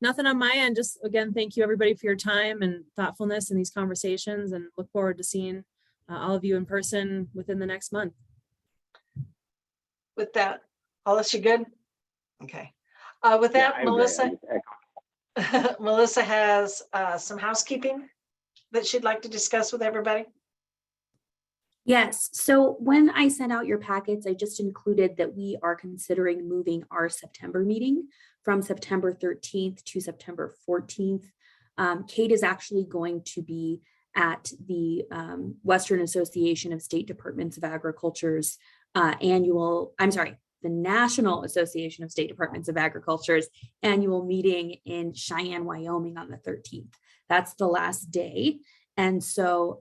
Nothing on my end. Just again, thank you everybody for your time and thoughtfulness in these conversations, and look forward to seeing all of you in person within the next month. With that, Hollis, you good? Okay. With that, Melissa, Melissa has some housekeeping that she'd like to discuss with everybody. Yes, so when I sent out your packets, I just included that we are considering moving our September meeting from September 13th to September 14th. Kate is actually going to be at the Western Association of State Departments of Agriculture's the National Association of State Departments of Agriculture's annual meeting in Cheyenne, Wyoming on the 13th. That's the last day. And so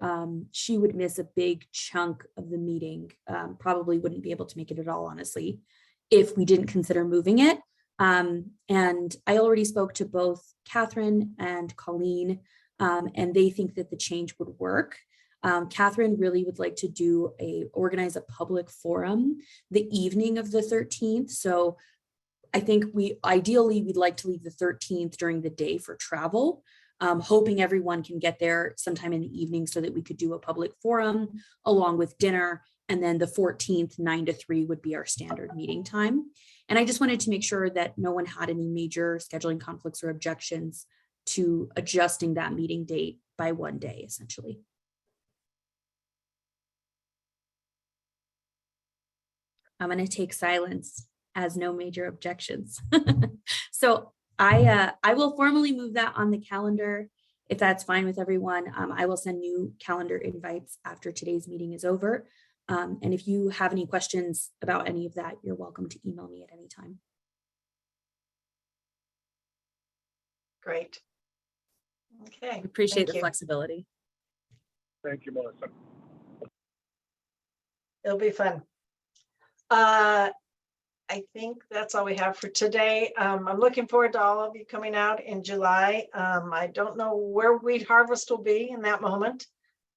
she would miss a big chunk of the meeting, probably wouldn't be able to make it at all, honestly, if we didn't consider moving it. And I already spoke to both Catherine and Colleen, and they think that the change would work. Catherine really would like to organize a public forum the evening of the 13th. So I think we'd like to leave the 13th during the day for travel. Hoping everyone can get there sometime in the evening so that we could do a public forum along with dinner. And then the 14th, 9 to 3 would be our standard meeting time. And I just wanted to make sure that no one had any major scheduling conflicts or objections to adjusting that meeting date by one day, essentially. I'm going to take silence as no major objections. So I will formally move that on the calendar if that's fine with everyone. I will send new calendar invites after today's meeting is over. And if you have any questions about any of that, you're welcome to email me at any time. Great. Okay. Appreciate the flexibility. Thank you, Melissa. It'll be fun. I think that's all we have for today. I'm looking forward to all of you coming out in July. I don't know where wheat harvest will be in that moment.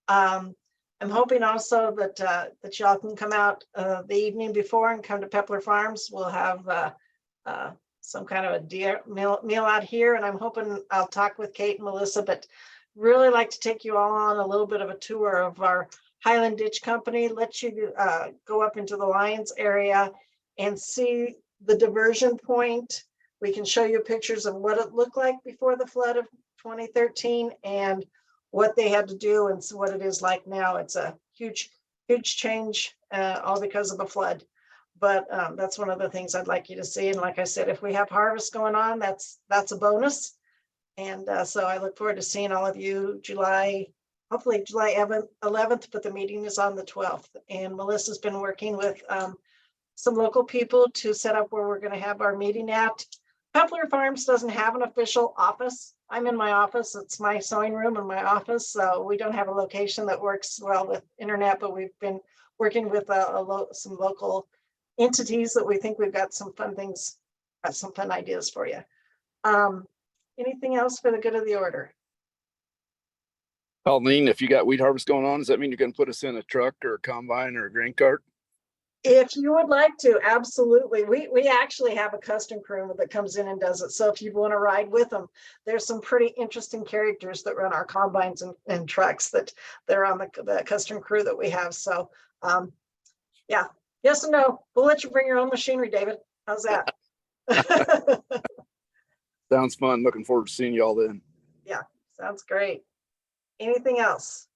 I'm hoping also that y'all can come out the evening before and come to Pepler Farms. We'll have some kind of a meal out here, and I'm hoping I'll talk with Kate and Melissa, but really like to take you all on a little bit of a tour of our Highland Ditch Company, let you go up into the Lions area and see the diversion point. We can show you pictures of what it looked like before the flood of 2013 and what they had to do and what it is like now. It's a huge change, all because of the flood. But that's one of the things I'd like you to see. And like I said, if we have harvest going on, that's a bonus. And so I look forward to seeing all of you July hopefully July 11th, but the meeting is on the 12th. And Melissa's been working with some local people to set up where we're going to have our meeting at. Pepler Farms doesn't have an official office. I'm in my office. It's my sewing room and my office. So we don't have a location that works well with internet, but we've been working with some local entities that we think we've got some fun things, some fun ideas for you. Anything else for the good of the order? Pauline, if you got wheat harvest going on, does that mean you're gonna put us in a truck or a combine or a grain cart? If you would like to, absolutely. We actually have a custom crew that comes in and does it. So if you want to ride with them, there's some pretty interesting characters that run our combines and trucks that they're on the custom crew that we have. So yeah, yes and no. We'll let you bring your own machinery, David. How's that? Sounds fun. Looking forward to seeing y'all then. Yeah, sounds great. Anything else?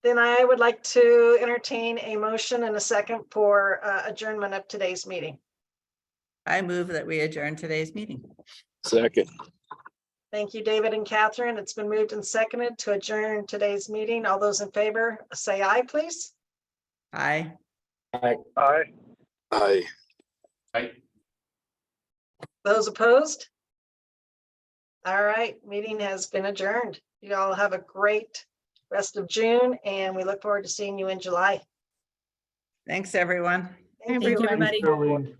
Then I would like to entertain a motion and a second for adjournment of today's meeting. I move that we adjourn today's meeting. Second. Thank you, David and Catherine. It's been moved and seconded to adjourn today's meeting. All those in favor, say aye, please. Aye. Aye. Aye. Right? Those opposed? All right, meeting has been adjourned. You all have a great rest of June, and we look forward to seeing you in July. Thanks, everyone. Thank Thank you, you. everybody. Thanks, Darlene.